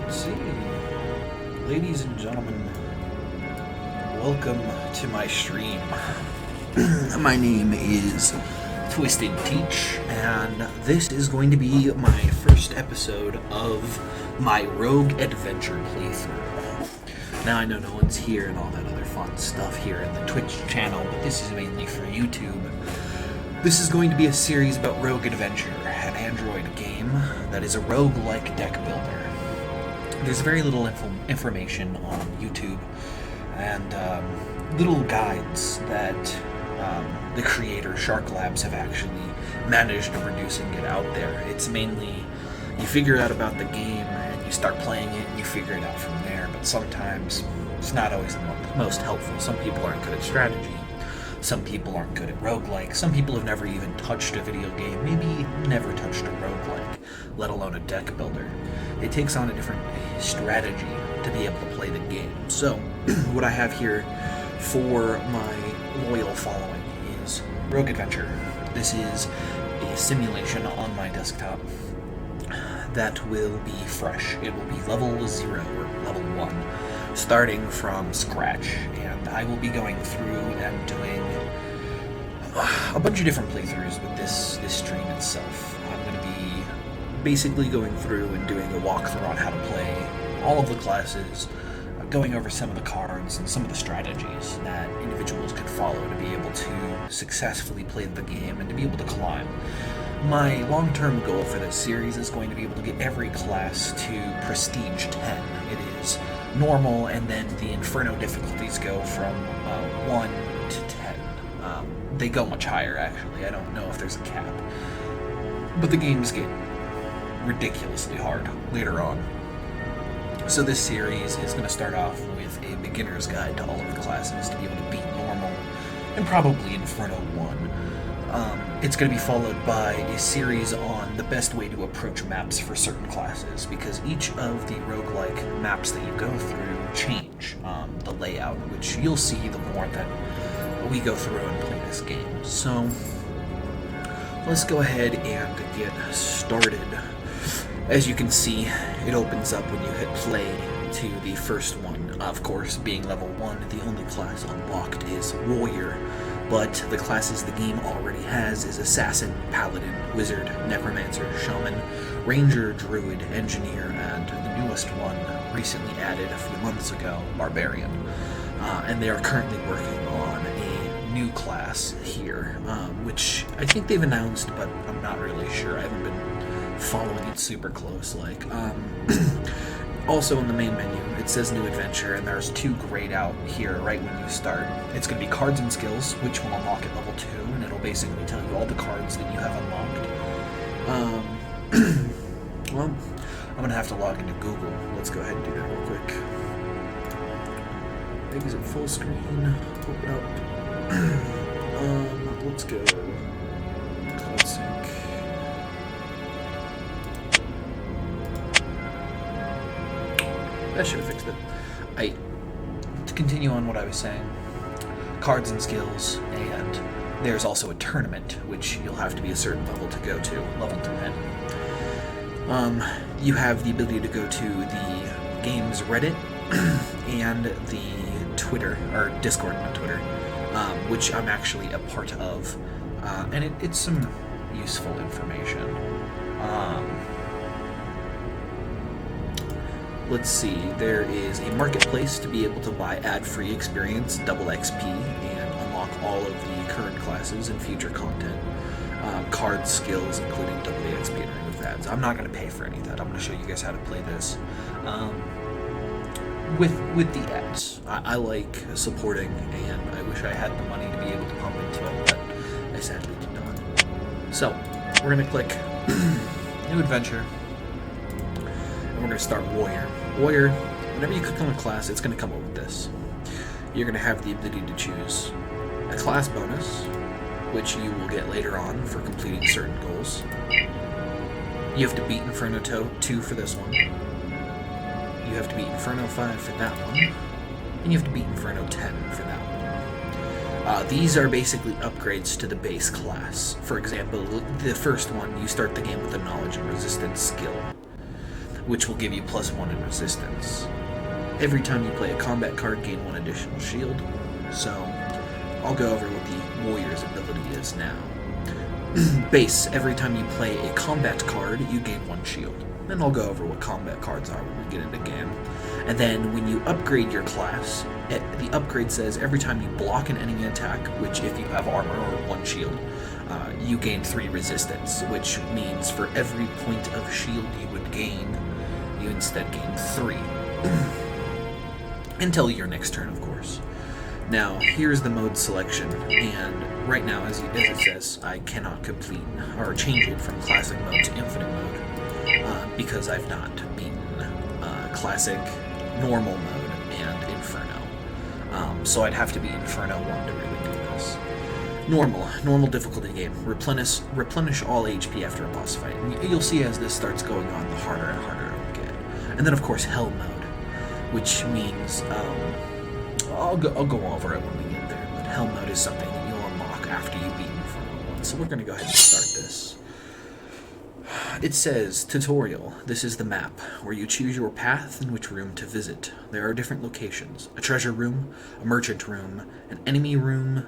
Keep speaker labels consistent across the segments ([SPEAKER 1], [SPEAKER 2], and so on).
[SPEAKER 1] Let's see. Ladies and gentlemen, welcome to my stream. My name is Twisted Teach, and this is going to be my first episode of my Rogue Adventure playthrough. Now, I know no one's here and all that other fun stuff here in the Twitch channel, but this is mainly for YouTube. This is going to be a series about Rogue Adventure, an Android game that is a roguelike deck builder. There's very little information on YouTube, and little guides that the creator, Shark Labs, have actually managed to produce and get out there. It's mainly, you figure out about the game, and you start playing it, and you figure it out from there, but sometimes it's not always the most helpful. Some people aren't good at strategy. Some people aren't good at roguelike. Some people have never even touched a video game, maybe never touched a roguelike, let alone a deck builder. It takes on a different strategy to be able to play the game. So, what I have here for my loyal following is Rogue Adventure. This is a simulation on my desktop that will be fresh. It will be level 0 or level 1, starting from scratch, and I will be going through and doing a bunch of different playthroughs with this stream itself. I'm going to be basically going through and doing a walkthrough on how to play all of the classes, going over some of the cards and some of the strategies that individuals could follow to be able to successfully play the game and to be able to climb. My long-term goal for this series is going to be able to get every class to Prestige 10. It is normal, and then the Inferno difficulties go from 1 to 10. They go much higher, actually. I don't know if there's a cap. But the games get ridiculously hard later on. So this series is going to start off with a beginner's guide to all of the classes to be able to beat normal, and probably Inferno 1. It's going to be followed by a series on the best way to approach maps for certain classes, because each of the roguelike maps that you go through change the layout, which you'll see the more that we go through and play this game. So let's go ahead and get started. As you can see, it opens up when you hit play to the first one. Of course, being level 1, the only class unlocked is Warrior, but the classes the game already has is Assassin, Paladin, Wizard, Necromancer, Shaman, Ranger, Druid, Engineer, and the newest one, recently added a few months ago, Barbarian. And they are currently working on a new class here, which I think they've announced, but I'm not really sure. I haven't been following it super close. Also in the main menu, it says New Adventure, and there's 2 grayed out here right when you start. It's going to be Cards and Skills, which will unlock at level 2, and it'll basically tell you all the cards that you have unlocked. Well, I'm going to have to log into Google. Let's go ahead and do that real quick. Exit full screen, open up. Let's go Classic. That should have fixed it. To continue on what I was saying, Cards and Skills, and there's also a tournament, which you'll have to be a certain level to go to, level 10. You have the ability to go to the game's Reddit and the Twitter, or Discord, not Twitter, which I'm actually a part of, and it's some useful information. Let's see, there is a marketplace to be able to buy ad-free experience, double XP, and unlock all of the current classes and future content. Card skills, including double the XP and remove ads. I'm not going to pay for any of that. I'm going to show you guys how to play this with the ads. I like supporting, and I wish I had the money to be able to pump into it, but I sadly did not. So, we're going to click New Adventure. We're going to start Warrior. Warrior, whenever you click on a class, it's going to come up with this. You're going to have the ability to choose a class bonus, which you will get later on for completing certain goals. You have to beat Inferno 2 for this one. You have to beat Inferno 5 for that one. And you have to beat Inferno 10 for that one. These are basically upgrades to the base class. For example, the first one, you start the game with a Knowledge and Resistance skill. which will give you +1 in resistance. Every time you play a combat card, gain 1 additional shield. So, I'll go over what the warrior's ability is now. Base, every time you play a combat card, you gain 1 shield. And I'll go over what combat cards are when we get into game. And then when you upgrade your class, the upgrade says every time you block an enemy attack, which if you have armor or 1 shield, you gain 3 resistance, which means for every point of shield you would gain, you instead gain 3. Until your next turn, of course. Now, here's the mode selection, and right now, as it says, I cannot complete or change it from classic mode to infinite mode, because I've not beaten classic, normal mode, and inferno. So I'd have to be inferno 1 to really do this. Normal difficulty game. Replenish all HP after a boss fight. And you'll see as this starts going on, the harder and harder it will get. And then, of course, hell mode, which means I'll go over it when we get there, but hell mode is something that you'll unlock after you beat Inferno 1. So we're going to go ahead and start this. It says, Tutorial. This is the map, where you choose your path and which room to visit. There are different locations. A treasure room, a merchant room, an enemy room.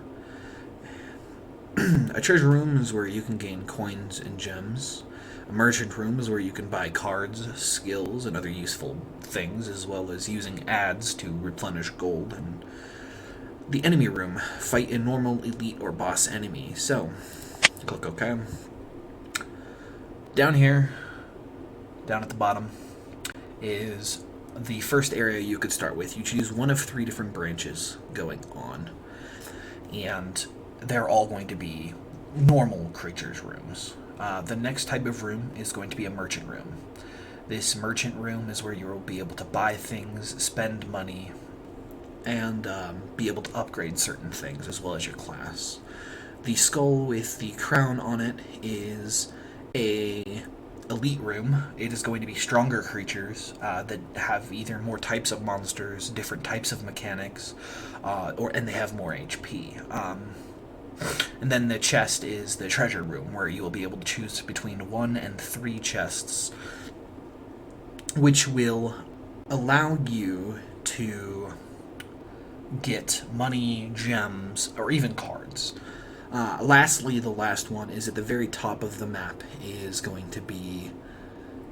[SPEAKER 1] A treasure room is where you can gain coins and gems. A merchant room is where you can buy cards, skills, and other useful things, as well as using ads to replenish gold. And the enemy room, fight a normal, elite, or boss enemy. So, click OK. Down here, down at the bottom, is the first area you could start with. You choose one of 3 different branches going on, and they're all going to be normal creatures' rooms. The next type of room is going to be a merchant room. This merchant room is where you will be able to buy things, spend money, and be able to upgrade certain things as well as your class. The skull with the crown on it is a elite room. It is going to be stronger creatures that have either more types of monsters, different types of mechanics, and they have more HP. And then the chest is the treasure room, where you will be able to choose between 1 and 3 chests, which will allow you to get money, gems, or even cards. Lastly, the last one is at the very top of the map is going to be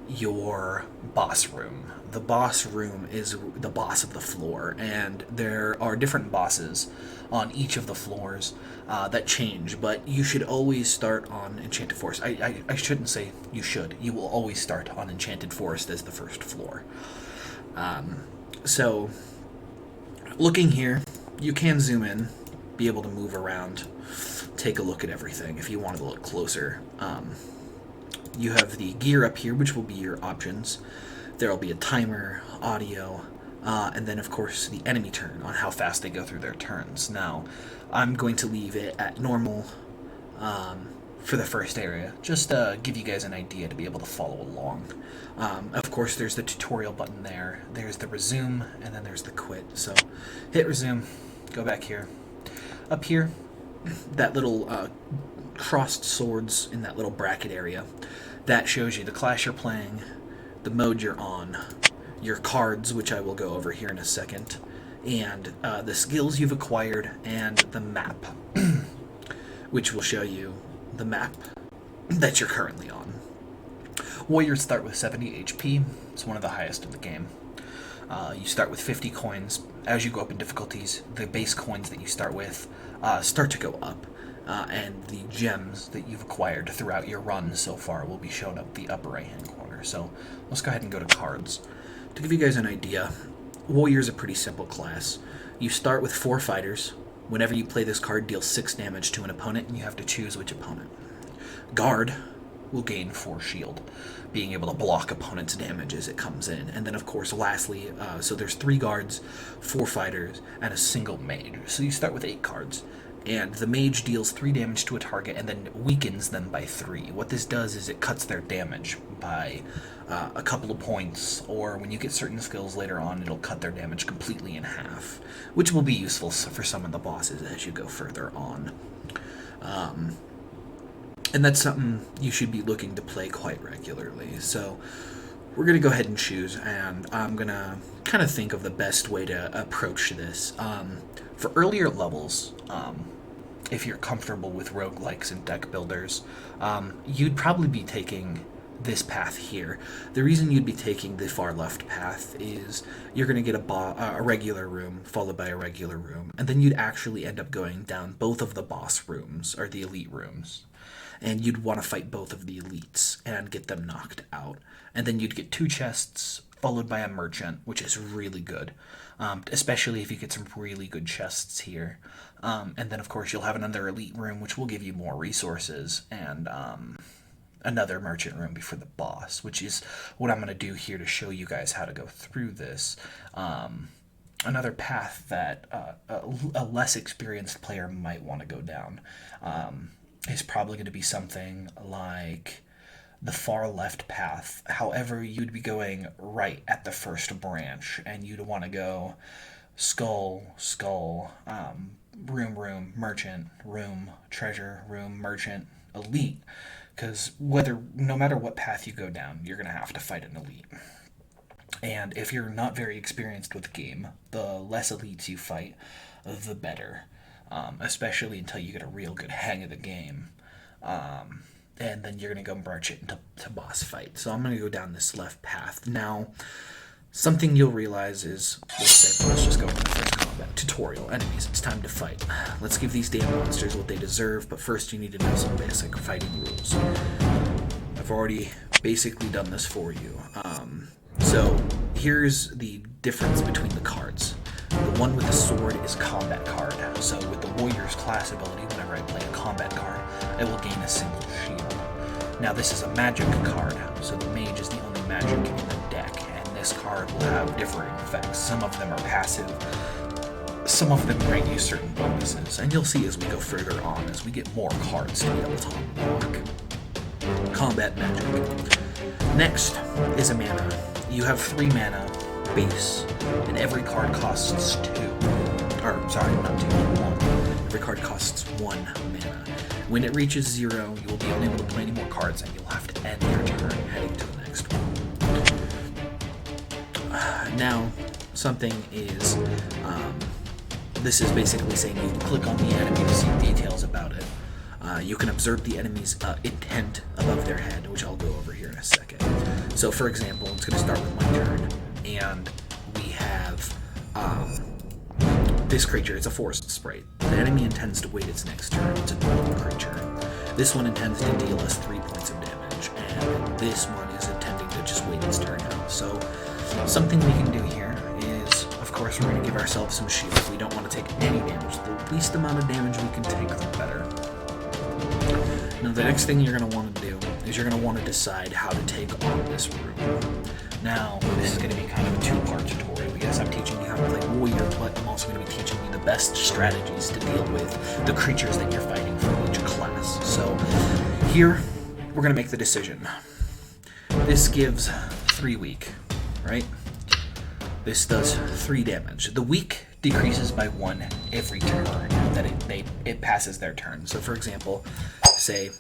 [SPEAKER 1] your boss room. The boss room is the boss of the floor, and there are different bosses on each of the floors that change, but you should always start on Enchanted Forest. I shouldn't say you should. You will always start on Enchanted Forest as the first floor. So, looking here, you can zoom in, be able to move around, take a look at everything if you wanted to look closer. You have the gear up here, which will be your options. There will be a timer, audio, and then, of course, the enemy turn on how fast they go through their turns. Now, I'm going to leave it at normal for the first area, just to give you guys an idea to be able to follow along. Of course, there's the tutorial button there. There's the resume, and then there's the quit. So, hit resume, go back here. Up here, that little crossed swords in that little bracket area, that shows you the class you're playing, the mode you're on, your cards, which I will go over here in a second, and the skills you've acquired, and the map, which will show you the map that you're currently on. Warriors start with 70 HP. It's one of the highest in the game. You start with 50 coins. As you go up in difficulties, the base coins that you start with start to go up, and the gems that you've acquired throughout your run so far will be shown up the upper right-hand corner. So let's go ahead and go to cards. To give you guys an idea, Warrior is a pretty simple class. You start with 4 fighters. Whenever you play this card, deal 6 damage to an opponent, and you have to choose which opponent. Guard will gain 4 shield, being able to block opponent's damage as it comes in. And then, of course, lastly, so there's 3 guards, 4 fighters, and a single mage. So you start with 8 cards. And the mage deals 3 damage to a target and then weakens them by 3. What this does is it cuts their damage by a couple of points, or when you get certain skills later on, it'll cut their damage completely in half, which will be useful for some of the bosses as you go further on. And that's something you should be looking to play quite regularly. So, we're going to go ahead and choose, and I'm going to kind of think of the best way to approach this. For earlier levels, if you're comfortable with roguelikes and deck builders, you'd probably be taking this path here. The reason you'd be taking the far left path is you're going to get a regular room followed by a regular room, and then you'd actually end up going down both of the boss rooms, or the elite rooms, and you'd want to fight both of the elites and get them knocked out. And then you'd get 2 chests followed by a merchant, which is really good, especially if you get some really good chests here. And then, of course, you'll have another elite room, which will give you more resources, and another merchant room before the boss, which is what I'm going to do here to show you guys how to go through this. Another path that a less experienced player might want to go down is probably going to be something like the far left path. However, you'd be going right at the first branch, and you'd want to go skull, room, merchant, room, treasure, room, merchant, elite. Because no matter what path you go down, you're going to have to fight an elite. And if you're not very experienced with the game, the less elites you fight, the better. Especially until you get a real good hang of the game. And then you're going to go merchant to boss fight. So I'm going to go down this left path. Now, something you'll realize is, let's just go into the first combat. Tutorial. Enemies. It's time to fight. Let's give these damn monsters what they deserve, but first you need to know some basic fighting rules. I've already basically done this for you. So here's the difference between the cards. The one with the sword is combat card. So with the warrior's class ability, whenever I play a combat card, I will gain a single shield. Now this is a magic card, so the mage is the only magic in the deck, and this card will have differing effects. Some of them are passive, some of them grant you certain bonuses, and you'll see as we go further on, as we get more cards to be able to unlock. Combat magic. Next is a mana. You have 3 mana base, and every card costs 2. Or, sorry, not 2, 1. Every card costs 1 mana. When it reaches 0, you will be unable to play any more cards, and you'll have to end your turn heading to the next one. Now, something is, this is basically saying you can click on the enemy to see details about it. You can observe the enemy's intent above their head, which I'll go over here in a second. So, for example, it's going to start with my turn, and we have this creature. It's a forest sprite. The enemy intends to wait its next turn. It's a normal creature. This one intends to deal us 3 points of damage, and this one is intending to just wait its turn out. So, something we can do here is, of course, we're going to give ourselves some shield. We don't want to take any damage. The least amount of damage we can take, the better. Now, the next thing you're going to want to do is you're going to want to decide how to take on this room. Now, this is going to be kind of a 2-part tutorial. Yes, I'm teaching you how to play warrior, but I'm also going to be teaching you the best strategies to deal with the creatures that you're fighting from each class. So, here, we're going to make the decision. This gives 3 weak, right? This does 3 damage. The weak decreases by 1 every turn that it passes their turn. So, for example, say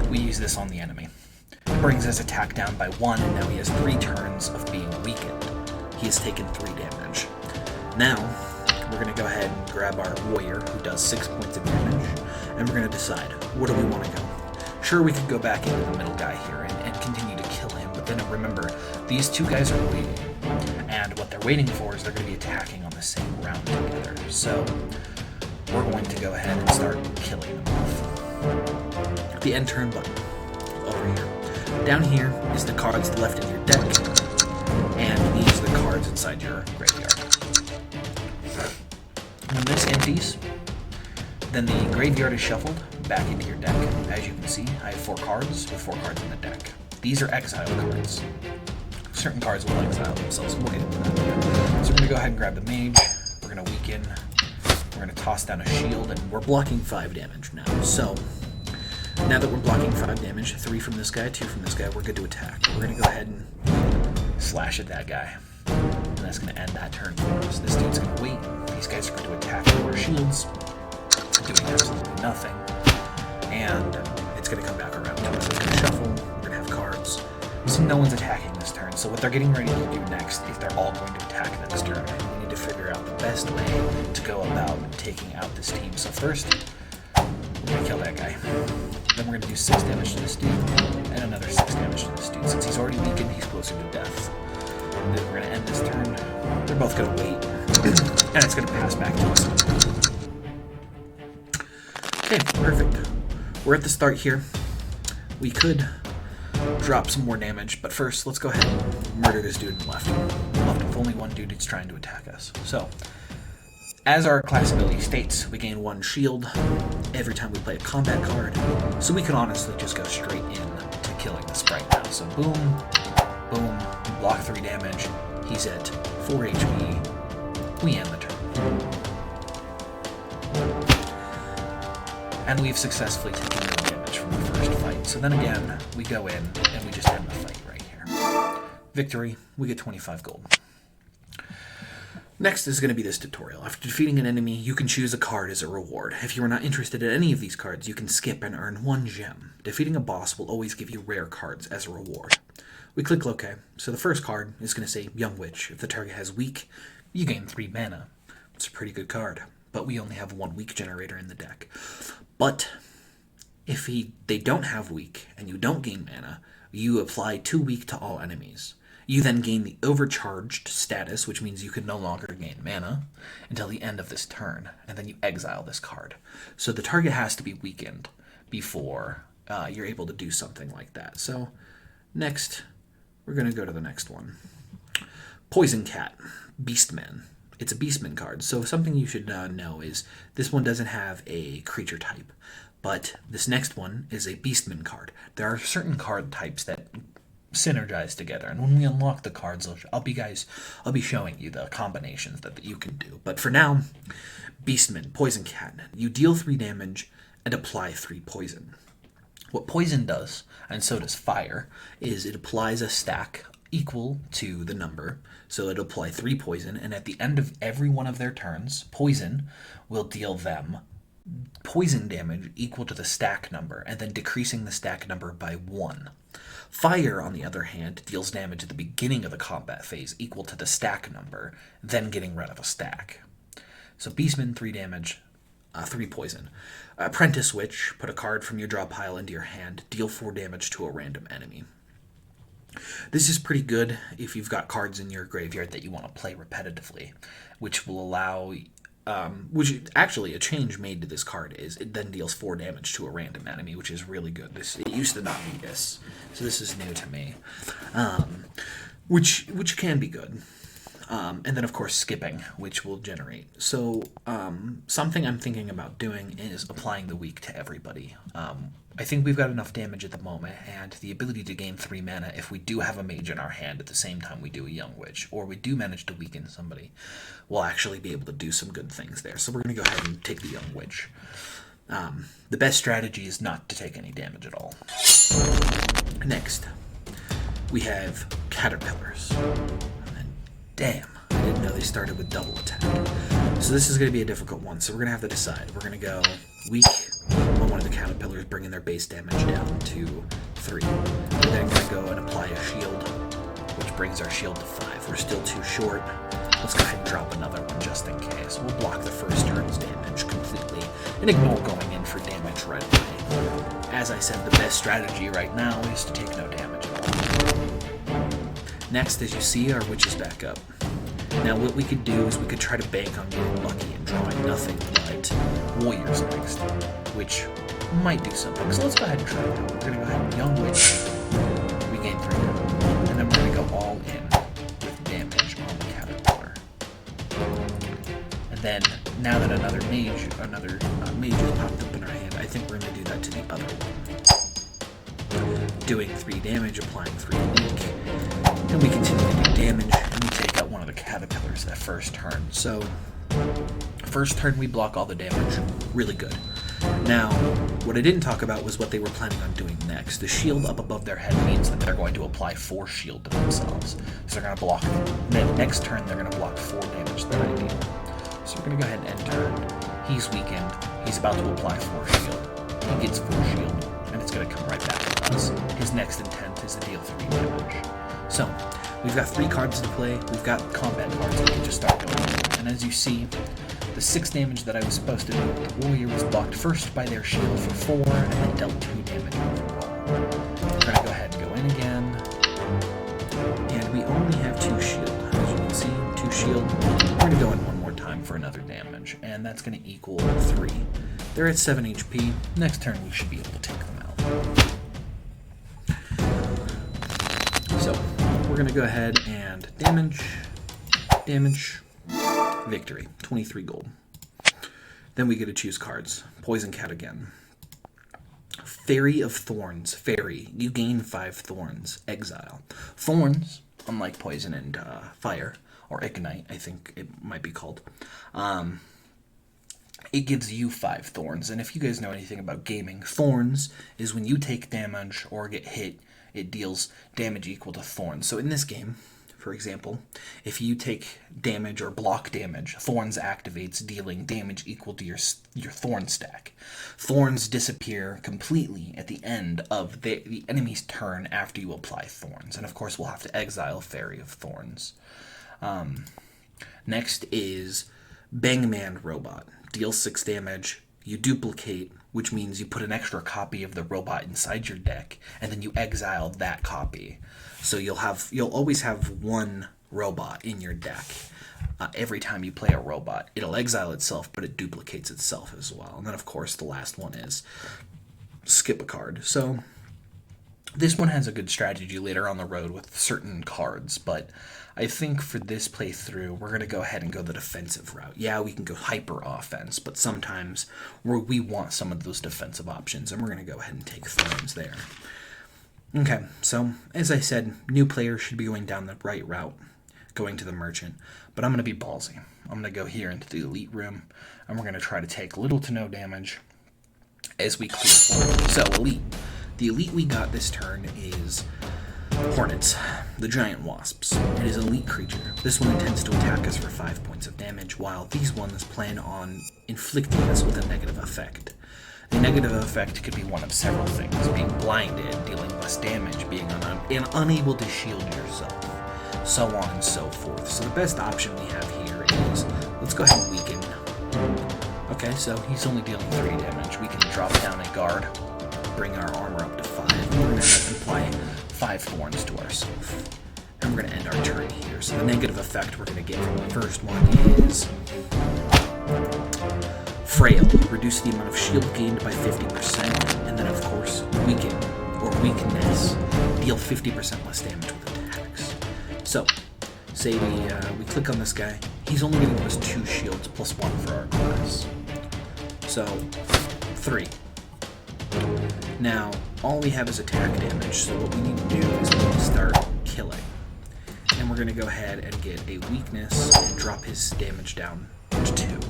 [SPEAKER 1] we use this on the enemy. It brings his attack down by 1, and now he has 3 turns of being weakened. He has taken 3 damage. Now, we're going to go ahead and grab our warrior, who does 6 points of damage, and we're going to decide, where do we want to go? Sure, we could go back into the middle guy here and continue to kill him, but then remember, these 2 guys are waiting, and what they're waiting for is they're going to be attacking on the same round together. So, we're going to go ahead and start killing them off. The end turn button, over here. Down here is the cards left in your deck, and these are the cards inside your graveyard. When this empties, then the graveyard is shuffled back into your deck. As you can see, I have 4 cards with 4 cards in the deck. These are exile cards. Certain cards will exile themselves. We'll get into that later. So we're going to go ahead and grab the mage. We're going to weaken. We're going to toss down a shield, and we're blocking 5 damage now. So, now that we're blocking 5 damage, 3 from this guy, 2 from this guy, we're good to attack. We're going to go ahead and slash at that guy. And that's going to end that turn for us. This dude's going to wait. These guys are going to attack with our shields, doing absolutely nothing. And it's going to come back around to us. It's going to shuffle. We're going to have cards. So no one's attacking this turn. turn. So what they're getting ready to do next is they're all going to attack next turn. And we need to figure out the best way to go about taking out this team. So first, we're going to kill that guy. Then we're going to do 6 damage to this dude, and another 6 damage to this dude. Since he's already weakened, he's closer to death. And then we're going to end this turn. They're both going to wait, and it's going to pass back to us. Okay, perfect. We're at the start here. We could drop some more damage, but first, let's go ahead and murder this dude on the left. Left with only one dude who's trying to attack us. So, as our class ability states, we gain 1 shield every time we play a combat card, so we can honestly just go straight in to killing the sprite now. So boom, boom, block 3 damage, he's at 4 HP, we end the turn. And we've successfully taken no damage from the first fight. So then again, we go in and we just end the fight right here. Victory, we get 25 gold. Next is going to be this tutorial. After defeating an enemy, you can choose a card as a reward. If you are not interested in any of these cards, you can skip and earn 1 gem. Defeating a boss will always give you rare cards as a reward. We click OK. So the first card is going to say Young Witch. If the target has weak, you gain 3 mana. It's a pretty good card, but we only have 1 weak generator in the deck. But if they don't have weak and you don't gain mana, you apply 2 weak to all enemies. You then gain the overcharged status, which means you can no longer gain mana until the end of this turn, and then you exile this card. So the target has to be weakened before you're able to do something like that. So next, we're going to go to the next one. Poison Cat Beastman. It's a Beastman card, so something you should know is this one doesn't have a creature type, but this next one is a Beastman card. There are certain card types that synergize together, and when we unlock the cards, I'll be showing you the combinations that you can do. But for now, Beastman, Poison Cat. You deal 3 damage and apply 3 poison. What poison does, and so does fire, is it applies a stack equal to the number. So it'll apply 3 poison, and at the end of every one of their turns, poison will deal them poison damage equal to the stack number, and then decreasing the stack number by 1. Fire, on the other hand, deals damage at the beginning of the combat phase equal to the stack number, then getting rid of a stack. So Beastman, 3 damage, 3 poison. Apprentice Witch, put a card from your draw pile into your hand, deal 4 damage to a random enemy. This is pretty good if you've got cards in your graveyard that you want to play repetitively, which will allow... which actually a change made to this card is it then deals 4 damage to a random enemy, which is really good. It used to not be this, so this is new to me, which can be good. And then of course skipping, which will generate. So something I'm thinking about doing is applying the weak to everybody. I think we've got enough damage at the moment, and the ability to gain 3 mana if we do have a mage in our hand at the same time we do a Young Witch, or we do manage to weaken somebody, we'll actually be able to do some good things there. So we're going to go ahead and take the Young Witch. The best strategy is not to take any damage at all. Next, we have Caterpillars. And damn, I didn't know they started with double attack. So this is going to be a difficult one, so we're going to have to decide. We're going to go weak on one of the Caterpillars, bringing their base damage down to 3. We're then going to go and apply a shield, which brings our shield to 5. We're still too short. Let's go ahead and drop another one just in case. We'll block the first turn's damage completely and ignore going in for damage right away. As I said, the best strategy right now is to take no damage at all. Next, as you see, our witch is back up. Now what we could do is we could try to bank on getting lucky and drawing nothing but warriors next, which might do something. So let's go ahead and try it out. We're going to go ahead and Young Witch. We gain 3 damage. And then we're going to go all in with damage on the Caterpillar. And then, now that another mage has popped up in our hand, I think we're going to do that to the other one. Doing 3 damage, applying 3 weak. And we continue to do damage, and we take out one of the Caterpillars that first turn. So, first turn we block all the damage. Really good. Now, what I didn't talk about was what they were planning on doing next. The shield up above their head means that they're going to apply 4 shield to themselves. So they're going to block, next turn they're going to block 4 damage that I deal. So we're going to go ahead and end turn. He's weakened. He's about to apply 4 shield. He gets 4 shield, and it's going to come right back to us. His next intent is to deal 3 damage. So, we've got 3 cards to play. We've got combat cards. We can just start going. And as you see, the 6 damage that I was supposed to do with the warrior was blocked first by their shield for 4, and then dealt 2 damage overall. We're going to go ahead and go in again. And we only have 2 shield. As you can see, 2 shield. We're going to go in one more time for another damage, and that's going to equal 3. They're at 7 HP. Next turn, we should be able to take them out. So, we're going to go ahead and damage, victory, 23 gold. Then we get to choose cards. Poison Cat again. Fairy of Thorns. Fairy. You gain 5 thorns. Exile. Thorns, unlike poison and fire, or ignite, I think it might be called, it gives you 5 thorns. And if you guys know anything about gaming, thorns is when you take damage or get hit, it deals damage equal to thorns. So in this game, for example, if you take damage or block damage, Thorns activates, dealing damage equal to your Thorn stack. Thorns disappear completely at the end of the enemy's turn after you apply Thorns. And of course, we'll have to exile Fairy of Thorns. Next is Bangman Robot. Deals 6 damage. You duplicate, which means you put an extra copy of the robot inside your deck, and then you exile that copy. So you'll always have 1 robot in your deck. Every time you play a robot, it'll exile itself, but it duplicates itself as well. And then, of course, the last one is skip a card. So this one has a good strategy later on the road with certain cards, but I think for this playthrough, we're going to go ahead and go the defensive route. Yeah, we can go hyper offense, but sometimes we want some of those defensive options, and we're going to go ahead and take Thorns there. Okay, so as I said, new players should be going down the right route, going to the merchant, but I'm going to be ballsy. I'm going to go here into the elite room, and we're going to try to take little to no damage as we clear forward. So, elite. The elite we got this turn is Hornets, the giant wasps. It is an elite creature. This one intends to attack us for 5 points of damage, while these ones plan on inflicting us with a negative effect. The negative effect could be one of several things: being blinded, dealing less damage, being unable to shield yourself, so on and so forth. So the best option we have here is, let's go ahead and weaken. Okay, so he's only dealing 3 damage. We can drop down a guard, bring our armor up to 5. We're going to apply 5 thorns to ourselves. And we're going to end our turn here. So the negative effect we're going to get from the first one is Frail. Reduce the amount of shield gained by 50%. And then, of course, Weaken, or Weakness. Deal 50% less damage with attacks. So, say we click on this guy. He's only going to give us 2 shields plus 1 for our class. So, 3. Now, all we have is attack damage, so what we need to do is we need to start killing. And we're going to go ahead and get a weakness and drop his damage down to 2.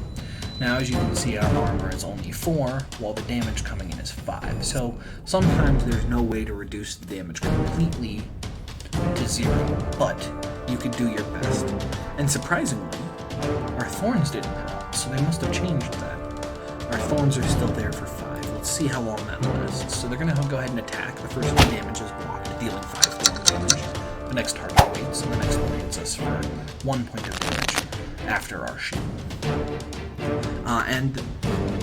[SPEAKER 1] Now, as you can see, our armor is only 4, while the damage coming in is 5. So, sometimes there's no way to reduce the damage completely to 0, but you could do your best. And surprisingly, our thorns didn't help, so they must have changed that. Our thorns are still there for 5. Let's see how long that lasts. So they're going to go ahead and attack. The first one damage is blocked, dealing 5 thorn damage. The next target waits, and the next one hits us for 1 point of damage after our shield. And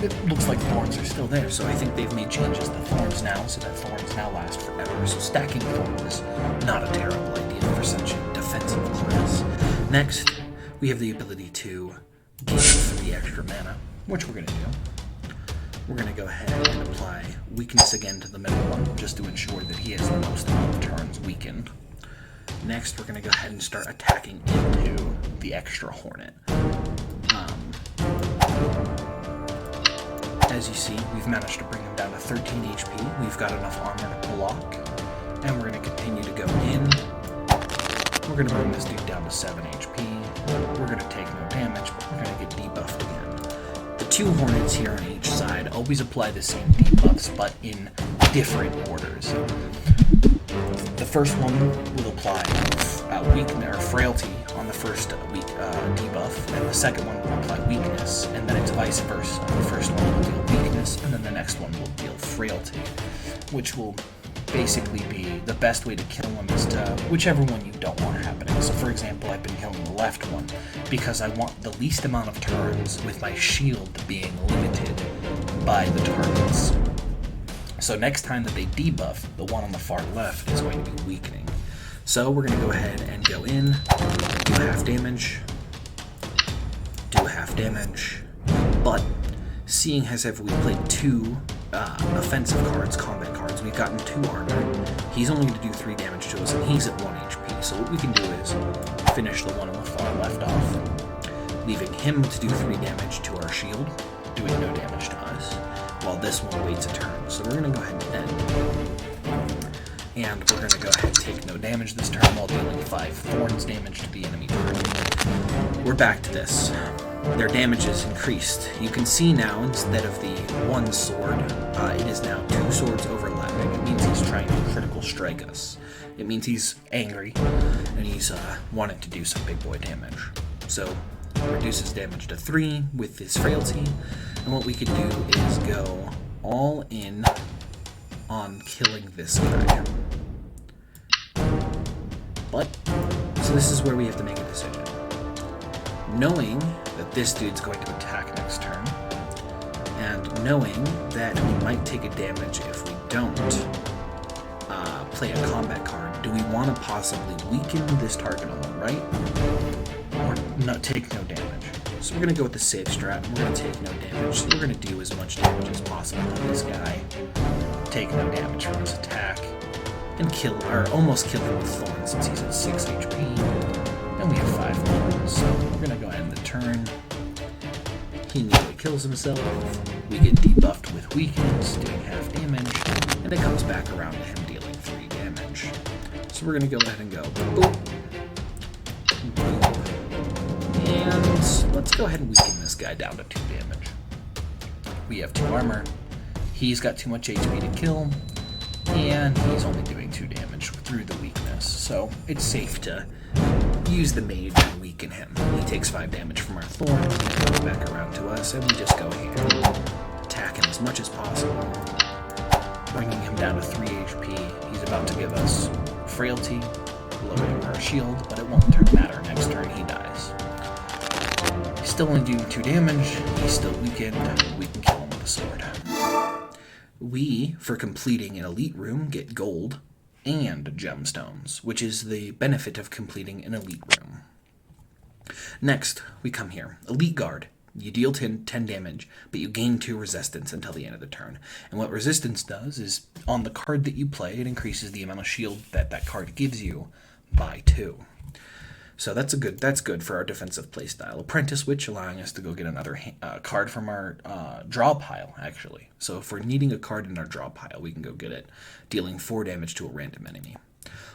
[SPEAKER 1] it looks like thorns are still there, so I think they've made changes to thorns now, so that thorns now last forever. So stacking thorns is not a terrible idea for such a defensive class. Next, we have the ability to gain for the extra mana, which we're going to do. We're going to go ahead and apply weakness again to the middle one, just to ensure that he has the most amount of turns weakened. Next, we're going to go ahead and start attacking into the extra hornet. As you see, we've managed to bring him down to 13 HP. We've got enough armor to block, and we're going to continue to go in. We're going to bring this dude down to 7 HP. We're going to take no damage, but we're going to get debuffed again. The 2 hornets here on each side always apply the same debuffs, but in different orders. The first one will apply weakness or frailty on the first debuff, and the second one will apply weakness, and then it's vice versa. The first one will deal weakness, and then the next one will deal frailty, which will basically be the best way to kill them is to whichever one you don't want happening. So for example, I've been killing the left one because I want the least amount of turns with my shield being limited by the targets. So next time that they debuff, the one on the far left is going to be weakening. So we're going to go ahead and go in, do half damage, but seeing as if we played 2 offensive cards, combat cards, we've gotten 2 armor, he's only going to do 3 damage to us, and he's at 1 HP. So what we can do is finish the one on the far left off, leaving him to do 3 damage to our shield, doing no damage to us, while this one waits a turn. So we're going to go ahead and end. And we're going to go ahead and take no damage this turn while dealing 5 thorns damage to the enemy target. We're back to this. Their damage is increased. You can see now, instead of the 1 sword, it is now 2 swords overlapping. It means he's trying to critical strike us. It means he's angry, and he's wanting to do some big boy damage. So, reduces damage to 3 with his frailty, and what we could do is go all in on killing this guy. But, so this is where we have to make a decision. Knowing that this dude's going to attack next turn, and knowing that we might take a damage if we don't play a combat card, do we want to possibly weaken this target on the right, or not take no damage? So we're going to go with the safe strat, and we're going to take no damage, so we're going to do as much damage as possible to this guy, take no damage from his attack, and kill, or almost kill him with thorns since he's at 6 HP, and we have 5 thorns, so we're going to go ahead and the turn. He immediately kills himself, we get debuffed with weakness, doing half damage, and it comes back around to him dealing 3 damage. So we're going to go ahead and go boop, boop, and let's go ahead and weaken this guy down to 2 damage. We have 2 armor, he's got too much HP to kill, and he's only doing 2 damage through the weakness, so it's safe to use the mage and weaken him. He takes 5 damage from our thorns, he comes back around to us, and we just go here, attack him as much as possible, bringing him down to 3 HP. He's about to give us frailty, lowering our shield, but it won't matter. Next turn he dies. He's still only doing 2 damage, he's still weakened, we can kill him with a sword. We, for completing an elite room, get gold and gemstones, which is the benefit of completing an elite room. Next, we come here. Elite Guard. You deal 10 damage, but you gain 2 resistance until the end of the turn. And what resistance does is, on the card that you play, it increases the amount of shield that that card gives you by 2. So that's good for our defensive playstyle. Apprentice Witch, allowing us to go get another card from our draw pile, actually. So if we're needing a card in our draw pile, we can go get it, dealing 4 damage to a random enemy.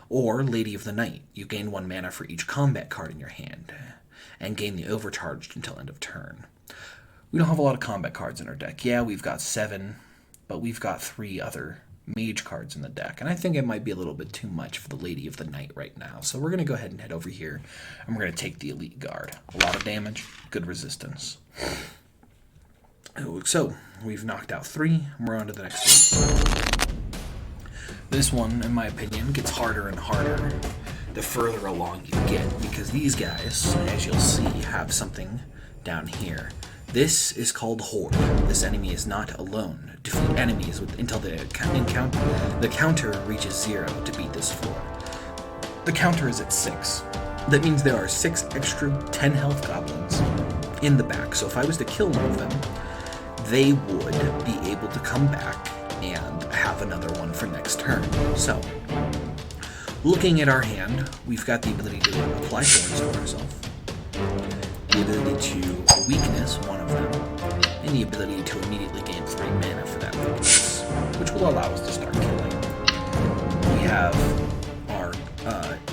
[SPEAKER 1] Or Lady of the Night. You gain 1 mana for each combat card in your hand, and gain the overcharged until end of turn. We don't have a lot of combat cards in our deck. Yeah, we've got 7, but we've got 3 other mage cards in the deck, and I think it might be a little bit too much for the Lady of the Night right now. So we're going to go ahead and head over here, and we're going to take the Elite Guard. A lot of damage, good resistance. So, we've knocked out 3, and we're on to the next one. This one, in my opinion, gets harder and harder the further along you get, because these guys, as you'll see, have something down here. This is called Horde. This enemy is not alone. Defeat enemies until the counter reaches 0 to beat this floor. The counter is at 6. That means there are 6 extra 10 health goblins in the back. So if I was to kill one of them, they would be able to come back and have another one for next turn. So, looking at our hand, we've got the ability to apply thorns to ourselves, the ability to weakness one of them, and the ability to immediately gain 3 mana for that weakness, which will allow us to start killing. We have our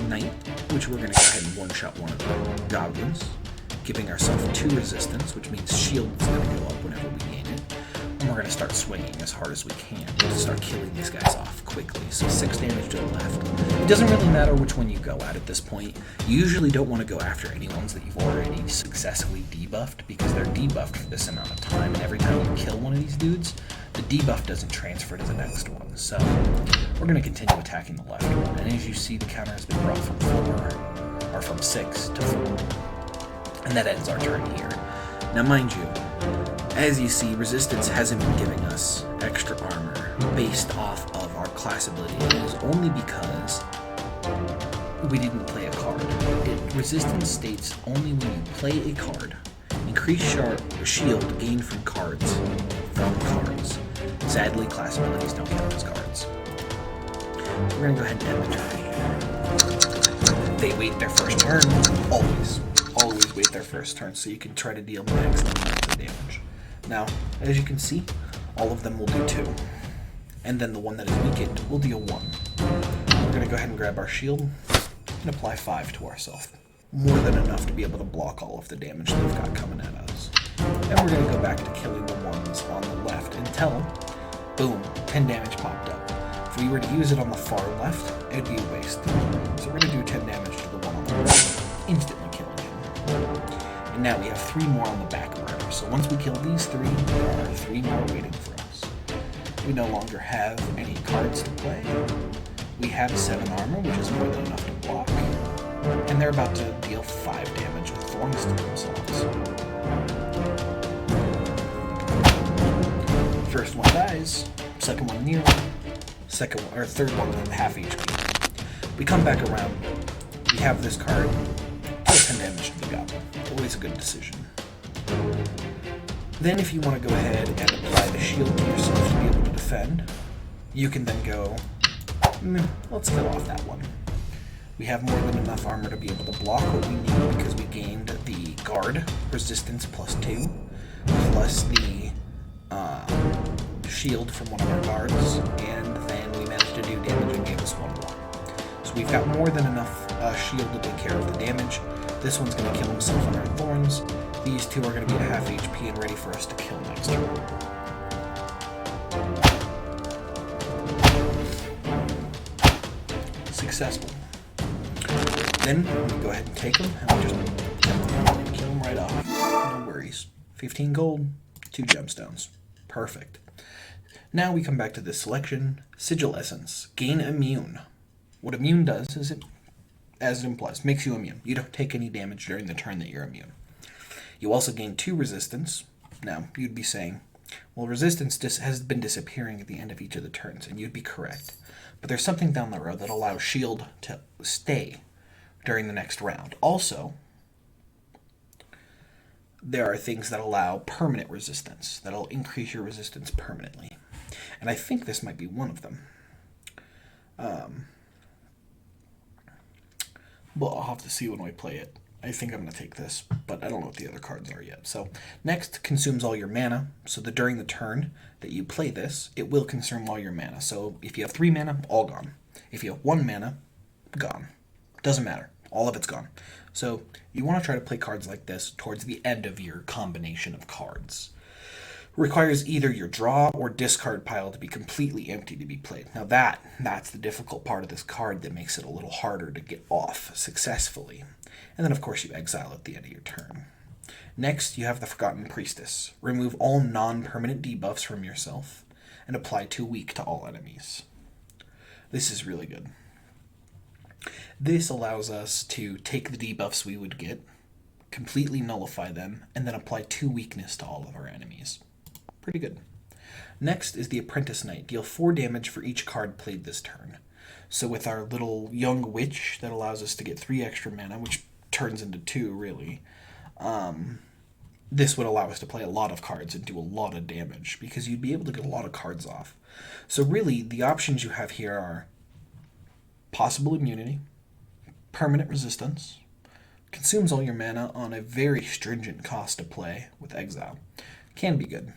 [SPEAKER 1] Knight, which we're going to go ahead and one-shot one of the goblins, giving ourselves 2 resistance, which means shield is going to go up whenever we gain it. And we're going to start swinging as hard as we can to start killing these guys off quickly. So 6 damage to the left. It doesn't really matter which one you go at this point. You usually don't want to go after any ones that you've already successfully debuffed, because they're debuffed for this amount of time, and every time you kill one of these dudes, the debuff doesn't transfer to the next one. So we're going to continue attacking the left one. And as you see, the counter has been brought from 6 to 4. And that ends our turn here. Now mind you, as you see, resistance hasn't been giving us extra armor based off of our class ability. It is only because we didn't play a card. Resistance states only when you play a card. Increase shield gained from cards. Sadly, class abilities don't count as cards. So we're going to go ahead and end the turn. They wait their first turn. Always wait their first turn so you can try to deal maximum amount of damage. Now, as you can see, all of them will do 2. And then the one that is weakened will deal 1. We're going to go ahead and grab our shield and apply 5 to ourselves. More than enough to be able to block all of the damage they've got coming at us. And we're going to go back to killing the ones on the left until, boom, 10 damage popped up. If we were to use it on the far left, it would be a waste. So we're going to do 10 damage to the one on the right, instantly killing him. And now we have 3 more on the back burner. So once we kill these 3, there are 3 more waiting for us. We no longer have any cards to play. We have 7 armor, which is more than enough to block. And they're about to deal 5 damage with thorns to themselves. First one dies, second one nearly, third one half HP. We come back around, we have this card, deal 10 damage to the goblin. Always a good decision. Then if you want to go ahead and apply the shield to yourself to be able to defend, you can then go, let's kill off that one. We have more than enough armor to be able to block what we need because we gained the guard resistance +2, plus the shield from one of our guards, and then we managed to do damage and gave us 1 more. So we've got more than enough shield to take care of the damage. This one's going to kill himself on our thorns. These 2 are going to be at half HP and ready for us to kill next turn. Successful. Then we go ahead and take them, and we just kill them right off. No worries. 15 gold, 2 gemstones. Perfect. Now we come back to this selection. Sigil Essence. Gain immune. What immune does is it, as it implies, makes you immune. You don't take any damage during the turn that you're immune. You also gain 2 resistance. Now, you'd be saying, well, resistance has been disappearing at the end of each of the turns, and you'd be correct. But there's something down the road that allows shield to stay during the next round. Also, there are things that allow permanent resistance, that'll increase your resistance permanently. And I think this might be one of them. Well, I'll have to see when we play it. I think I'm going to take this, but I don't know what the other cards are yet. So, next, consumes all your mana. So during the turn that you play this, it will consume all your mana. So if you have 3 mana, all gone. If you have 1 mana, gone. Doesn't matter. All of it's gone. So you want to try to play cards like this towards the end of your combination of cards. Requires either your draw or discard pile to be completely empty to be played. Now that's the difficult part of this card that makes it a little harder to get off successfully. And then of course you exile at the end of your turn. Next, you have the Forgotten Priestess. Remove all non-permanent debuffs from yourself and apply 2 weak to all enemies. This is really good. This allows us to take the debuffs we would get, completely nullify them, and then apply 2 weakness to all of our enemies. Pretty good. Next is the Apprentice Knight. Deal 4 damage for each card played this turn. So with our little young witch, that allows us to get 3 extra mana, which turns into 2, really. This would allow us to play a lot of cards and do a lot of damage, because you'd be able to get a lot of cards off. So really, the options you have here are possible immunity, permanent resistance, consumes all your mana on a very stringent cost to play with exile. Can be good.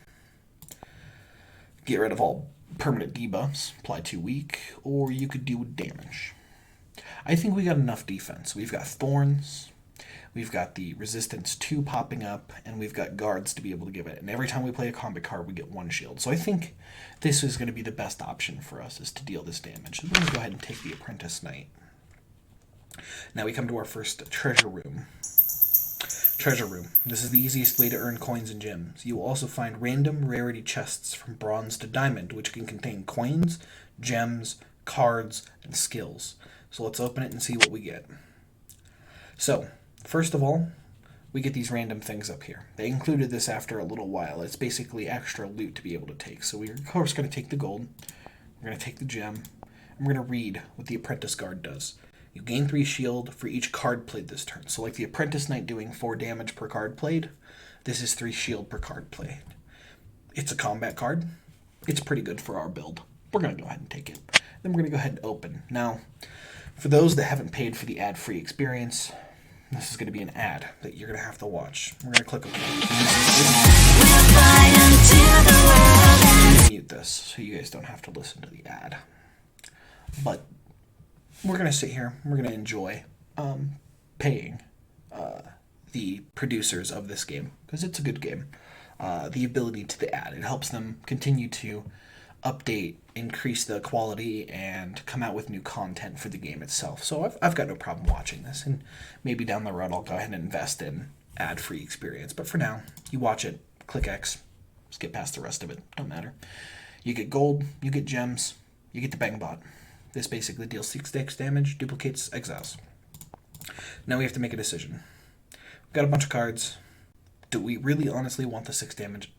[SPEAKER 1] Get rid of all permanent debuffs, apply 2 weak, or you could do damage. I think we got enough defense. We've got thorns, we've got the resistance 2 popping up, and we've got guards to be able to give it. And every time we play a combat card, we get 1 shield. So I think this is going to be the best option for us, is to deal this damage. So we're going to go ahead and take the Apprentice Knight. Now we come to our first treasure room. Treasure room. This is the easiest way to earn coins and gems. You will also find random rarity chests from bronze to diamond, which can contain coins, gems, cards, and skills. So let's open it and see what we get. So, first of all, we get these random things up here. They included this after a little while. It's basically extra loot to be able to take. So we're, of course, going to take the gold. We're going to take the gem. And we're going to read what the Apprentice Guard does. You gain 3 shield for each card played this turn. So like the Apprentice Knight doing 4 damage per card played, this is 3 shield per card played. It's a combat card. It's pretty good for our build. We're going to go ahead and take it. Then we're going to go ahead and open. Now, for those that haven't paid for the ad-free experience, this is going to be an ad that you're going to have to watch. We're going to click OK. Mute this so you guys don't have to listen to the ad. But we're going to sit here. We're going to enjoy paying the producers of this game, because it's a good game. The ability to the ad. It helps them continue to update, increase the quality, and come out with new content for the game itself. So I've got no problem watching this, and maybe down the road I'll go ahead and invest in ad-free experience. But for now, you watch it, click X, skip past the rest of it, don't matter. You get gold, you get gems, you get the Bang Bot. This basically deals 6 damage, duplicates, exiles. Now we have to make a decision. We've got a bunch of cards. Do we really honestly want the 6 damage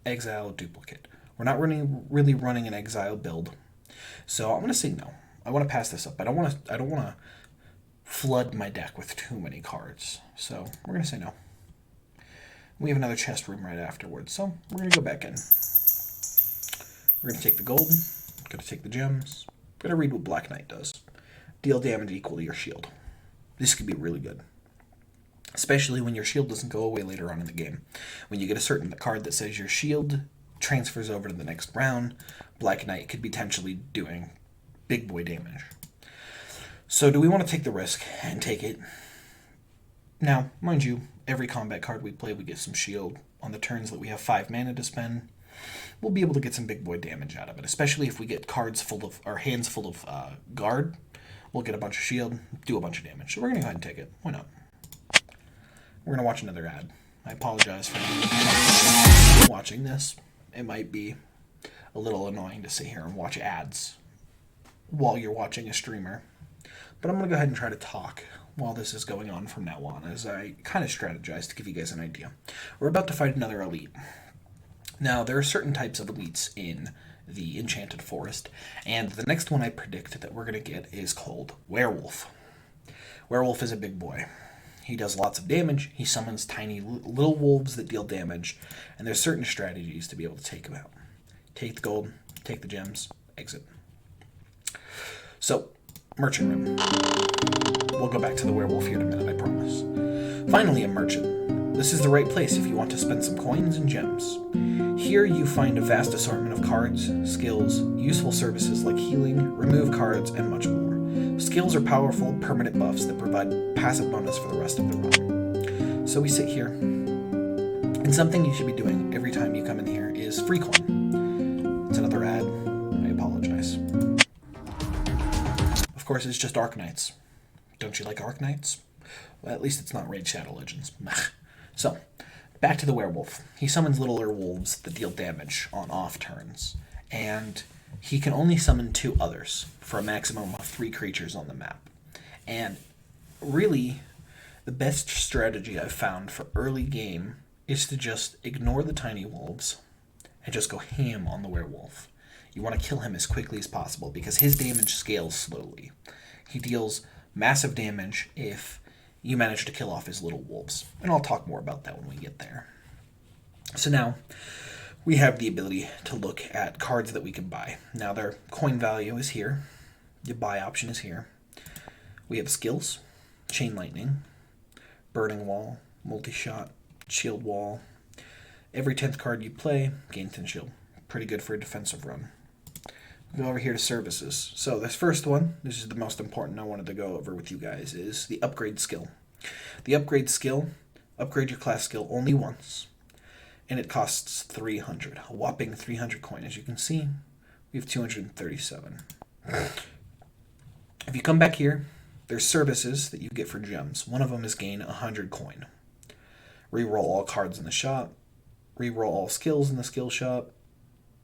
[SPEAKER 1] exile duplicate? We're not really running an exile build, so I'm going to say no. I want to pass this up. I don't want to flood my deck with too many cards, so we're going to say no. We have another chest room right afterwards, so we're going to go back in. We're going to take the gold, going to take the gems, going to read what Black Knight does. Deal damage equal to your shield. This could be really good, especially when your shield doesn't go away later on in the game. When you get a certain card that says your shield transfers over to the next round, Black Knight could be potentially doing big boy damage. So do we want to take the risk and take it? Now, mind you, every combat card we play, we get some shield. On the turns that we have 5 mana to spend, we'll be able to get some big boy damage out of it, especially if we get cards full of, or hands full of guard. We'll get a bunch of shield, do a bunch of damage. So we're going to go ahead and take it. Why not? We're going to watch another ad. I apologize for watching this. It might be a little annoying to sit here and watch ads while you're watching a streamer. But I'm going to go ahead and try to talk while this is going on from now on, as I kind of strategize to give you guys an idea. We're about to fight another elite. Now, there are certain types of elites in the Enchanted Forest, and the next one I predict that we're going to get is called Werewolf. Werewolf is a big boy. He does lots of damage. He summons tiny little wolves that deal damage, and there's certain strategies to be able to take him out. Take the gold, take the gems, exit. So, merchant room. We'll go back to the werewolf here in a minute, I promise. Finally, a merchant. This is the right place if you want to spend some coins and gems. Here you find a vast assortment of cards, skills, useful services like healing, remove cards, and much more. Skills are powerful, permanent buffs that provide passive bonus for the rest of the run. So we sit here, and something you should be doing every time you come in here is free coin. It's another ad. I apologize. Of course, it's just Arknights. Don't you like Arknights? Well, at least it's not Raid Shadow Legends. So, back to the werewolf. He summons littler wolves that deal damage on off turns, and he can only summon 2 others for a maximum of 3 creatures on the map. And really, the best strategy I've found for early game is to just ignore the tiny wolves and just go ham on the werewolf. You want to kill him as quickly as possible because his damage scales slowly. He deals massive damage if you manage to kill off his little wolves. And I'll talk more about that when we get there. So now, we have the ability to look at cards that we can buy. Now their coin value is here. The buy option is here. We have skills, Chain Lightning, Burning Wall, Multi-Shot, Shield Wall. Every 10th card you play, gain 10 shield. Pretty good for a defensive run. Go over here to services. So this first one, this is the most important I wanted to go over with you guys, is the upgrade skill. The upgrade skill, upgrade your class skill only once, and it costs 300, a whopping 300 coin. As you can see, we have 237. If you come back here, there's services that you get for gems. One of them is gain 100 coin. Reroll all cards in the shop. Reroll all skills in the skill shop.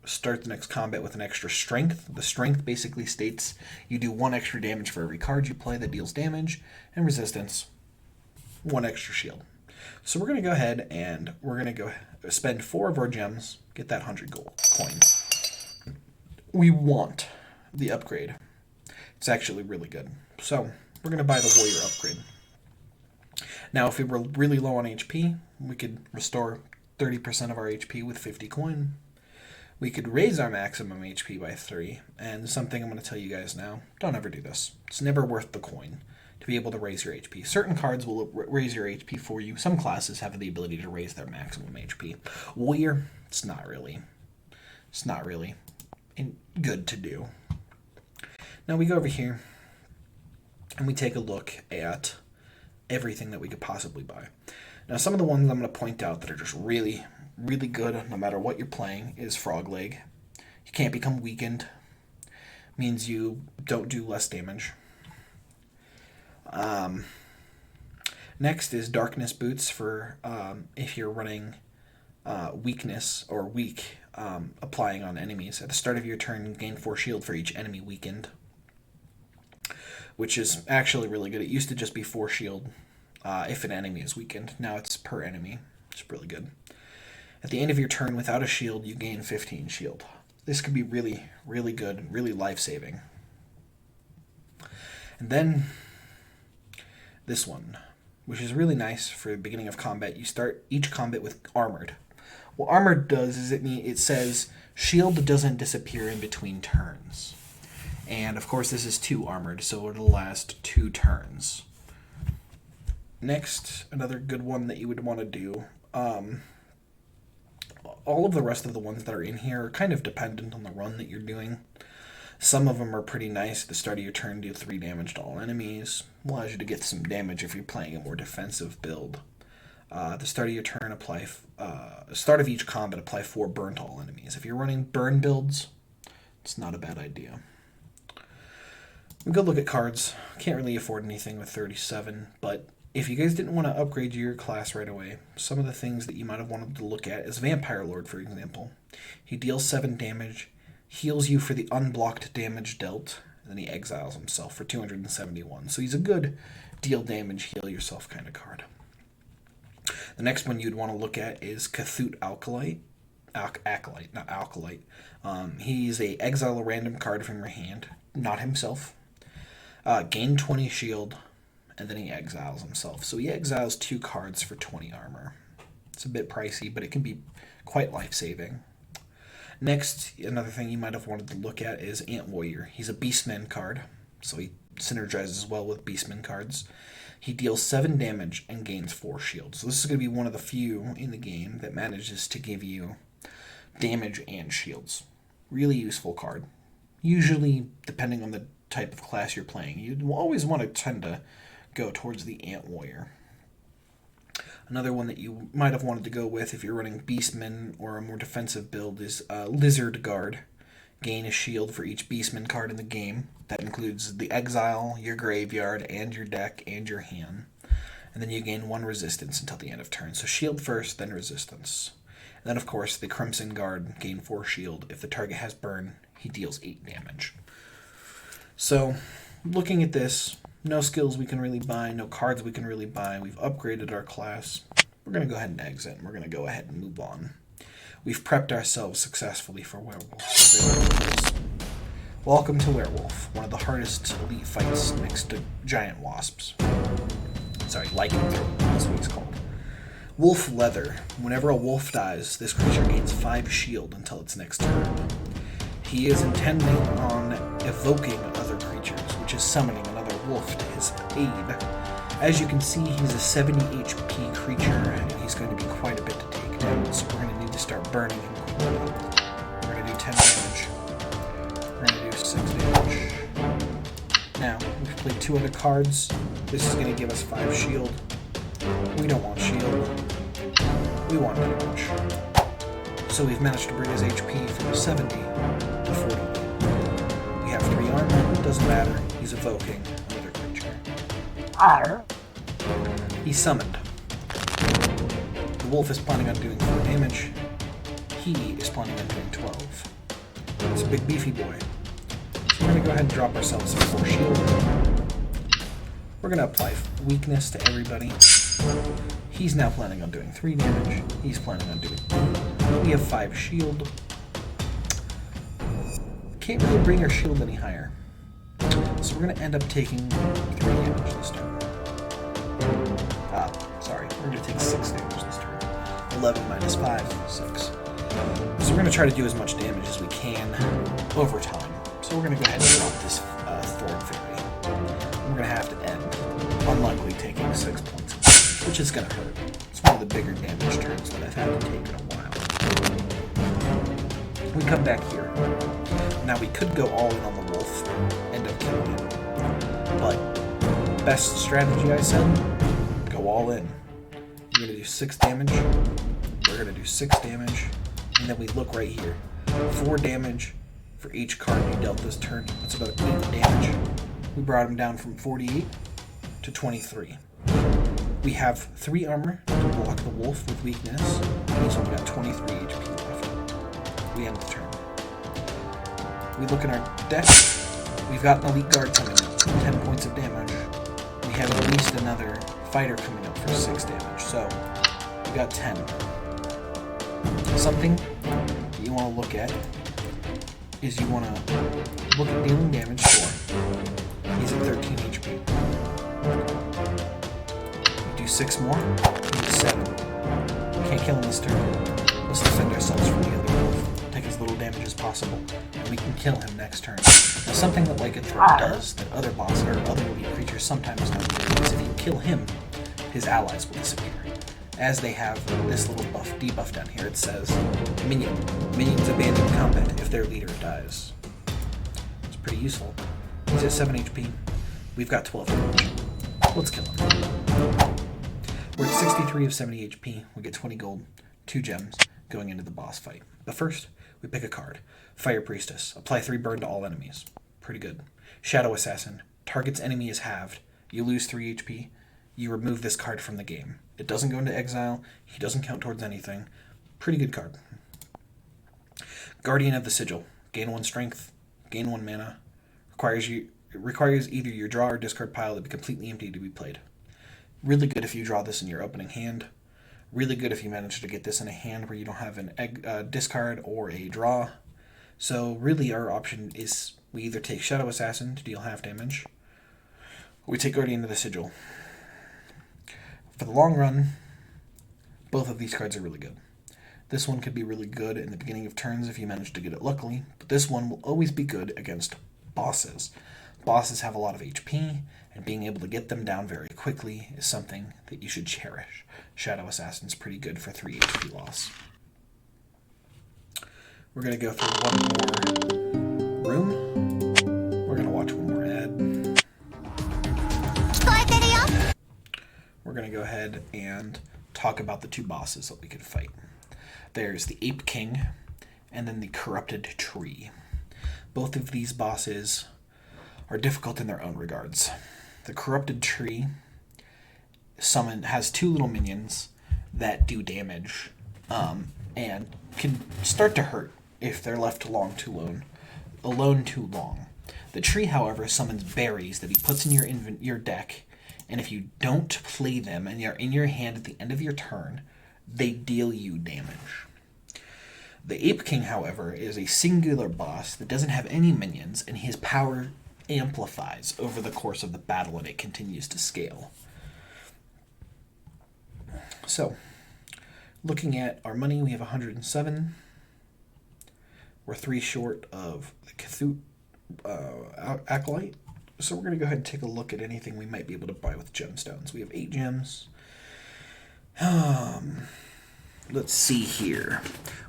[SPEAKER 1] Start the next combat with an extra strength. The strength basically states you do 1 extra damage for every card you play that deals damage, and resistance, 1 extra shield. So we're going to go ahead and we're going to go spend 4 of our gems, get that 100 gold coin. We want the upgrade. It's actually really good. So we're going to buy the warrior upgrade. Now if we were really low on HP, we could restore 30% of our HP with 50 coin. We could raise our maximum HP by 3, and something I'm going to tell you guys now, don't ever do this. It's never worth the coin to be able to raise your HP. Certain cards will raise your HP for you. Some classes have the ability to raise their maximum HP. Warrior, it's not really good to do. Now we go over here, and we take a look at everything that we could possibly buy. Now some of the ones I'm going to point out that are just really good, no matter what you're playing, is Frog Leg. You can't become weakened. Means you don't do less damage. Next is Darkness Boots for if you're running weakness or weak, applying on enemies. At the start of your turn, gain 4 shield for each enemy weakened, which is actually really good. It used to just be 4 shield if an enemy is weakened. Now it's per enemy. It's really good. At the end of your turn, without a shield, you gain 15 shield. This could be really good, really life-saving. And then this one, which is really nice for the beginning of combat. You start each combat with Armored. What Armored does is it says shield doesn't disappear in between turns. And of course this is 2 Armored, so it'll last 2 turns. Next, another good one that you would want to do, all of the rest of the ones that are in here are kind of dependent on the run that you're doing. Some of them are pretty nice. At the start of your turn, do 3 damage to all enemies. Allows you to get some damage if you're playing a more defensive build. At the start of your turn, start of each combat, apply 4 burn to all enemies. If you're running burn builds, it's not a bad idea. We go look at cards. Can't really afford anything with 37, but if you guys didn't want to upgrade your class right away, some of the things that you might have wanted to look at is Vampire Lord, for example. He deals 7 damage, heals you for the unblocked damage dealt, and then he exiles himself for 271. So he's a good deal damage, heal yourself kind of card. The next one you'd want to look at is Cathute Acolyte. Not Alkalite. He's a exile a random card from your hand, not himself. Gain 20 shield, and then he exiles himself. So he exiles 2 cards for 20 armor. It's a bit pricey, but it can be quite life-saving. Next, another thing you might have wanted to look at is Ant Warrior. He's a Beastman card, so he synergizes well with Beastman cards. He deals 7 damage and gains 4 shield. So this is going to be one of the few in the game that manages to give you damage and shields. Really useful card. Usually, depending on the type of class you're playing, you'd always want to tend to go towards the Ant Warrior. Another one that you might have wanted to go with if you're running Beastman or a more defensive build is Lizard Guard. Gain a shield for each Beastman card in the game. That includes the exile, your graveyard, and your deck, and your hand. And then you gain 1 resistance until the end of turn. So shield first, then resistance. And then of course the Crimson Guard, gain 4 shield. If the target has burn, he deals 8 damage. So, looking at this, no skills we can really buy, no cards we can really buy. We've upgraded our class. We're going to go ahead and exit, and we're going to go ahead and move on. We've prepped ourselves successfully for Werewolf. Welcome to Werewolf, one of the hardest elite fights next to giant wasps. Sorry, lycanthrope, that's what he's called. Wolf Leather. Whenever a wolf dies, this creature gains 5 shield until its next turn. He is intending on evoking other creatures, which is summoning another wolf to his aid. As you can see, he's a 70 HP creature, and he's going to be quite a bit to take down, so we're going to need to start burning him quickly. We're going to do 10 damage. We're going to do 6 damage. Now, we've played 2 other cards. This is going to give us 5 shield. We don't want shield. We want damage. So we've managed to bring his HP from 70 to 40. We have 3 armor, doesn't matter, he's evoking another creature. He's summoned. The wolf is planning on doing 4 damage. He is planning on doing 12. It's a big beefy boy. So we're going to go ahead and drop ourselves a 4 shield. We're going to apply weakness to everybody. He's now planning on doing 3 damage. He's planning on doing 8. We have 5 shield. Can't really bring our shield any higher. So we're going to end up taking 3 damage this turn. Sorry, we're going to take 6 damage this turn. 11 minus 5, 6. So we're going to try to do as much damage as we can over time. So we're going to go ahead and drop this Thorn Fairy. We're going to have to end, unlikely, taking 6 points of damage, which is going to hurt. It's one of the bigger damage turns that I've had to take in a while. We come back here. Now we could go all in on the wolf, end up killing him. But best strategy, I said, go all in. You're going to do 6 damage. We're going to do 6 damage. And then we look right here. 4 damage for each card you dealt this turn. That's about 8 damage. We brought him down from 48 to 23. We have 3 armor to block the wolf with weakness. He's only got 23 HP left. We end the turn. We look in our deck. We've got an elite guard coming up, 10 points of damage. We have at least another fighter coming up for 6 damage. So we got 10. Something that you want to look at is you want to look at dealing damage for. He's at 13 HP. We do 6 more. We do 7. Can't kill him this turn. Let's defend ourselves from the other wolf. Take as little damage as possible, and we can kill him next turn. Now, something that Lycanthrope does that other bosses or other elite creatures sometimes don't do is if you kill him, his allies will disappear. As they have this little debuff down here, it says minions abandon combat if their leader dies. It's pretty useful. He's at 7 HP. We've got 12 damage. Let's kill him. We're at 63 of 70 HP. We get 20 gold, 2 gems going into the boss fight. But first, we pick a card. Fire Priestess. Apply 3 burn to all enemies. Pretty good. Shadow Assassin. Target's enemy is halved. You lose 3 HP. You remove this card from the game. It doesn't go into exile. He doesn't count towards anything. Pretty good card. Guardian of the Sigil. Gain 1 strength. Gain 1 mana. It requires either your draw or discard pile to be completely empty to be played. Really good if you draw this in your opening hand. Really good if you manage to get this in a hand where you don't have an discard or a draw. So really our option is we either take Shadow Assassin to deal half damage, or we take Guardian of the Sigil. For the long run, both of these cards are really good. This one could be really good in the beginning of turns if you manage to get it luckily, but this one will always be good against bosses. Bosses have a lot of HP, and being able to get them down very quickly is something that you should cherish. Shadow Assassin's pretty good for 3 HP loss. We're going to go through one more room. We're going to watch one more ad. We're going to go ahead and talk about the 2 bosses that we could fight. There's the Ape King and then the Corrupted Tree. Both of these bosses are difficult in their own regards. The Corrupted Tree has 2 little minions that do damage and can start to hurt if they're left alone too long. The tree, however, summons berries that he puts in your deck, and if you don't play them and they're in your hand at the end of your turn, they deal you damage. The Ape King, however, is a singular boss that doesn't have any minions, and his power amplifies over the course of the battle, and it continues to scale. So, looking at our money, we have 107. We're 3 short of the Cthulhu Acolyte. So we're going to go ahead and take a look at anything we might be able to buy with gemstones. We have 8 gems. Let's see here.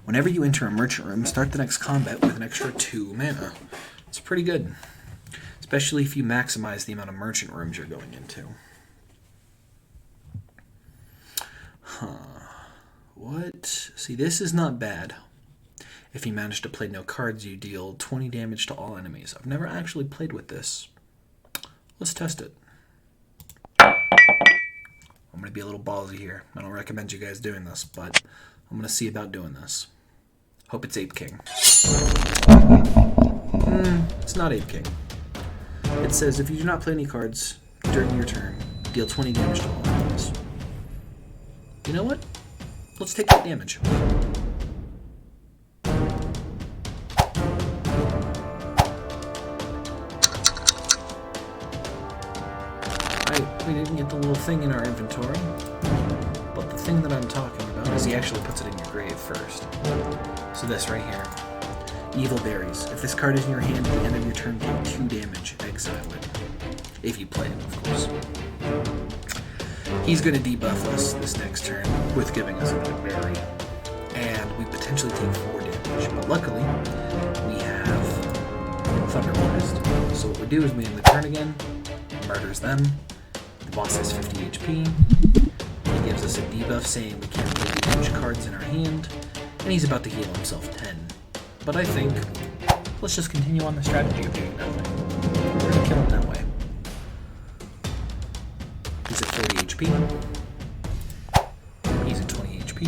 [SPEAKER 1] Whenever you enter a merchant room, start the next combat with an extra 2 mana. It's pretty good, especially if you maximize the amount of merchant rooms you're going into. What? See, this is not bad. If you manage to play no cards, you deal 20 damage to all enemies. I've never actually played with this. Let's test it. I'm going to be a little ballsy here. I don't recommend you guys doing this, but I'm going to see about doing this. Hope it's Ape King. It's not Ape King. It says if you do not play any cards during your turn, deal 20 damage to all enemies. You know what? Let's take that damage. We didn't get the little thing in our inventory, but the thing that I'm talking about is he actually puts it in your grave first. So this right here. Evil Berries. If this card is in your hand at the end of your turn, take 2 damage, exile it. If you play it, of course. He's going to debuff us this next turn with giving us another berry. And we potentially take 4 damage. But luckily, we have Thunder Blast. So what we do is we end the turn again, murders them. The boss has 50 HP. He gives us a debuff saying we can't play damage cards in our hand. And he's about to heal himself 10. But I think, let's just continue on the strategy of doing that way. We're going to kill him that way. He's at 30 HP. He's at 20 HP.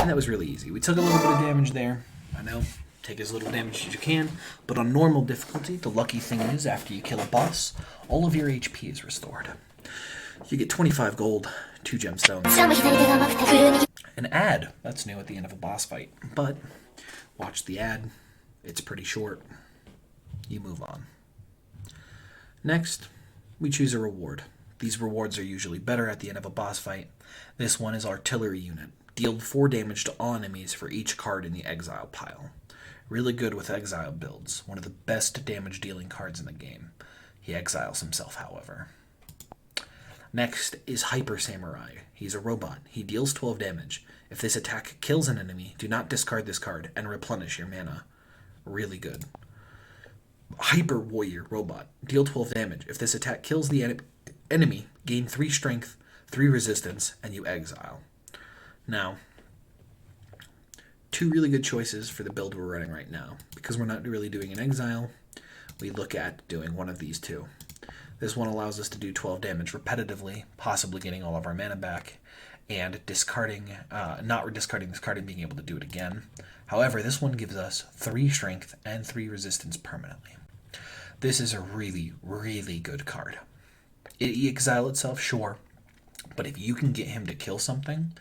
[SPEAKER 1] And that was really easy. We took a little bit of damage there. I know, take as little damage as you can. But on normal difficulty, the lucky thing is, after you kill a boss, all of your HP is restored. You get 25 gold, 2 gemstones, an ad. That's new at the end of a boss fight. But watch the ad. It's pretty short. You move on. Next, we choose a reward. These rewards are usually better at the end of a boss fight. This one is Artillery Unit. Deal 4 damage to all enemies for each card in the exile pile. Really good with exile builds. One of the best damage dealing cards in the game. He exiles himself, however. Next is Hyper Samurai. He's a robot. He deals 12 damage. If this attack kills an enemy, do not discard this card and replenish your mana. Really good. Hyper Warrior Robot. Deal 12 damage. If this attack kills the enemy, gain 3 strength, 3 resistance, and you exile. Now, 2 really good choices for the build we're running right now. Because we're not really doing an exile, we look at doing one of these 2. This one allows us to do 12 damage repetitively, possibly getting all of our mana back, and discarding, not discarding this card and being able to do it again. However, this one gives us 3 strength and 3 resistance permanently. This is a really, really good card. It exile itself, sure, but if you can get him to kill something,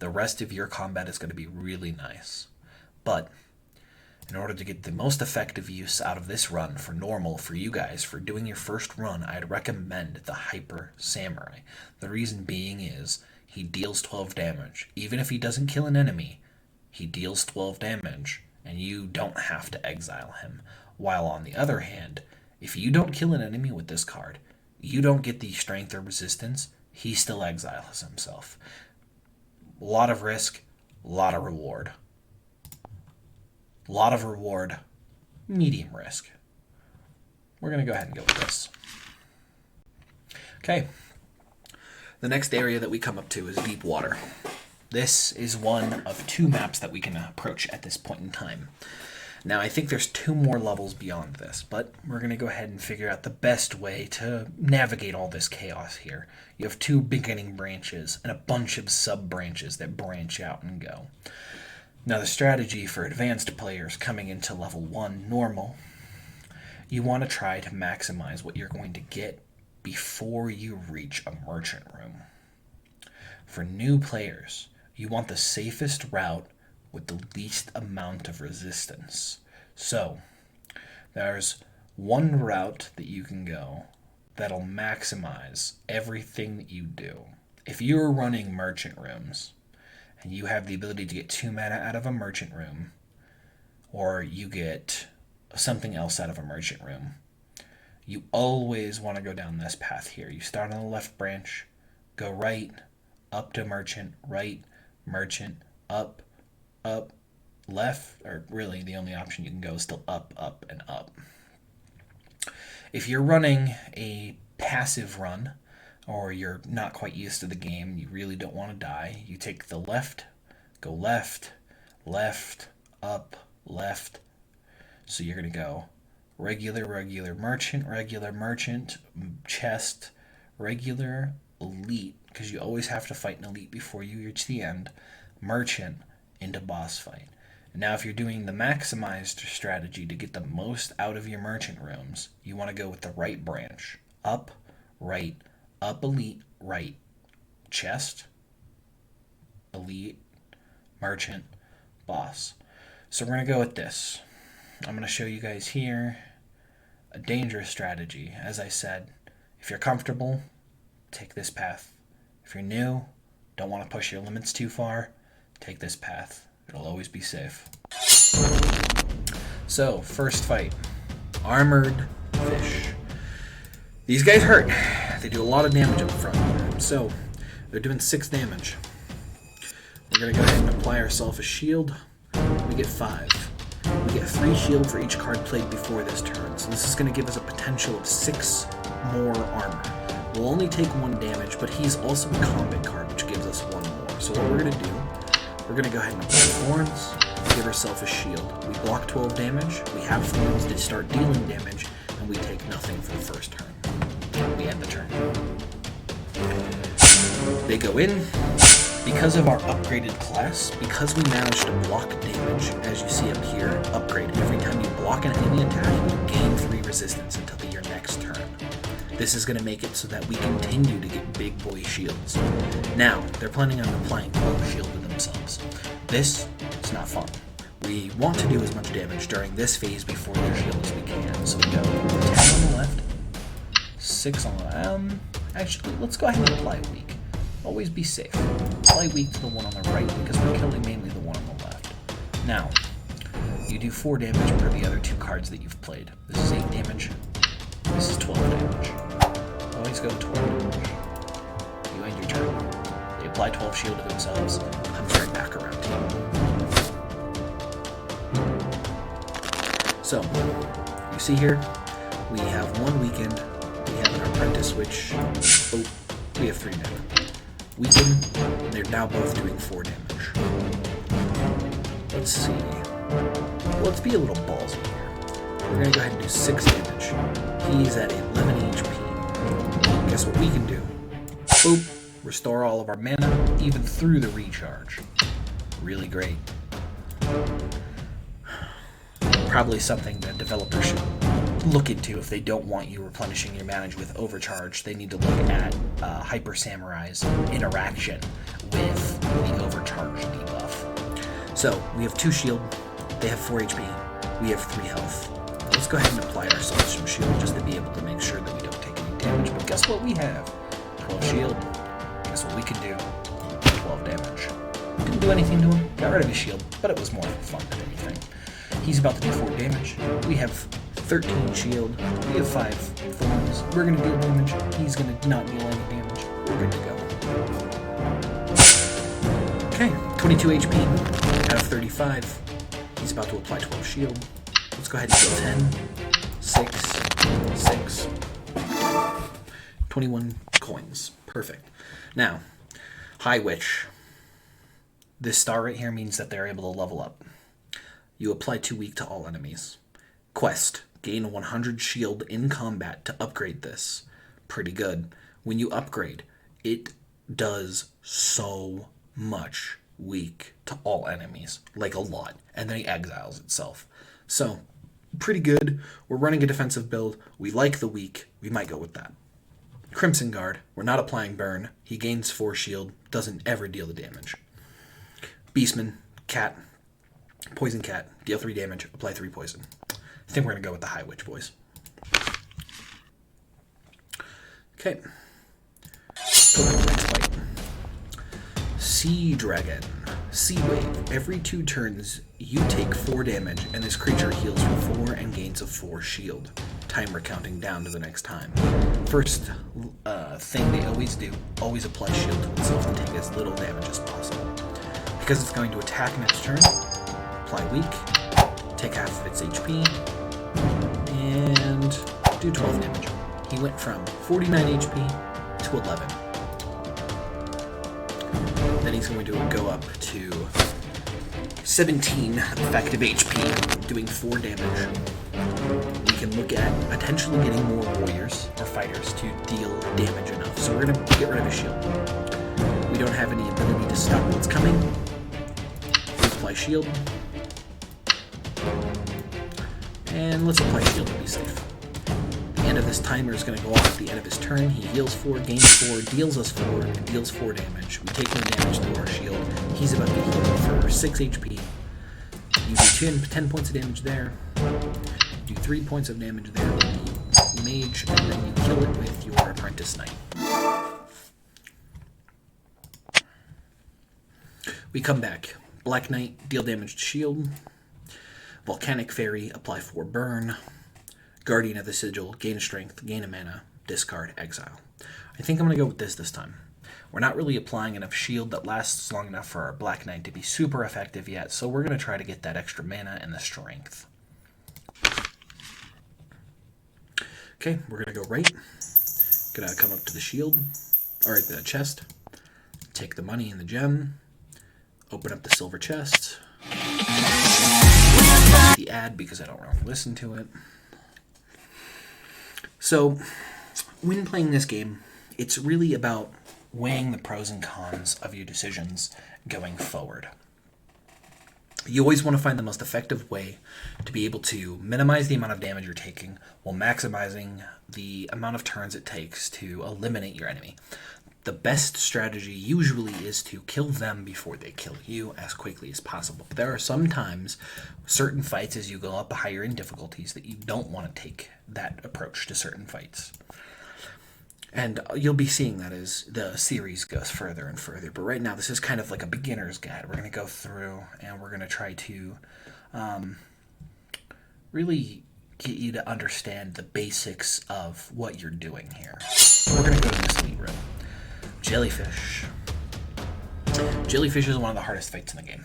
[SPEAKER 1] the rest of your combat is going to be really nice. But in order to get the most effective use out of this run for normal, for you guys, for doing your first run, I'd recommend the Hyper Samurai. The reason being is he deals 12 damage. Even if he doesn't kill an enemy, he deals 12 damage, and you don't have to exile him. While on the other hand, if you don't kill an enemy with this card, you don't get the strength or resistance, he still exiles himself. A lot of risk, a lot of reward. Lot of reward, medium risk. We're going to go ahead and go with this. Okay. The next area that we come up to is Deep Water. This is one of 2 maps that we can approach at this point in time. Now, I think there's 2 more levels beyond this, but we're going to go ahead and figure out the best way to navigate all this chaos here. You have 2 beginning branches and a bunch of sub-branches that branch out and go. Now, the strategy for advanced players coming into level 1 normal, you want to try to maximize what you're going to get before you reach a merchant room. For new players, you want the safest route with the least amount of resistance. So, there's one route that you can go that'll maximize everything that you do. If you're running merchant rooms, and you have the ability to get 2 mana out of a merchant room, or you get something else out of a merchant room, you always want to go down this path here. You start on the left branch, go right, up to merchant, right, merchant, up, left, or really the only option you can go is still up, and up. If you're running a passive run, or you're not quite used to the game, you really don't want to die, you take the left, go left, up, left. So you're going to go regular, merchant, chest, regular, elite, because you always have to fight an elite before you reach the end, merchant, into boss fight. Now, if you're doing the maximized strategy to get the most out of your merchant rooms, you want to go with the right branch. Up, elite, right. Chest, elite, merchant, boss. So we're going to go with this. I'm going to show you guys here a dangerous strategy. As I said, if you're comfortable, take this path. If you're new, don't want to push your limits too far, take this path. It'll always be safe. So, first fight. Armored fish. These guys hurt. They do a lot of damage up front. So, they're doing 6 damage. We're going to go ahead and apply ourselves a shield. We get 5. We get 3 shield for each card played before this turn. So this is going to give us a potential of 6 more armor. We'll only take 1 damage, but he's also a combat card, which gives us 1 more. So what we're going to do, we're going to go ahead and apply thorns, give ourselves a shield. We block 12 damage, we have thorns, they start dealing damage, and we take nothing for the first turn. We end the turn. They go in. Because of our upgraded class, because we managed to block damage, as you see up here, upgrade. Every time you block an enemy attack, you gain 3 resistance until your next turn. This is going to make it so that we continue to get big boy shields. Now, they're planning on applying 12 shield to themselves. This is not fun. We want to do as much damage during this phase before their shield as we can. So we go 10 on the left, 6 on the actually, let's go ahead and apply weak. Always be safe. Apply weak to the one on the right because we're killing mainly the one on the left. Now, you do 4 damage per the other 2 cards that you've played. This is 8 damage. This is 12 damage. Always go 12 damage. You end your turn. They apply 12 shield to themselves. Comes right back around to you. So, you see here, we have 1 weakened. We have an apprentice, which we have 3 mana. Weaken, they're now both doing 4 damage. Let's see. Let's be a little ballsy here. We're going to go ahead and do 6 damage. He's at 11 HP. Guess what we can do? Boop. Restore all of our mana, even through the recharge. Really great. Probably something that developers should look into if they don't want you replenishing your mana with overcharge. They need to look at Hyper Samurai's interaction with the overcharge debuff. So we have 2 shield, they have 4 HP, we have 3 health. Let's go ahead and apply ourselves some shield just to be able to make sure that we don't take any damage. But guess what we have? 12 shield. Guess what we can do? 12 damage. Didn't do anything to him, got rid of his shield, but it was more fun than anything. He's about to do 4 damage. We have 13 shield. We have 5 thorns. We're going to deal damage. He's going to not deal any damage. We're good to go. Okay, 22 HP out of 35. He's about to apply 12 shield. Let's go ahead and deal 10, 6, 6, 21 coins. Perfect. Now, High Witch. This star right here means that they're able to level up. You apply 2 weak to all enemies. Quest. Gain 100 shield in combat to upgrade this. Pretty good. When you upgrade, it does so much weak to all enemies. Like a lot. And then it exiles itself. So, pretty good. We're running a defensive build. We like the weak. We might go with that. Crimson Guard. We're not applying burn. He gains 4 shield. Doesn't ever deal the damage. Beastman. Cat. Poison Cat. Deal 3 damage. Apply 3 poison. I think we're going to go with the High Witch, boys. Okay. Go to the next fight. Sea Dragon. Sea Wave. Every 2 turns, you take 4 damage, and this creature heals for 4 and gains a 4 shield. Timer counting down to the next time. First thing they always do, always apply shield to itself and take as little damage as possible. Because it's going to attack next turn, apply weak, take half of its HP, and do 12 damage. He went from 49 HP to 11. Then he's going to go up to 17 effective HP, doing 4 damage. We can look at potentially getting more warriors or fighters to deal damage enough. So we're going to get rid of his shield. We don't have any ability to stop what's coming. Let's apply shield. And let's apply shield to be safe. The end of this timer is going to go off at the end of his turn. He heals 4, gains 4, deals us 4, and deals 4 damage. We take no damage through our shield. He's about to heal for 6 HP. You do 10 points of damage there. You do 3 points of damage there with the mage, and then you kill it with your Apprentice Knight. We come back. Black Knight, deal damage to shield. Volcanic Fairy, apply 4 burn. Guardian of the Sigil, gain a strength, gain a mana, discard, exile. I think I'm going to go with this time. We're not really applying enough shield that lasts long enough for our Black Knight to be super effective yet, so we're going to try to get that extra mana and the strength. Okay, we're going to go right. Going to come up to the shield, or the chest, take the money and the gem, open up the silver chest, the ad because I don't really listen to it. So, when playing this game, it's really about weighing the pros and cons of your decisions going forward. You always want to find the most effective way to be able to minimize the amount of damage you're taking while maximizing the amount of turns it takes to eliminate your enemy. The best strategy usually is to kill them before they kill you as quickly as possible. But there are sometimes certain fights as you go up higher in difficulties that you don't want to take that approach to certain fights. And you'll be seeing that as the series goes further and further. But right now, this is kind of like a beginner's guide. We're going to go through and we're going to try to really get you to understand the basics of what you're doing here. We're going to go to this elite room. Jellyfish. Jellyfish is one of the hardest fights in the game.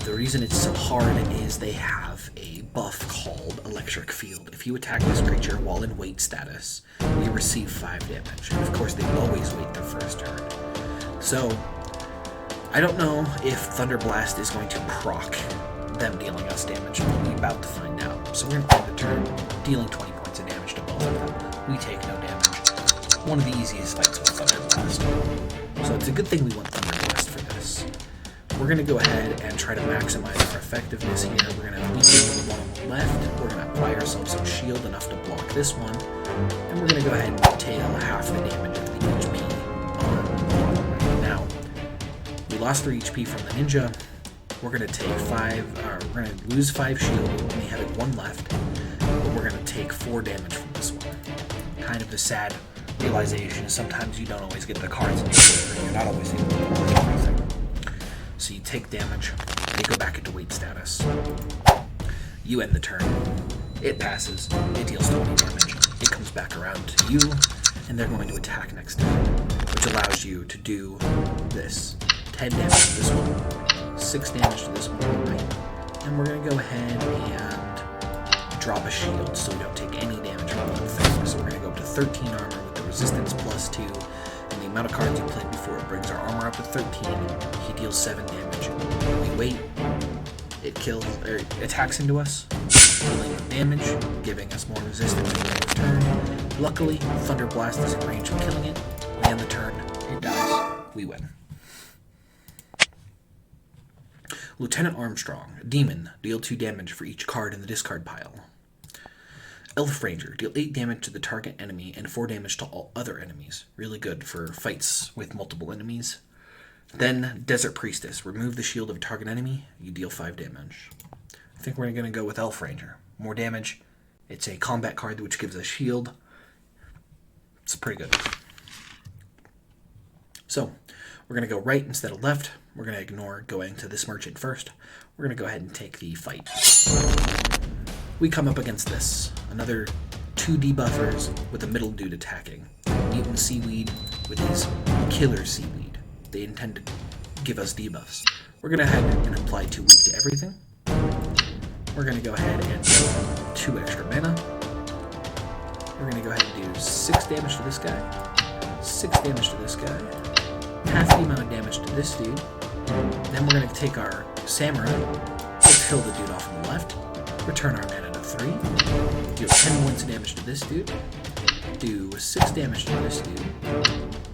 [SPEAKER 1] The reason it's so hard is they have a buff called Electric Field. If you attack this creature while in wait status, you receive 5 damage. And of course, they always wait their first turn. So, I don't know if Thunder Blast is going to proc them dealing us damage. We're about to find out. So we're going to end the turn, dealing 20 points of damage to both of them. We take no damage. One of the easiest fights with Thunder Blast. So it's a good thing we want Thunder Blast for this. We're going to go ahead and try to maximize our effectiveness here. We're going to weaken the one on the left. We're going to apply ourselves some shield enough to block this one. And we're going to go ahead and tail half the damage of the HP on the bottom right. Now, we lost 3 HP from the ninja. We're going to take 5, we're going to lose 5 shield, only having 1 left. But we're going to take 4 damage from this one. Kind of the sad realization is sometimes you don't always get the cards in your favor. You're not always able to block everything. So you take damage, they go back into wait status. You end the turn. It passes, it deals 20 damage. It comes back around to you, and they're going to attack next turn, which allows you to do this. 10 damage to this one, 6 damage to this one, right? And we're going to go ahead and drop a shield so we don't take any damage from the thing. So we're going to go up to 13 armor with the resistance +2, and the amount of cards you played before it brings our armor up to 13. He deals 7 damage. We wait. It kills, or attacks into us, dealing damage, giving us more resistance at the end of the turn. Luckily, Thunder Blast is in range of killing it. We end the turn. It dies. We win. Lieutenant Armstrong, Demon, deal 2 damage for each card in the discard pile. Elf Ranger, deal 8 damage to the target enemy and 4 damage to all other enemies. Really good for fights with multiple enemies. Then Desert Priestess, remove the shield of a target enemy, you deal 5 damage. I think we're going to go with Elf Ranger. More damage. It's a combat card which gives us shield. It's pretty good. So, we're going to go right instead of left. We're going to ignore going to this merchant first. We're going to go ahead and take the fight. We come up against this. Another 2 debuffers with a middle dude attacking. Mutant Seaweed with his Killer Seaweed. They intend to give us debuffs. We're going to head and apply 2 weak to everything. We're going to go ahead and do 2 extra mana. We're going to go ahead and do 6 damage to this guy. 6 damage to this guy. Half the amount of damage to this dude. Then we're going to take our Samurai. Let's kill the dude off on the left. Return our mana to 3. Deal 10 points of damage to this dude. Do 6 damage to this dude.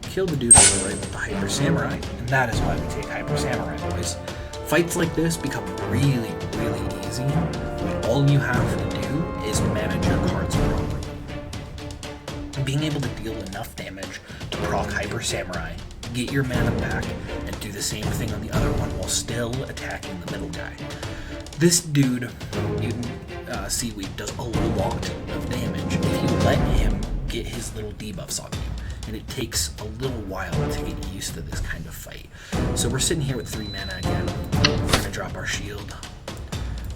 [SPEAKER 1] Kill the dude on the right with the Hyper Samurai. And that is why we take Hyper Samurai, boys. Fights like this become really, really easy when all you have to do is manage your cards properly. Being able to deal enough damage to proc Hyper Samurai, get your mana back, and do the same thing on the other one while still attacking the middle guy. This dude, Mutant Seaweed, does a lot of damage if you let him get his little debuffs on you. And it takes a little while to get used to this kind of fight. So we're sitting here with 3 mana again. We're going to drop our shield.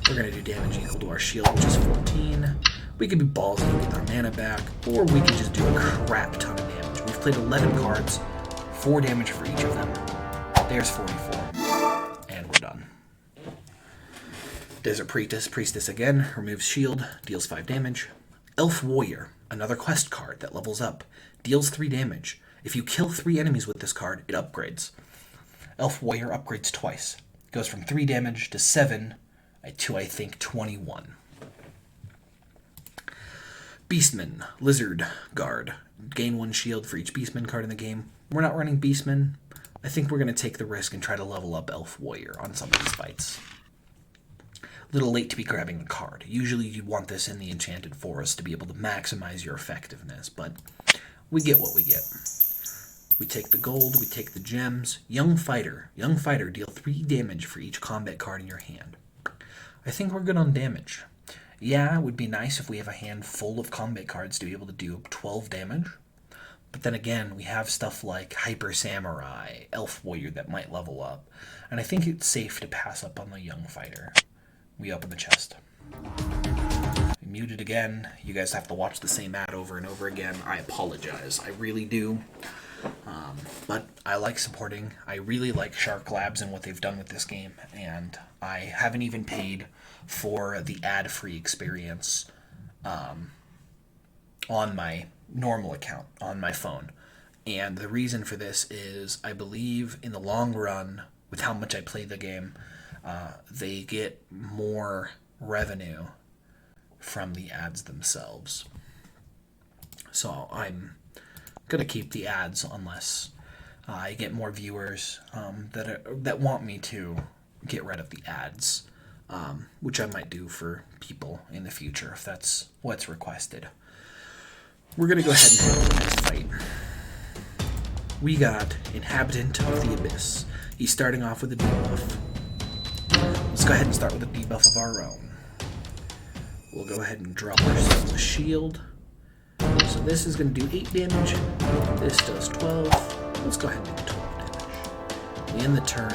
[SPEAKER 1] We're going to do damage equal to our shield, which is 14. We could be ballsy and get our mana back, or we could just do a crap ton of damage. We've played 11 cards, 4 damage for each of them. There's 44. And we're done. Desert Priestess again, removes shield, deals 5 damage. Elf Warrior, another quest card that levels up, deals 3 damage. If you kill 3 enemies with this card, it upgrades. Elf Warrior upgrades twice. Goes from 3 damage to 7 to, I think, 21. Beastman, Lizard Guard. Gain 1 shield for each Beastman card in the game. We're not running Beastman. I think we're going to take the risk and try to level up Elf Warrior on some of these fights. A little late to be grabbing the card. Usually you'd want this in the Enchanted Forest to be able to maximize your effectiveness, but we get what we get. We take the gold, we take the gems. Young Fighter, deal 3 damage for each combat card in your hand. I think we're good on damage. Yeah, it would be nice if we have a hand full of combat cards to be able to do 12 damage. But then again, we have stuff like Hyper Samurai, Elf Warrior that might level up. And I think it's safe to pass up on the Young Fighter. We open the chest. Muted again. You guys have to watch the same ad over and over again. I apologize. I really do. But I like supporting. I really like Shark Labs and what they've done with this game. And I haven't even paid for the ad-free experience on my normal account, on my phone. And the reason for this is I believe in the long run, with how much I play the game, they get more revenue from the ads themselves. So I'm going to keep the ads unless I get more viewers that want me to get rid of the ads, which I might do for people in the future if that's what's requested. We're going to go ahead and hit the next fight. We got Inhabitant of the Abyss. He's starting off with a debuff. Let's go ahead and start with a debuff of our own. We'll go ahead and drop ourselves a shield. So this is going to do 8 damage. This does 12. Let's go ahead and do 12 damage. We end the turn.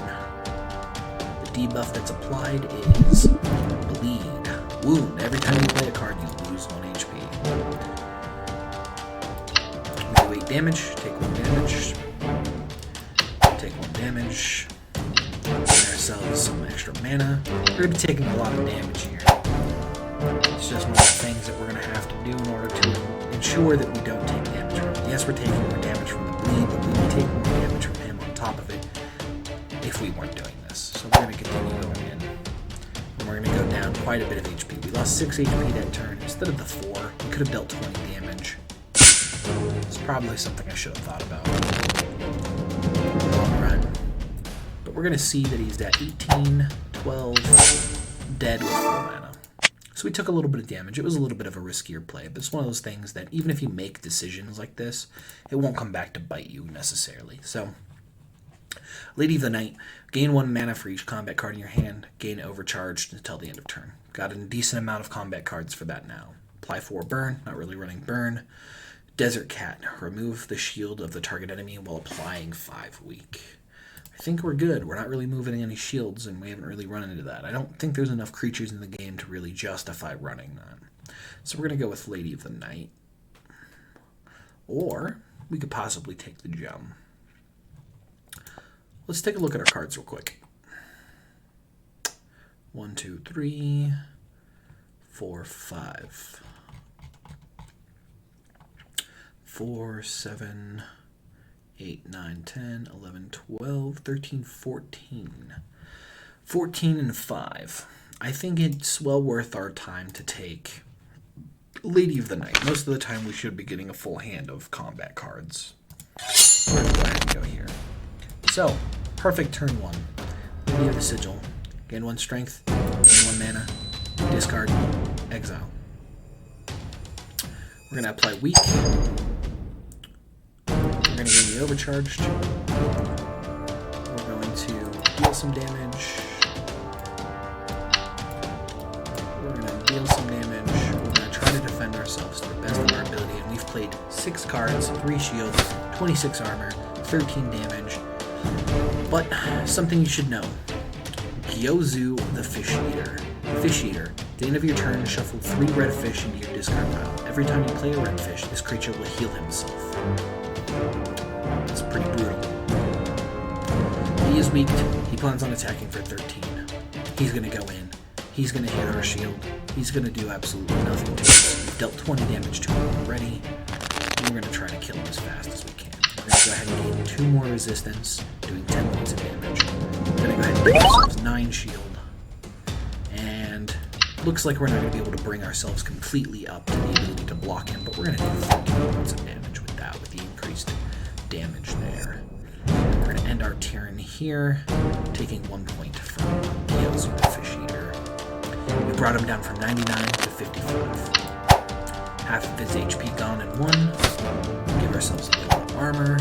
[SPEAKER 1] The debuff that's applied is Bleed. Wound. Every time you play a card, you lose 1 HP. We do 8 damage. Take 1 damage. Take 1 damage. Get ourselves some extra mana. We're going to be taking a lot of damage here. It's just one of the things that we're going to have to do in order to ensure that we don't take damage from him. Yes, we're taking more damage from the bleed, but we would take more damage from him on top of it if we weren't doing this. So we're going to continue going in. And we're going to go down quite a bit of HP. We lost 6 HP that turn. Instead of the 4, we could have dealt 20 damage. It's probably something I should have thought about in the long run. But we're going to see that he's at 18, 12, dead with 4 mana. So we took a little bit of damage. It was a little bit of a riskier play, but it's one of those things that even if you make decisions like this, it won't come back to bite you necessarily. So, Lady of the Night, gain 1 mana for each combat card in your hand, gain overcharged until the end of turn. Got a decent amount of combat cards for that now. Apply 4 burn, not really running burn. Desert Cat, remove the shield of the target enemy while applying 5 weak. I think we're good. We're not really moving any shields, and we haven't really run into that. I don't think there's enough creatures in the game to really justify running that. So we're going to go with Lady of the Night. Or we could possibly take the gem. Let's take a look at our cards real quick. 1, 2, 3, 4, 5. 4, 7... 8, 9, 10, 11, 12, 13, 14. 14 and 5. I think it's well worth our time to take Lady of the Night. Most of the time we should be getting a full hand of combat cards. We're going to go ahead and go here. So, perfect turn 1. Lady of the Sigil. Gain 1 strength, gain 1 mana, discard, exile. We're going to apply weak. We're going to gain the overcharged. We're going to deal some damage. We're going to deal some damage. We're going to try to defend ourselves to the best of our ability. And we've played 6 cards, 3 shields, 26 armor, 13 damage. But something you should know. Gyozu the Fish Eater. Fish Eater. At the end of your turn, shuffle 3 red fish into your discard pile. Every time you play a red fish, this creature will heal himself. It's pretty brutal. He is weak. He plans on attacking for 13. He's going to go in. He's going to hit our shield. He's going to do absolutely nothing to us. We've dealt 20 damage to him already. And we're going to try to kill him as fast as we can. We're going to go ahead and gain 2 more resistance, doing 10 points of damage. We're going to go ahead and give ourselves 9 shield. And looks like we're not going to be able to bring ourselves completely up to the ability to block him, but we're going to do 13 points of damage with that, with the increased damage there. We're going to end our turn here, taking 1 point from Gyozu the Fish Eater. We brought him down from 99 to 55. Half of his HP gone in 1. Give ourselves a little bit of armor.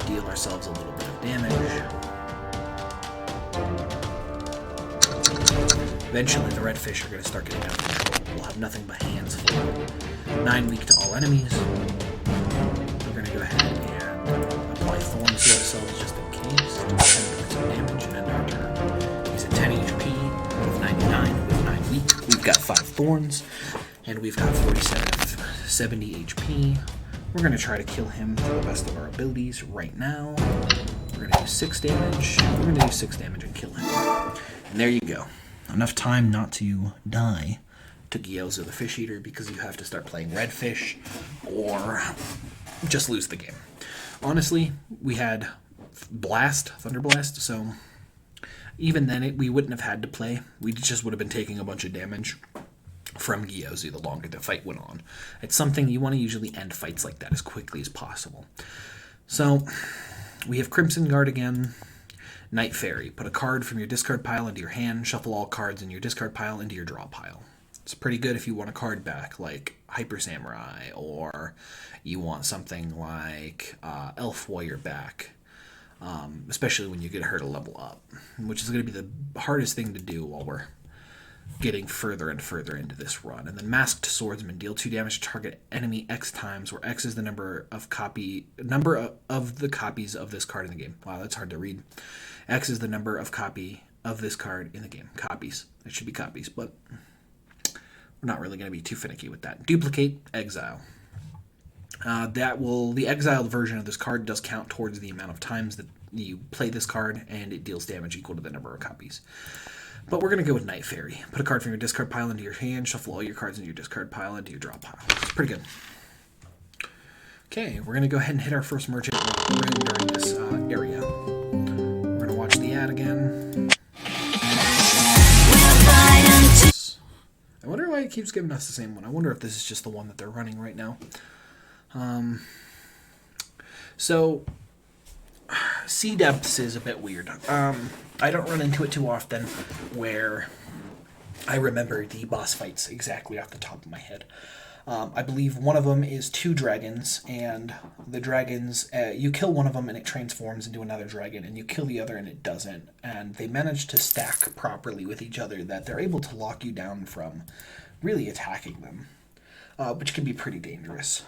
[SPEAKER 1] Deal ourselves a little bit of damage. Eventually, the red fish are going to start getting out of control. We'll have nothing but hands full. 9 weak to all enemies. We're going to go ahead and apply thorns to ourselves just in case. Do 10 points of damage and end our turn. He's at 10 HP with 99 with 9 weak. We've got 5 thorns, and we've got 70 HP. We're going to try to kill him to the best of our abilities right now. We're going to do 6 damage. We're going to do 6 damage and kill him. And there you go. Enough time not to die to Gyozu the Fish Eater, because you have to start playing red fish or just lose the game. Honestly, we had Thunder Blast, so even then we wouldn't have had to play. We just would have been taking a bunch of damage from Gyozu the longer the fight went on. It's something you want to usually end fights like that as quickly as possible. So we have Crimson Guard again. Night Fairy. Put a card from your discard pile into your hand. Shuffle all cards in your discard pile into your draw pile. It's pretty good if you want a card back, like Hyper Samurai, or you want something like Elf Warrior back, especially when you get her to level up, which is going to be the hardest thing to do while we're getting further and further into this run. And then Masked Swordsman. Deal 2 damage to target enemy X times, where X is the number of the copies of this card in the game. Wow, that's hard to read. X is the number of copy of this card in the game. Copies. It should be copies, but we're not really going to be too finicky with that. Duplicate, exile. The exiled version of this card does count towards the amount of times that you play this card, and it deals damage equal to the number of copies. But we're going to go with Night Fairy. Put a card from your discard pile into your hand. Shuffle all your cards into your discard pile into your draw pile. It's pretty good. Okay, we're going to go ahead and hit our first merchant during this area. We're going to watch the ad again. I wonder why it keeps giving us the same one. I wonder if this is just the one that they're running right now. So, Sea Depths is a bit weird. I don't run into it too often where I remember the boss fights exactly off the top of my head. I believe one of them is 2 dragons, and the dragons, you kill one of them and it transforms into another dragon, and you kill the other and it doesn't. And they manage to stack properly with each other that they're able to lock you down from really attacking them, which can be pretty dangerous.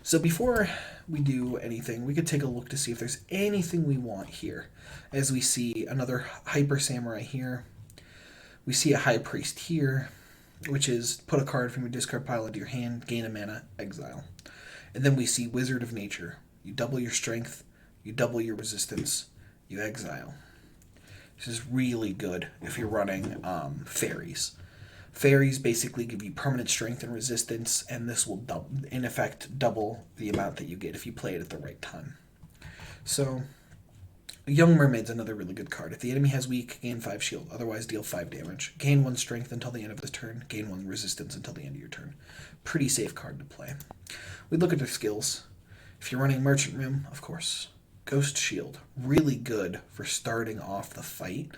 [SPEAKER 1] So before we do anything, we could take a look to see if there's anything we want here. As we see another Hyper Samurai here. We see a High Priest here, which is put a card from your discard pile into your hand, gain a mana, exile. And then we see Wizard of Nature. You double your strength, you double your resistance, you exile. This is really good if you're running fairies. Fairies basically give you permanent strength and resistance, and this will, in effect, double the amount that you get if you play it at the right time. So, Young Mermaid's another really good card. If the enemy has weak, gain 5 shield, otherwise deal 5 damage. Gain 1 strength until the end of his turn, gain 1 resistance until the end of your turn. Pretty safe card to play. We look at their skills. If you're running Merchant Room, of course. Ghost Shield, really good for starting off the fight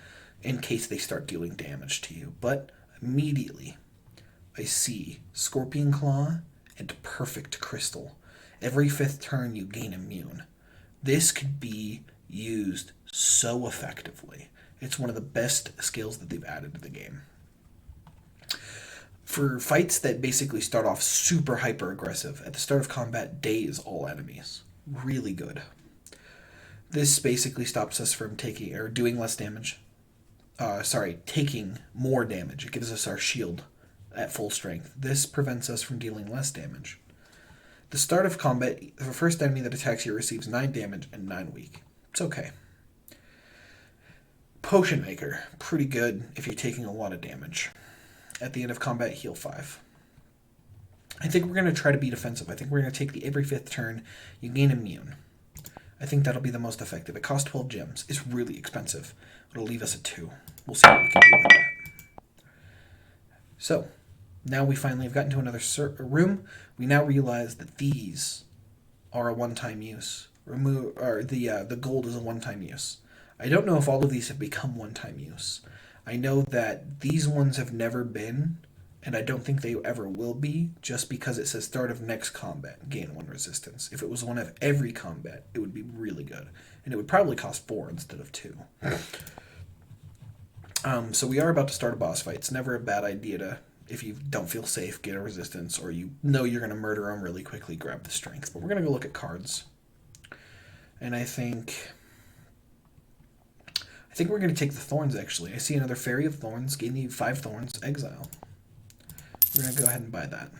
[SPEAKER 1] in case they start dealing damage to you. But immediately, I see Scorpion Claw and Perfect Crystal. Every 5th turn you gain immune. This could be used so effectively. It's one of the best skills that they've added to the game. For fights that basically start off super hyper aggressive, at the start of combat, daze all enemies. Really good. This basically stops us from taking taking more damage. It gives us our shield at full strength. This prevents us from dealing less damage. The start of combat, the first enemy that attacks you receives 9 damage and 9 weak. It's okay. Potion Maker, pretty good if you're taking a lot of damage. At the end of combat, heal 5. I think we're going to try to be defensive. I think we're going to take the every 5th turn, you gain immune. I think that'll be the most effective. It costs 12 gems. It's really expensive. It'll leave us at 2. We'll see what we can do with that. So, now we finally have gotten to another room. We now realize that these are a one-time use. The gold is a one-time use. I don't know if all of these have become one-time use. I know that these ones have never been, and I don't think they ever will be, just because it says start of next combat, gain 1 resistance. If it was one of every combat, it would be really good. And it would probably cost 4 instead of 2. So we are about to start a boss fight. It's never a bad idea to, if you don't feel safe, get a resistance, or you know you're going to murder them really quickly, grab the strength. But we're going to go look at cards. And I think we're going to take the thorns, actually. I see another Fairy of Thorns, gain the 5 thorns, exile. We're going to go ahead and buy that.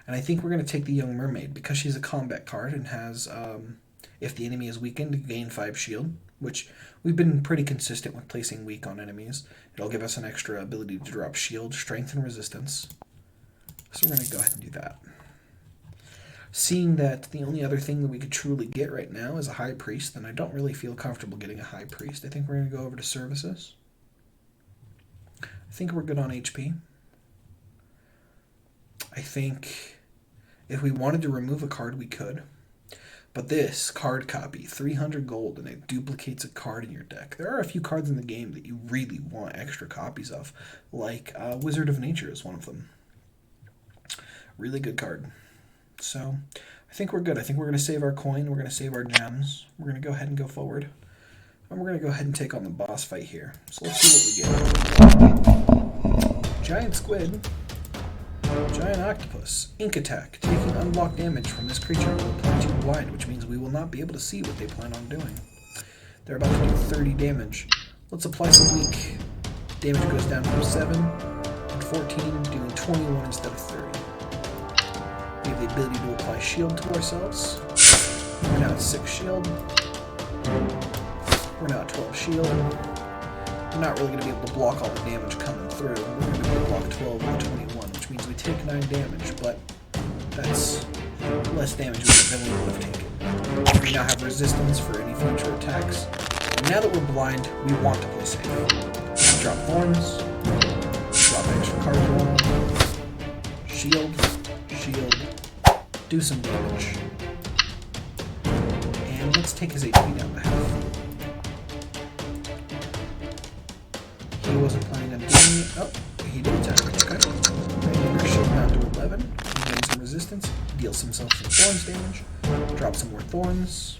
[SPEAKER 1] And I think we're going to take the Young Mermaid, because she's a combat card and has, if the enemy is weakened, gain 5 shield, which we've been pretty consistent with placing weak on enemies. It'll give us an extra ability to drop shield, strength, and resistance. So we're going to go ahead and do that. Seeing that the only other thing that we could truly get right now is a High Priest, then I don't really feel comfortable getting a High Priest. I think we're going to go over to Services. I think we're good on HP. I think if we wanted to remove a card, we could. But this card copy, 300 gold, and it duplicates a card in your deck. There are a few cards in the game that you really want extra copies of, like Wizard of Nature is one of them. Really good card. So I think we're good. I think we're going to save our coin. We're going to save our gems. We're going to go ahead and go forward. And we're going to go ahead and take on the boss fight here. So let's see what we get. Giant Squid. Giant Octopus. Ink Attack. Taking unblocked damage from this creature will apply 2 blind, which means we will not be able to see what they plan on doing. They're about to do 30 damage. Let's apply some weak. Damage goes down from 7 and 14, doing 21 instead of 30. We have the ability to apply shield to ourselves. We're now at 6 shield. We're now at 12 shield. We're not really going to be able to block all the damage coming through. We're going to be able to block 12 and 21, which means we take 9 damage, but that's less damage than we would have taken. We now have resistance for any future attacks. And now that we're blind, we want to play safe. Drop thorns. Drop extra card draw. Shield. Shield. Do some damage. And let's take his HP down to half. He wasn't planning on doing it. Oh, he did attack. Okay. Bringing our shield down to 11. He gains some resistance. Deals himself some thorns damage. Drop some more thorns.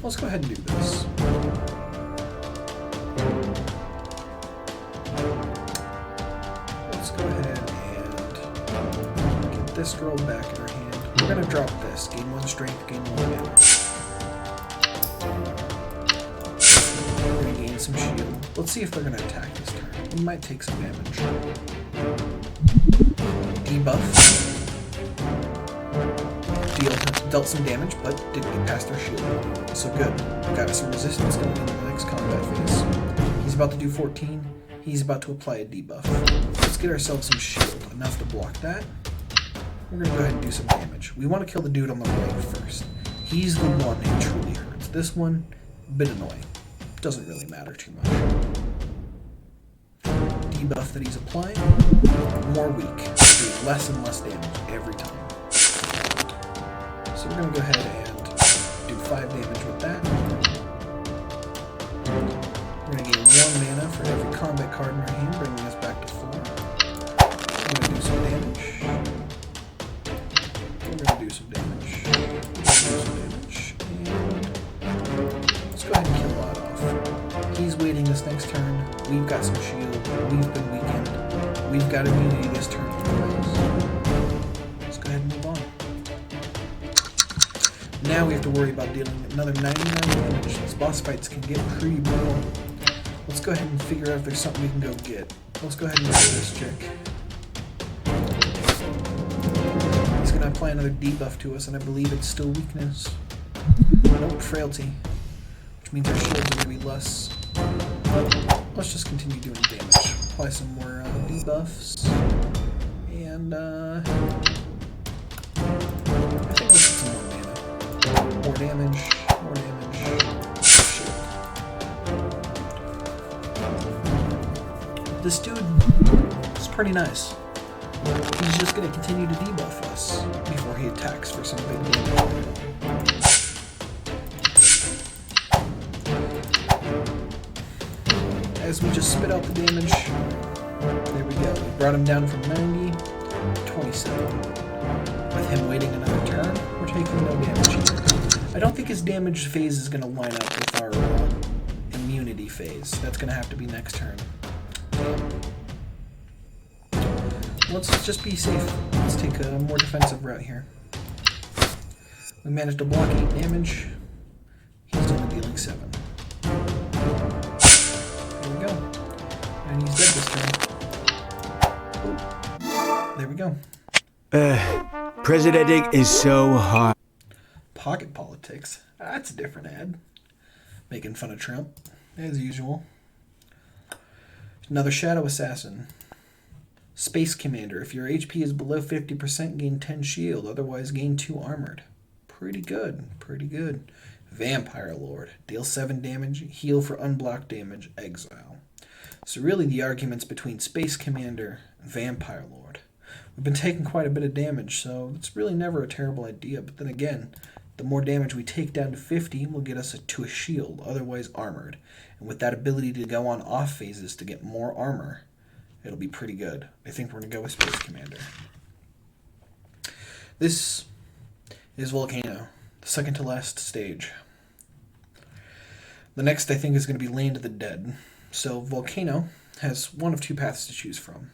[SPEAKER 1] Let's go ahead and do this. Let's go ahead and get this girl back in her hand. We're going to drop this. Gain 1 strength, gain 1 damage. We're going to gain some shield. Let's see if they're going to attack this turn. We might take some damage. Debuff. Dealt some damage, but didn't get past their shield. So good. Got some resistance going into the next combat phase. He's about to do 14. He's about to apply a debuff. Let's get ourselves some shield, enough to block that. We're going to go ahead and do some damage. We want to kill the dude on the right first. He's the one who truly hurts. This one, a bit annoying. Doesn't really matter too much. Debuff that he's applying, more weak. Do less and less damage every time. So we're going to go ahead and do 5 damage with that. We're going to gain 1 mana for every combat card in our hand, bringing us back to 4. We're going to do some damage. We're going to do some damage. And let's go ahead and kill that off. He's waiting this next turn. We've got some shield. We've been weakened. We've got immunity this turn. Let's go ahead and move on. Now we have to worry about dealing another 99 damage. These boss fights can get pretty brutal. Let's go ahead and figure out if there's something we can go get. Let's go ahead and murder this chick. He's going to apply another debuff to us, and I believe it's still weakness. Nope, frailty. Which means our shields are going to be less. Let's just continue doing damage. Apply some more debuffs. And, I think let's get some more mana. More damage. More damage. Shield. This dude is pretty nice. He's just going to continue to debuff us before he attacks for some big damage. As we just spit out the damage, there we go. We brought him down from 90 to 27. With him waiting another turn, we're taking no damage here. I don't think his damage phase is going to line up with our immunity phase. That's going to have to be next turn. Let's just be safe. Let's take a more defensive route here. We managed to block 8 damage. He's only dealing 7. There we go. And he's dead this turn. Ooh. There we go.
[SPEAKER 2] Presidenting is so hard.
[SPEAKER 1] Pocket politics. That's a different ad. Making fun of Trump, as usual. Another Shadow Assassin. Space Commander. If your HP is below 50%, gain 10 shield. Otherwise, gain 2 armored. Pretty good. Pretty good. Vampire Lord. Deal 7 damage. Heal for unblocked damage. Exile. So really the argument's between Space Commander and Vampire Lord. We've been taking quite a bit of damage, so it's really never a terrible idea. But then again, the more damage we take down to 50 will get us to a shield, otherwise armored. And with that ability to go on off phases to get more armor, it'll be pretty good. I think we're going to go with Space Commander. This is Volcano, the second to last stage. The next, I think, is going to be Land of the Dead. So Volcano has one of 2 paths to choose from.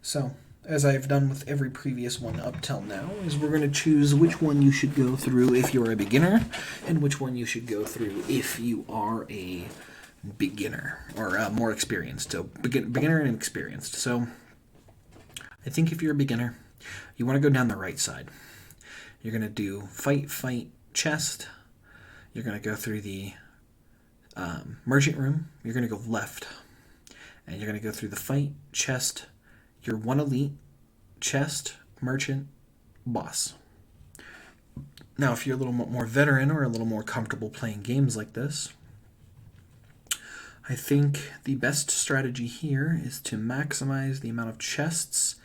[SPEAKER 1] So, as I've done with every previous one up till now, is we're going to choose which one you should go through if you're a beginner, and which one you should go through if you are a beginner, or more experienced. So, beginner and experienced. So, I think if you're a beginner, you want to go down the right side. You're going to do fight, chest. You're going to go through the merchant room. You're going to go left. And you're going to go through the fight, chest, your 1 elite, chest, merchant, boss. Now, if you're a little more veteran or a little more comfortable playing games like this, I think the best strategy here is to maximize the amount of chests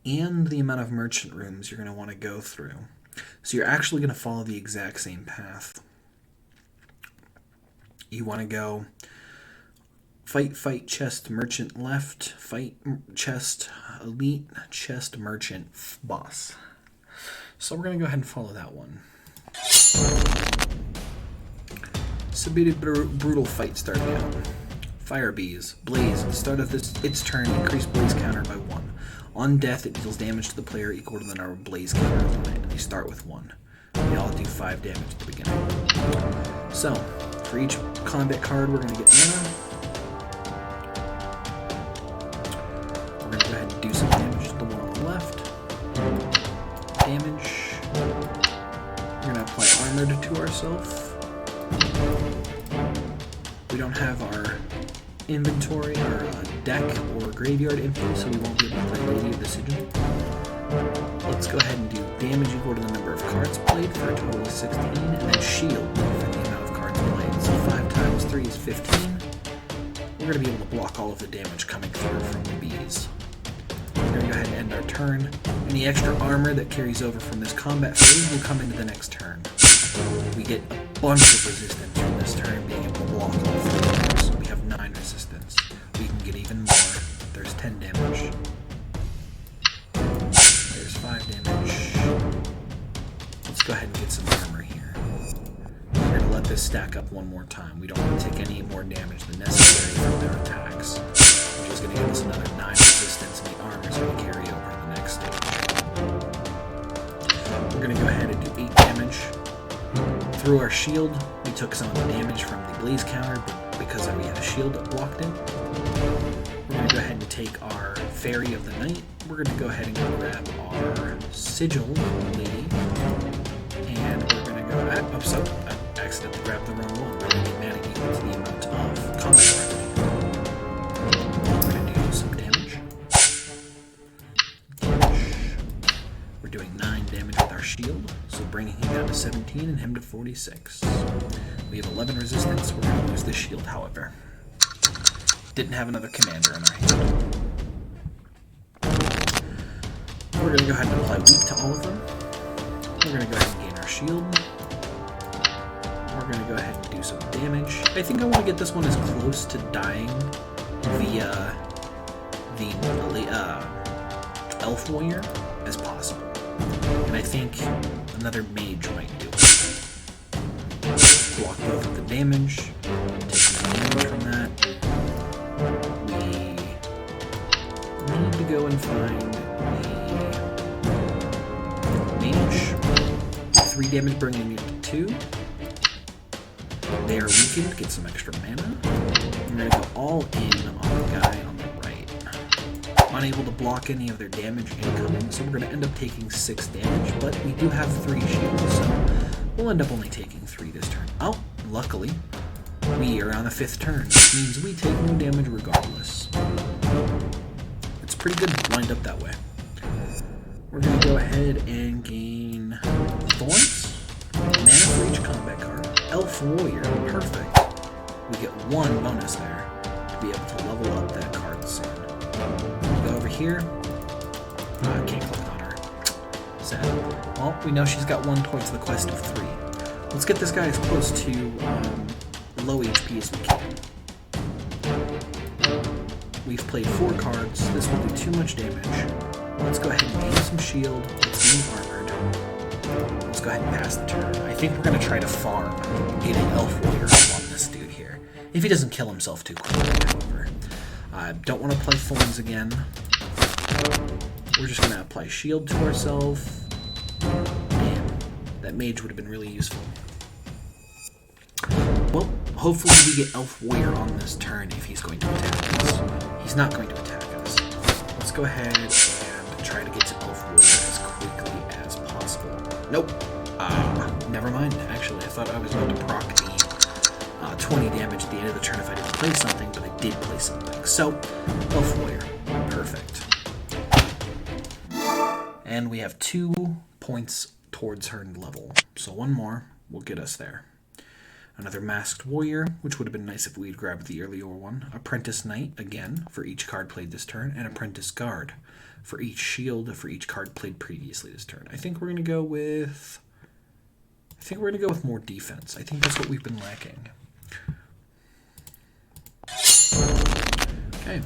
[SPEAKER 1] and the amount of merchant rooms you're going to want to go through. So you're actually going to follow the exact same path. You want to go fight, chest, merchant, left, fight, chest, elite, chest, merchant, boss. So we're going to go ahead and follow that one. Submitted brutal fight starting out. Fire Bees. Blaze. At the start of its turn, increase Blaze counter by 1. On death, it deals damage to the player equal to the number of Blaze counter of the night, and they start with 1. They all do 5 damage at the beginning. So, for each combat card, we're going to get mana. We're going to go ahead and do some damage to the one on the left. Damage. We're going to apply armored to ourselves. We don't have our inventory or deck or graveyard empty, so we won't be able to play Lady of the Sigil. Let's go ahead and do damage equal to the number of cards played for a total of 16, and then shield for the amount of cards played. So 5 times 3 is 15. We're going to be able to block all of the damage coming through from the bees. We're going to go ahead and end our turn. Any extra armor that carries over from this combat phase will come into the next turn. We get a bunch of resistance from this turn, being able to block all 3 attacks. We have 9 resistance. We can get even more. There's 10 damage. There's 5 damage. Let's go ahead and get some armor here. We're going to let this stack up one more time. We don't want to take any more damage than necessary from their attacks. Which is going to give us another 9 resistance, and the armor is going to carry over to the next stage. We're going to go ahead and do 8 damage. Through our shield, we took some of the damage from the blaze counter, but because we had a shield that blocked it, we're going to go ahead and take our Fairy of the Night. We're going to go ahead and grab our Sigil lady, and we're going to go I accidentally grabbed the wrong one. We're going to get mana equal to the amount of combat we're going to do some damage. We're doing 9 damage with our shield, so bringing him down to 17 and him to 46. We have 11 resistance. We're going to lose the shield, however. Didn't have another commander in our hand. We're going to go ahead and apply weak to all of them. We're going to go ahead and gain our shield. We're going to go ahead and do some damage. I think I want to get this one as close to dying via the Elf Warrior as possible. And I think another mage might do it. Block both of the damage, take some damage from that. We need to go and find a mage. 3 damage, bringing it to 2. They are weakened, get some extra mana. I'm going to go all in on the guy on the right. Unable to block any of their damage incoming, so we're going to end up taking 6 damage, but we do have 3 shields, so we'll end up only taking 3 this turn. Oh, luckily, we are on the 5th turn, which means we take no damage regardless. It's pretty good lined up that way. We're going to go ahead and gain Thorns, mana for each combat card, Elf Warrior, perfect. We get 1 bonus there to be able to level up that card soon. Go over here. I can't click on her. Sad. Well, we know she's got 1 towards the quest of 3. Let's get this guy as close to low HP as we can. We've played 4 cards. This will do too much damage. Let's go ahead and gain some shield. Let's gain armored. Let's go ahead and pass the turn. I think we're going to try to farm getting Elf Warrior on this dude here. If he doesn't kill himself too quickly, however. I don't want to play Thorns again. We're just going to apply shield to ourselves. Man, that mage would have been really useful. Well, hopefully we get Elf Warrior on this turn if he's going to attack us. He's not going to attack us. Let's go ahead and try to get to Elf Warrior as quickly as possible. Nope. Never mind. Actually, I thought I was going to proc the 20 damage at the end of the turn if I didn't play something, but I did play something. So, Elf Warrior. Perfect. And we have 2 points towards her level. So 1 more will get us there. Another Masked Warrior, which would have been nice if we'd grabbed the earlier one. Apprentice Knight, again, for each card played this turn. And Apprentice Guard, for each shield for each card played previously this turn. I think we're going to go with more defense. I think that's what we've been lacking. Okay.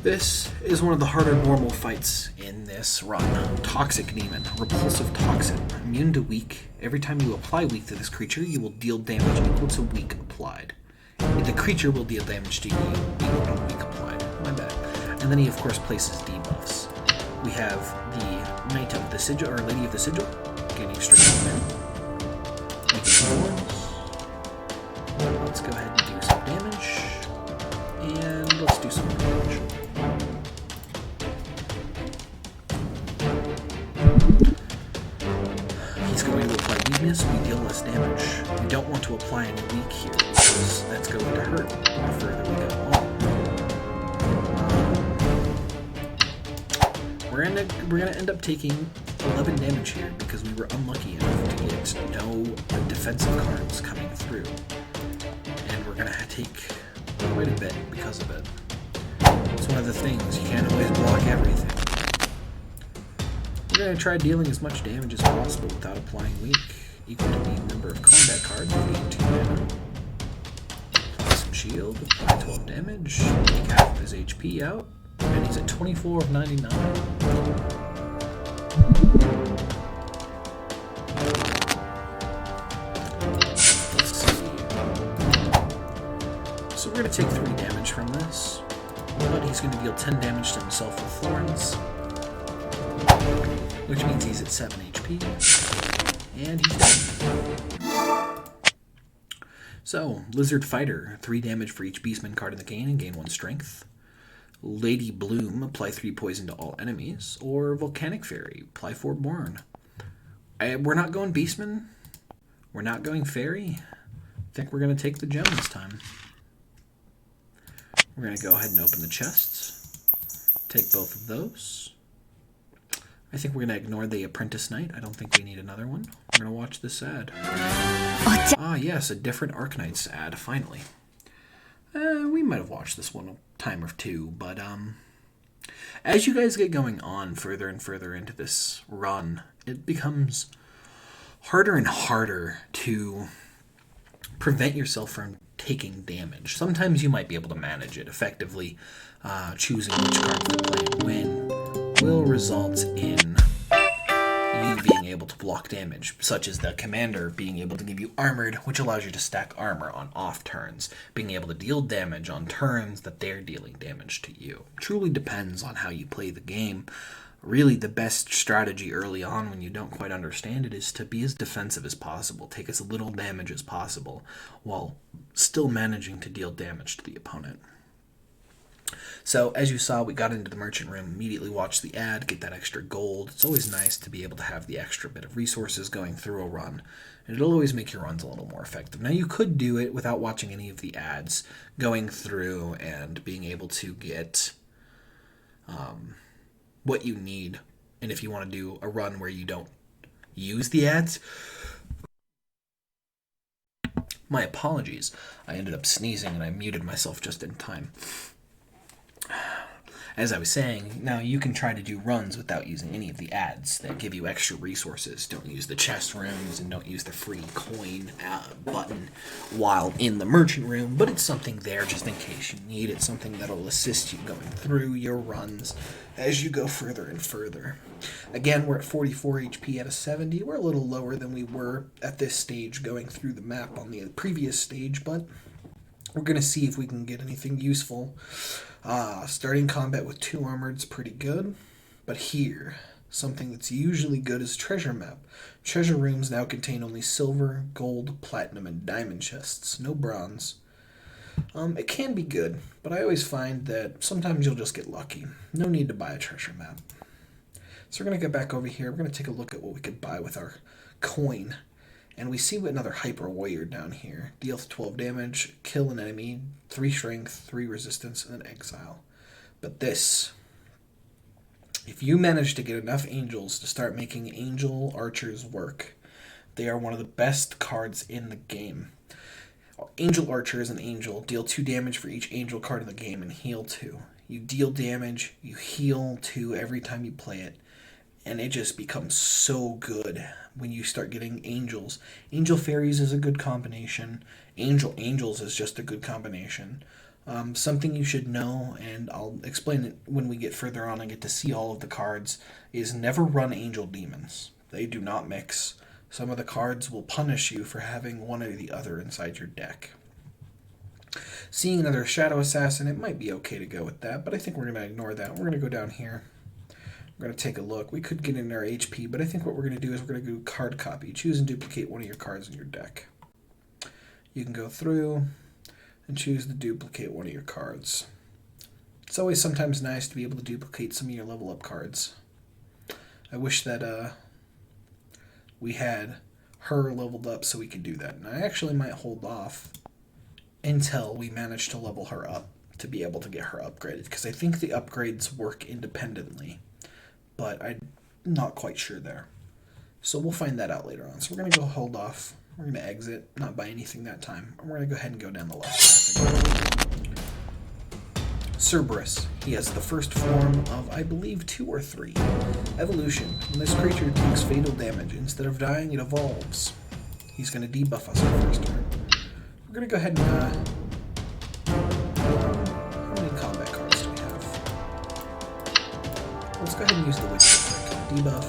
[SPEAKER 1] This is one of the harder normal fights in this run. Toxic Demon. Repulsive Toxin. Immune to weak. Every time you apply weak to this creature, you will deal damage equal to weak applied. The creature will deal damage to you equal to weak applied. My bad. And then he, of course, places debuffs. We have the Knight of the Sigil, or Lady of the Sigil, gaining strength mana. We get Thorns. Let's go ahead and do some damage. And let's do some damage. He's going to apply weakness. We deal less damage. We don't want to apply any weak here, because that's going to hurt the further we go along. We're gonna end up taking 11 damage here because we were unlucky enough to get no defensive cards coming through, and we're gonna take quite a bit because of it. It's one of the things, you can't always block everything. We're going to try dealing as much damage as possible without applying weak, equal to the number of combat cards we gain 2 mana. Apply some shield, apply 12 damage, take half of his HP out, and he's at 24 of 99. Let's see. So we're going to take 3 damage from this, but he's going to deal 10 damage to himself with thorns, which means he's at 7 HP, and he's dead. So, Lizard Fighter, 3 damage for each Beastman card in the game and gain 1 strength. Lady Bloom, apply 3 poison to all enemies. Or Volcanic Fairy, apply 4 burn. We're not going Beastman. We're not going Fairy. I think we're going to take the gem this time. We're going to go ahead and open the chests. Take both of those. I think we're going to ignore the Apprentice Knight. I don't think we need another one. We're going to watch this ad. Ah, yes, a different Arknights ad, finally. We might have watched this one a time or two, but as you guys get going on further and further into this run, it becomes harder and harder to prevent yourself from taking damage. Sometimes you might be able to manage it effectively. Choosing which cards to play and when will result in you being able to block damage, such as the commander being able to give you armored, which allows you to stack armor on off turns, being able to deal damage on turns that they're dealing damage to you. Truly depends on how you play the game. Really, the best strategy early on when you don't quite understand it is to be as defensive as possible, take as little damage as possible, while still managing to deal damage to the opponent. So, as you saw, we got into the merchant room, immediately watched the ad, get that extra gold. It's always nice to be able to have the extra bit of resources going through a run, and it'll always make your runs a little more effective. Now, you could do it without watching any of the ads, going through and being able to get what you need. And if you want to do a run where you don't use the ads, my apologies. I ended up sneezing and I muted myself just in time. As I was saying, now you can try to do runs without using any of the ads that give you extra resources. Don't use the chest rooms and don't use the free coin button while in the merchant room, but it's something there just in case you need it, something that'll assist you going through your runs as you go further and further. Again, we're at 44 HP out of 70. We're a little lower than we were at this stage going through the map on the previous stage, but we're going to see if we can get anything useful. Starting combat with 2 armored is pretty good, but here, something that's usually good is treasure map. Treasure rooms now contain only silver, gold, platinum, and diamond chests, no bronze. It can be good, but I always find that sometimes you'll just get lucky. No need to buy a treasure map. So we're going to go back over here. We're going to take a look at what we could buy with our coin. And we see another Hyper Warrior down here. Deals 12 damage, kill an enemy, 3 strength, 3 resistance, and an exile. But this, if you manage to get enough angels to start making angel archers work, they are one of the best cards in the game. Angel Archer is an angel. Deal 2 damage for each angel card in the game and heal 2. You deal damage, you heal 2 every time you play it. And it just becomes so good when you start getting angels. Angel Fairies is a good combination. Angels is just a good combination. Something you should know, and I'll explain it when we get further on and get to see all of the cards, is never run Angel Demons. They do not mix. Some of the cards will punish you for having one or the other inside your deck. Seeing another Shadow Assassin, it might be okay to go with that, but I think we're going to ignore that. We're going to go down here. We're going to take a look. We could get in our HP, but I think what we're going to do is we're going to do card copy. Choose and duplicate one of your cards in your deck. You can go through and choose to duplicate one of your cards. It's always sometimes nice to be able to duplicate some of your level up cards. I wish that we had her leveled up so we can do that. And I actually might hold off until we manage to level her up to be able to get her upgraded, because I think the upgrades work independently, but I'm not quite sure there. So we'll find that out later on. So we're going to go hold off. We're going to exit, not buy anything that time. And we're going to go ahead and go down the left path again. Cerberus. He has the first form of, I believe, 2 or 3. Evolution. When this creature takes fatal damage, instead of dying, it evolves. He's going to debuff us our first turn. We're going to go ahead and... how many combat cards do we have? Let's go ahead and use the Witch trick. Debuff.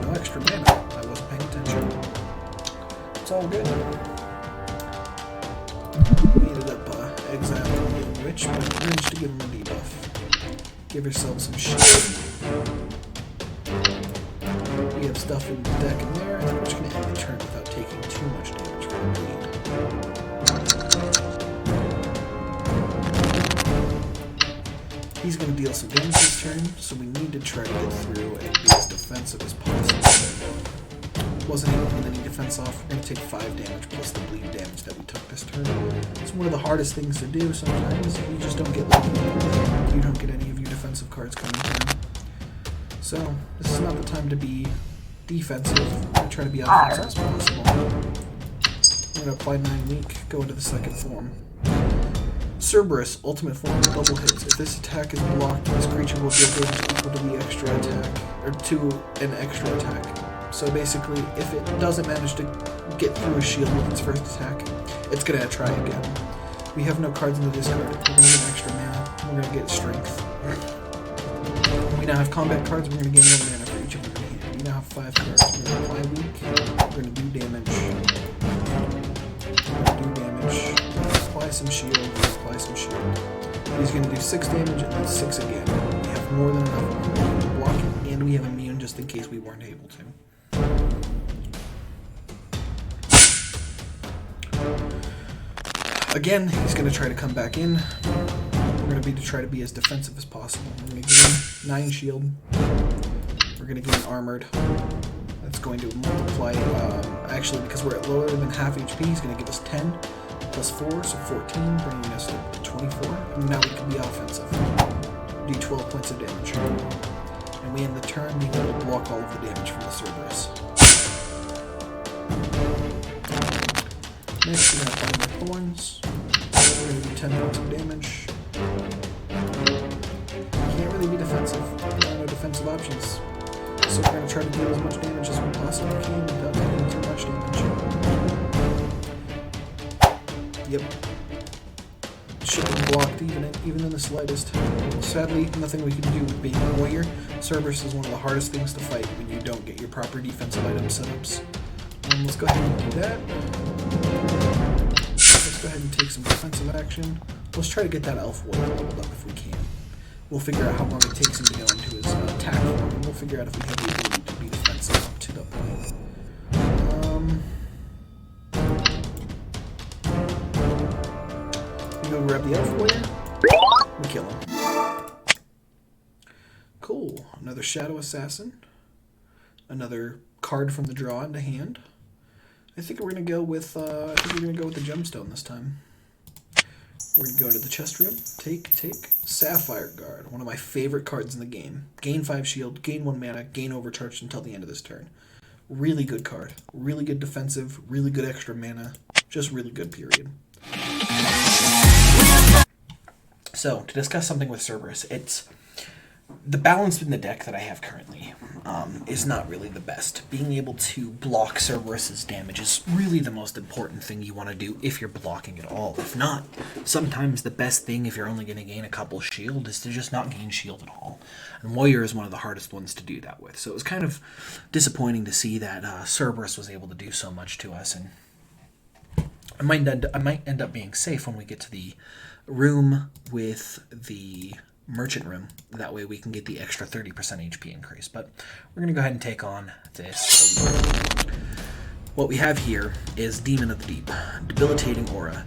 [SPEAKER 1] No extra mana. I wasn't paying attention. It's all good. We ended up exiling the Witch, but managed to give him a debuff. Give yourself some shield. We have stuff in the deck in there, and we're just going to end the turn without taking too much damage from the bleed. He's going to deal some damage this turn, so we need to try to get through and be as defensive as possible. Wasn't able to get any defense off. We're going to take 5 damage plus the bleed damage that we took this turn. It's one of the hardest things to do sometimes. You just don't get lucky. You don't get any of your defensive cards coming through. So, this is not the time to be defensive. We're going to try to be offensive as possible. We're going to apply 9 weak, go into the second form. Cerberus, ultimate form, double hits. If this attack is blocked, this creature will deal damage equal to the extra attack, or to an extra attack. So basically, if it doesn't manage to get through a shield with its first attack, it's going to try again. We have no cards in the discard. We're going to get an extra mana. We're going to get strength. We now have combat cards. We're going to gain 1 mana for each of them in hand. We now have 5 cards. We're going to apply weak. We're going to do damage. We're going to do damage. Apply some shield. Apply some shield. He's going to do 6 damage and then 6 again. We have more than enough to block it, and we have immune just in case we weren't able to. Again, he's going to try to come back in. We're going to try to be as defensive as possible. We're going to gain 9 shield. We're going to gain armored. That's going to multiply, actually, because we're at lower than half HP, he's going to give us 10 plus 4, so 14, bringing us to 24. And now we can be offensive. Do 12 points of damage. And we end the turn being able to block all of the damage from the Cerberus. Next, we're going to apply more thorns. We're going to do 10 points of damage. Can't really be defensive. There are no defensive options. So we're going to try to deal as much damage as we possibly can without taking too much damage. Yep. Should have been blocked even in the slightest. Sadly, nothing we can do with being a warrior. Cerberus is one of the hardest things to fight when you don't get your proper defensive item setups. Let's go ahead and do that. Let's go ahead and take some defensive action. Let's try to get that elf warrior leveled up if we can. We'll figure out how long it takes him to go into his attack form, and we'll figure out if we have the ability to be defensive up to that point. We go grab the elf warrior. We kill him. Cool. Another shadow assassin. Another card from the draw into hand. I think we're gonna go with the gemstone this time. We're gonna go into the chest room. Take Sapphire Guard, one of my favorite cards in the game. Gain 5 shield, gain 1 mana, gain overcharged until the end of this turn. Really good card. Really good defensive, really good extra mana. Just really good, period. So, to discuss something with Cerberus, it's the balance in the deck that I have currently is not really the best. Being able to block Cerberus's damage is really the most important thing you want to do if you're blocking at all. If not, sometimes the best thing if you're only going to gain a couple shield is to just not gain shield at all. And Warrior is one of the hardest ones to do that with. So it was kind of disappointing to see that Cerberus was able to do so much to us. And I might end up being safe when we get to the room with the merchant room. That way we can get the extra 30% HP increase. But we're going to go ahead and take on this elite. What we have here is Demon of the Deep. Debilitating Aura.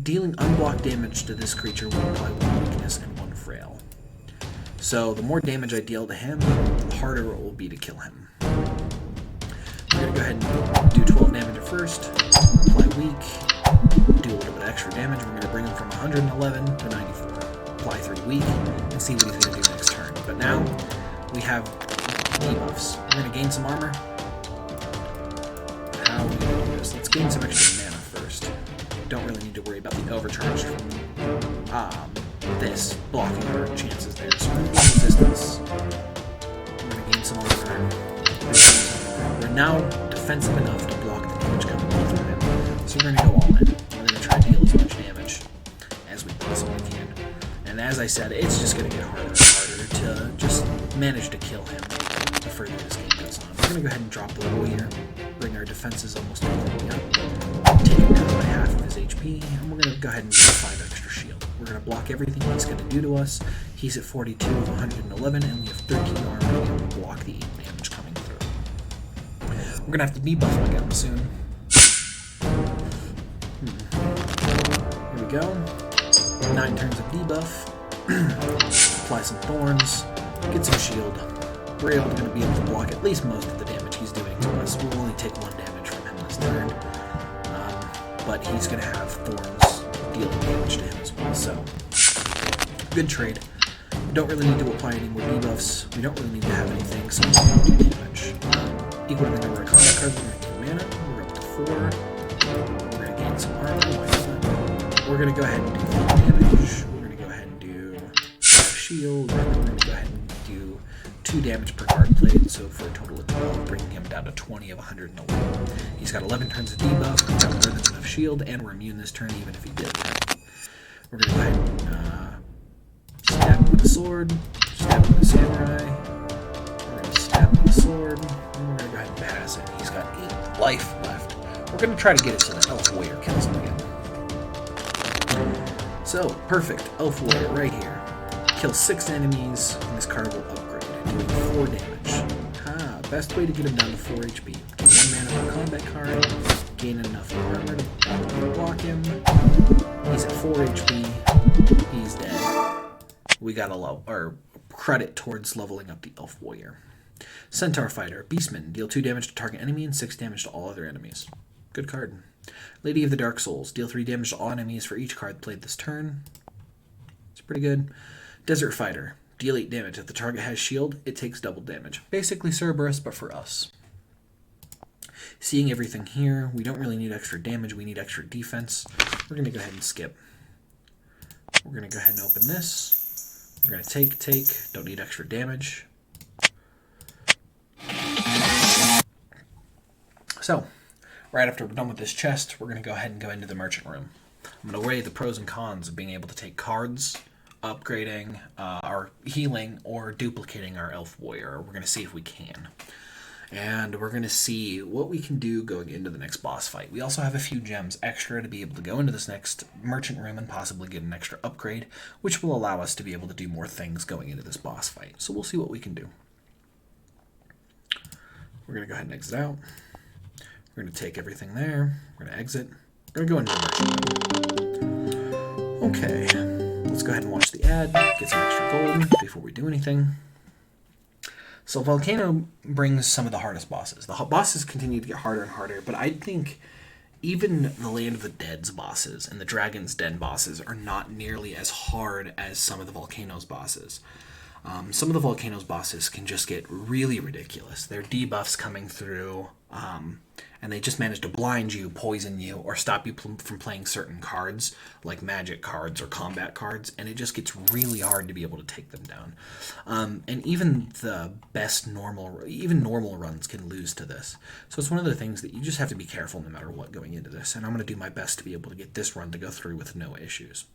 [SPEAKER 1] Dealing unblocked damage to this creature will apply 1 weakness and 1 frail. So the more damage I deal to him, the harder it will be to kill him. we're going to go ahead and do 12 damage at first, apply weak, do a little bit of extra damage. We're going to bring him from 111 to 94. Apply 3 weak, and see what he's going to do next turn. But now, we have debuffs. We're going to gain some armor. How are we going to do this? Let's gain some extra mana first. Don't really need to worry about the overcharge from this blocking our chances there. So we're going to gain resistance. We're going to gain some armor. We're now defensive enough to block the damage coming through him. So we're going to go all in. We're going to try to deal as much damage as we possibly can. And as I said, it's just going to get harder and harder to just manage to kill him the further this game goes on. We're going to go ahead and drop the warrior, bring our defenses almost completely up, take him down by half of his HP, and we're going to go ahead and give him 5 extra shield. We're going to block everything he's going to do to us. He's at 42 of 111, and we have 13 armor to be able to block the 8 damage coming through. We're going to have to debuff him again soon. Here we go. 9 turns of debuff. Apply some thorns. Get some shield. We're going to be able to block at least most of the damage he's doing to us. We'll only take 1 damage from him this turn. But he's going to have thorns dealing damage to him as well. So, good trade. We don't really need to apply any more debuffs. We don't really need to have anything, so we're going to do damage. Equal to the number of combat cards, we're going to gain mana. We're up to 4. We're going to gain some armor. We're going to go ahead and do 4 damage. We're going to go ahead and do 5 shield. And we're going to go ahead and do 2 damage per card played, so for a total of 12, bringing him down to 20 of 111. He's got 11 turns of debuff, we've got more than enough shield, and we're immune this turn even if he did. We're going to go ahead and stab him with a sword, stab him with a samurai, we're going to stab him with a sword, and we're going to go ahead and pass it. He's got 8 life left. We're going to try to get it so that Elf Warrior kills him again. So, perfect. Elf Warrior right here. Kill 6 enemies, and this card will upgrade, doing 4 damage. Best way to get him down to 4 HP. Get 1 mana per combat card, gain enough armor to block him. He's at 4 HP, he's dead. We got a credit towards leveling up the Elf Warrior. Centaur Fighter, Beastman, deal 2 damage to target enemy and 6 damage to all other enemies. Good card. Lady of the Dark Souls, deal 3 damage to all enemies for each card played this turn. It's pretty good. Desert Fighter, deal 8 damage. If the target has shield, it takes double damage. Basically Cerberus, but for us. Seeing everything here, we don't really need extra damage, we need extra defense. We're going to go ahead and skip. We're going to go ahead and open this. We're going to take, don't need extra damage. So, right after we're done with this chest, we're going to go ahead and go into the merchant room. I'm going to weigh the pros and cons of being able to take cards, upgrading our healing, or duplicating our Elf Warrior. We're going to see if we can. And we're going to see what we can do going into the next boss fight. We also have a few gems extra to be able to go into this next merchant room and possibly get an extra upgrade, which will allow us to be able to do more things going into this boss fight. So we'll see what we can do. We're going to go ahead and exit out. We're going to take everything there. We're going to exit. We're going to go into the merchant room. Okay. Let's go ahead and watch the ad, get some extra gold before we do anything. So Volcano brings some of the hardest bosses. The bosses continue to get harder and harder, but I think even the Land of the Dead's bosses and the Dragon's Den bosses are not nearly as hard as some of the Volcano's bosses. Some of the Volcano's bosses can just get really ridiculous. Their debuffs coming through, and they just manage to blind you, poison you, or stop you from playing certain cards, like magic cards or combat cards, and it just gets really hard to be able to take them down. And even the best normal runs can lose to this. So it's one of the things that you just have to be careful no matter what going into this, and I'm going to do my best to be able to get this run to go through with no issues.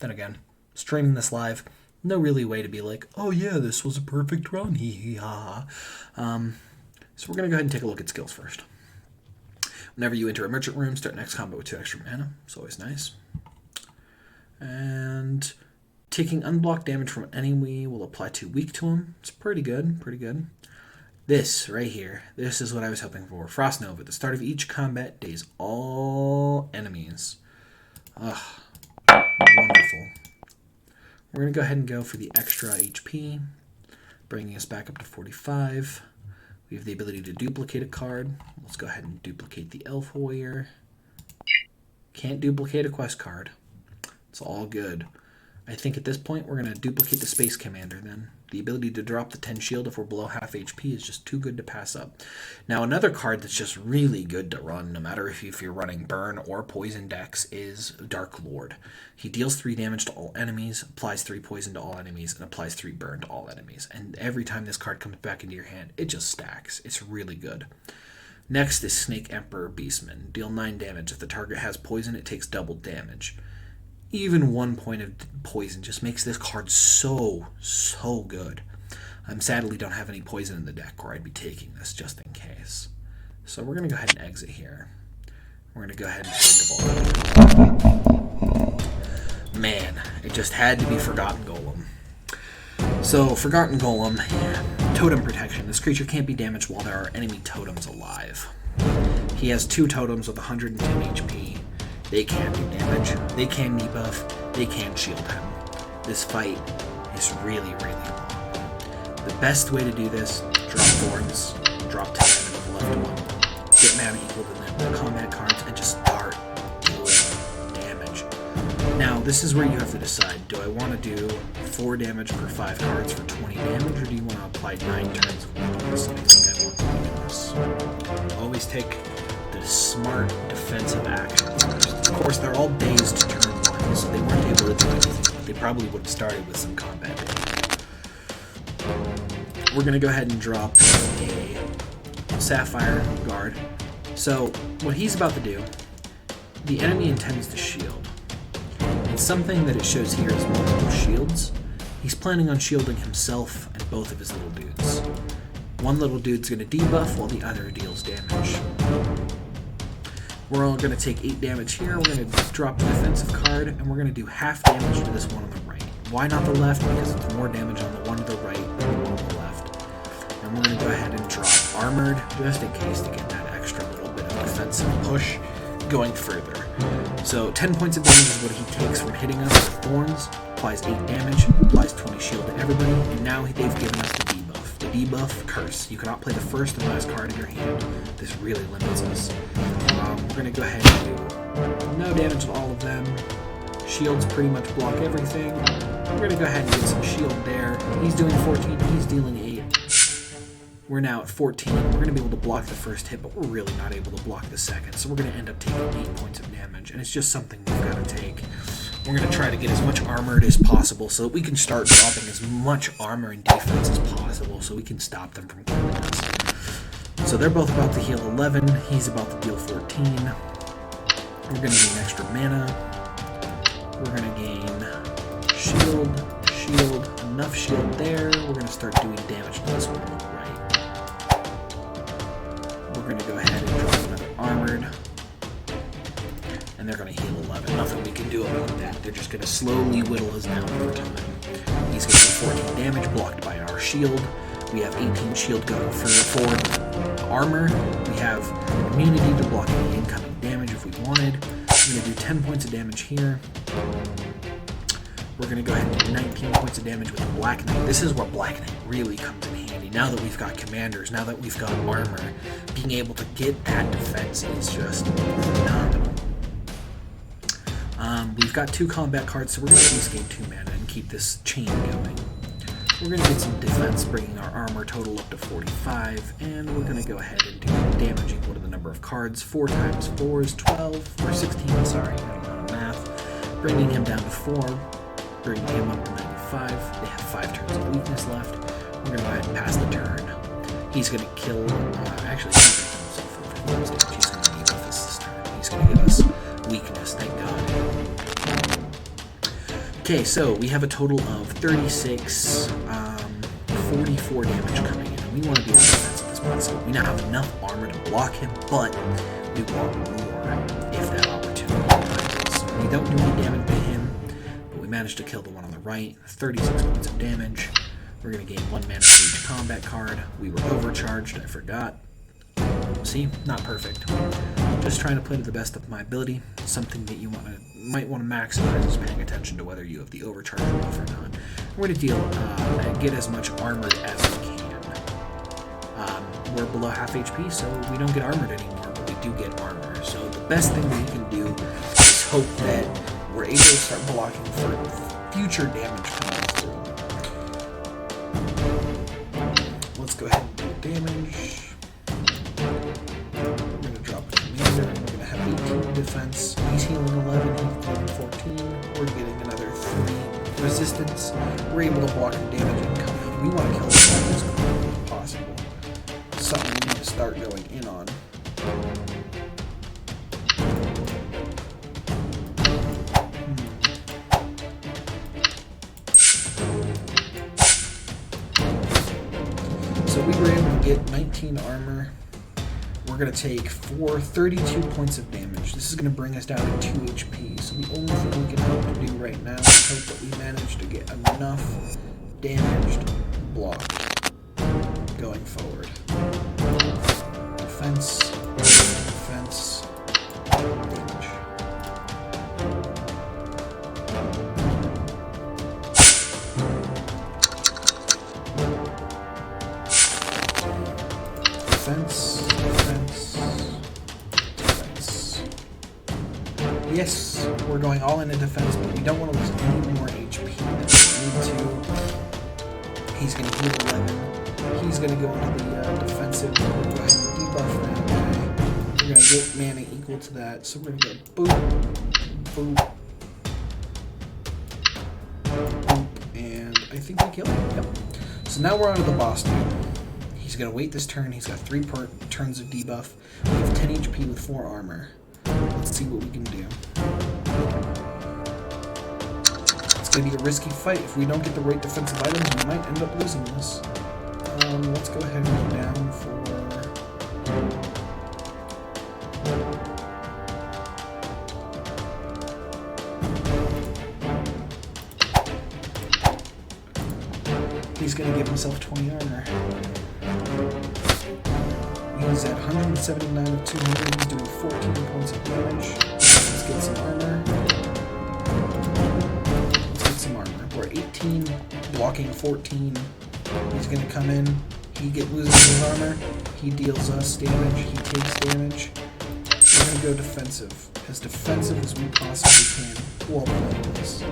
[SPEAKER 1] Then again, streaming this live, no really way to be like, oh yeah, this was a perfect run, hee hee ha ha. So we're going to go ahead and take a look at skills first. Whenever you enter a merchant room, start next combat with 2 extra mana. It's always nice. And taking unblocked damage from an enemy will apply 2 weak to him. It's pretty good, pretty good. This right here, this is what I was hoping for. Frost Nova. At the start of each combat, daze all enemies. Ugh, wonderful. We're going to go ahead and go for the extra HP, bringing us back up to 45. We have the ability to duplicate a card. Let's go ahead and duplicate the Elf Warrior. Can't duplicate a quest card. It's all good. I think at this point we're going to duplicate the Space Commander then. The ability to drop the 10 shield if we're below half HP is just too good to pass up. Now another card that's just really good to run, no matter if you're running Burn or Poison decks, is Dark Lord. He deals 3 damage to all enemies, applies 3 poison to all enemies, and applies 3 burn to all enemies. And every time this card comes back into your hand, it just stacks. It's really good. Next is Snake Emperor Beastman. Deal 9 damage. If the target has poison, it takes double damage. Even 1 point of poison just makes this card so good. I sadly don't have any poison in the deck, or I'd be taking this just in case. So we're going to go ahead and exit here. We're going to go ahead and think of all. Man, it just had to be Forgotten Golem. So, Forgotten Golem, Totem Protection. This creature can't be damaged while there are enemy totems alive. He has 2 totems with 110 HP. They can do damage, they can debuff, they can shield him. This fight is really long. The best way to do this, drop thorns, drop 10 with the left one, get mana equal to them, combat cards, and just start doing damage. Now, this is where you have to decide, do I want to do 4 damage per 5 cards for 20 damage, or do you want to apply 9 turns of weakness? I think I want to do this. Always take the smart defensive action first. Of course, they're all dazed to turn 1, so they weren't able to do anything, but they probably would have started with some combat damage. We're going to go ahead and drop a Sapphire Guard. So, what he's about to do, the enemy intends to shield. And something that it shows here is multiple shields. He's planning on shielding himself and both of his little dudes. One little dude's going to debuff while the other deals damage. We're all going to take 8 damage here, we're going to drop the defensive card, and we're going to do half damage to this one on the right. Why not the left? Because it's more damage on the one to the right than the one on the left. And we're going to go ahead and drop Armored, just in case to get that extra little bit of defensive push going further. So 10 points of damage is what he takes from hitting us with Thorns, applies 8 damage, applies 20 shield to everybody, and now they've given us the debuff. The debuff, Curse. You cannot play the first and last card in your hand. This really limits us. We're going to go ahead and do no damage to all of them. Shields pretty much block everything. We're going to go ahead and get some shield there. He's doing 14, he's dealing 8. We're now at 14. We're going to be able to block the first hit, but we're really not able to block the second. So we're going to end up taking 8 points of damage, and it's just something we've got to take. We're going to try to get as much armored as possible so that we can start dropping as much armor and defense as possible so we can stop them from killing us. So they're both about to heal 11, he's about to deal 14. We're going to gain extra mana. We're going to gain shield, enough shield there. We're going to start doing damage to this one on the right. We're going to go ahead and drop another armored. And they're going to heal 11. Nothing we can do about that. They're just going to slowly whittle us down over time. He's going to do 14 damage blocked by our shield. We have 18 shield going for armor. We have immunity to block any incoming damage if we wanted. We're going to do 10 points of damage here. We're going to go ahead and do 19 points of damage with the Black Knight. This is where Black Knight really comes in handy. Now that we've got commanders, now that we've got armor, being able to get that defense is just phenomenal. We've got 2 combat cards, so we're going to at least gain 2 mana and keep this chain going. We're going to get some defense, bringing our armor total up to 45, and we're going to go ahead and do damage equal to the number of cards. 4 times 4 is 12, or 16, sorry, I don't know how to math. Bringing him down to 4, bringing him up to 95. They have 5 turns of weakness left. We're going to go ahead and pass the turn. He's going to kill, actually, he's going to kill himself for 50 damage. He's going to debuff us this turn. He's going to give us weakness, thank God. Okay, so we have a total of 36, 44 damage coming in, and we want to be as defensive as possible. We now have enough armor to block him, but we want more if that opportunity arises. We don't do any damage to him, but we managed to kill the one on the right, 36 points of damage. We're going to gain 1 mana for each combat card. We were overcharged, I forgot. See, not perfect. Just trying to play to the best of my ability. Something that you might want to maximize is paying attention to whether you have the overcharge off or not. We're going to get as much armored as we can. We're below half HP, so we don't get armored anymore, but we do get armor. So the best thing we can do is hope that we're able to start blocking for future damage coming through. Let's go ahead and do damage. We're going to drop a commander, and we're going to have 18 defense. He's healing 11, he's healing 14. We're getting another 3 resistance. We're able to block the damage incoming. We want to kill this guy as quickly as possible. Something we need to start going in on. So we were able to get 19 armor. We're going to take 32 points of damage. This is going to bring us down to 2 HP. So the only thing we can hope to do right now is hope that we manage to get enough damaged block going forward. Defense, defense, damage. Defense, defense, defense. Yes, we're going all in defense, but we don't want to lose any more HP than we need to. He's going to heal 11. He's going to go into the defensive. We're going to go ahead and debuff that guy. We're going to get mana equal to that. So we're going to go boop, boop, boop, and I think we killed him. Yep. So now we're on to the boss dude. He's going to wait this turn. He's got 3 turns of debuff. We have 10 HP with 4 armor. Let's see what we can do. It's going to be a risky fight. If we don't get the right defensive items, we might end up losing this. Let's go ahead and go down for... He's going to give himself 20 armor. He's at 179 of 200. He's doing 14 points of damage. Let's get some armor. We're 18, blocking 14. He's going to come in. He loses his armor. He deals us damage. He takes damage. We're going to go defensive. As defensive as we possibly can while playing this.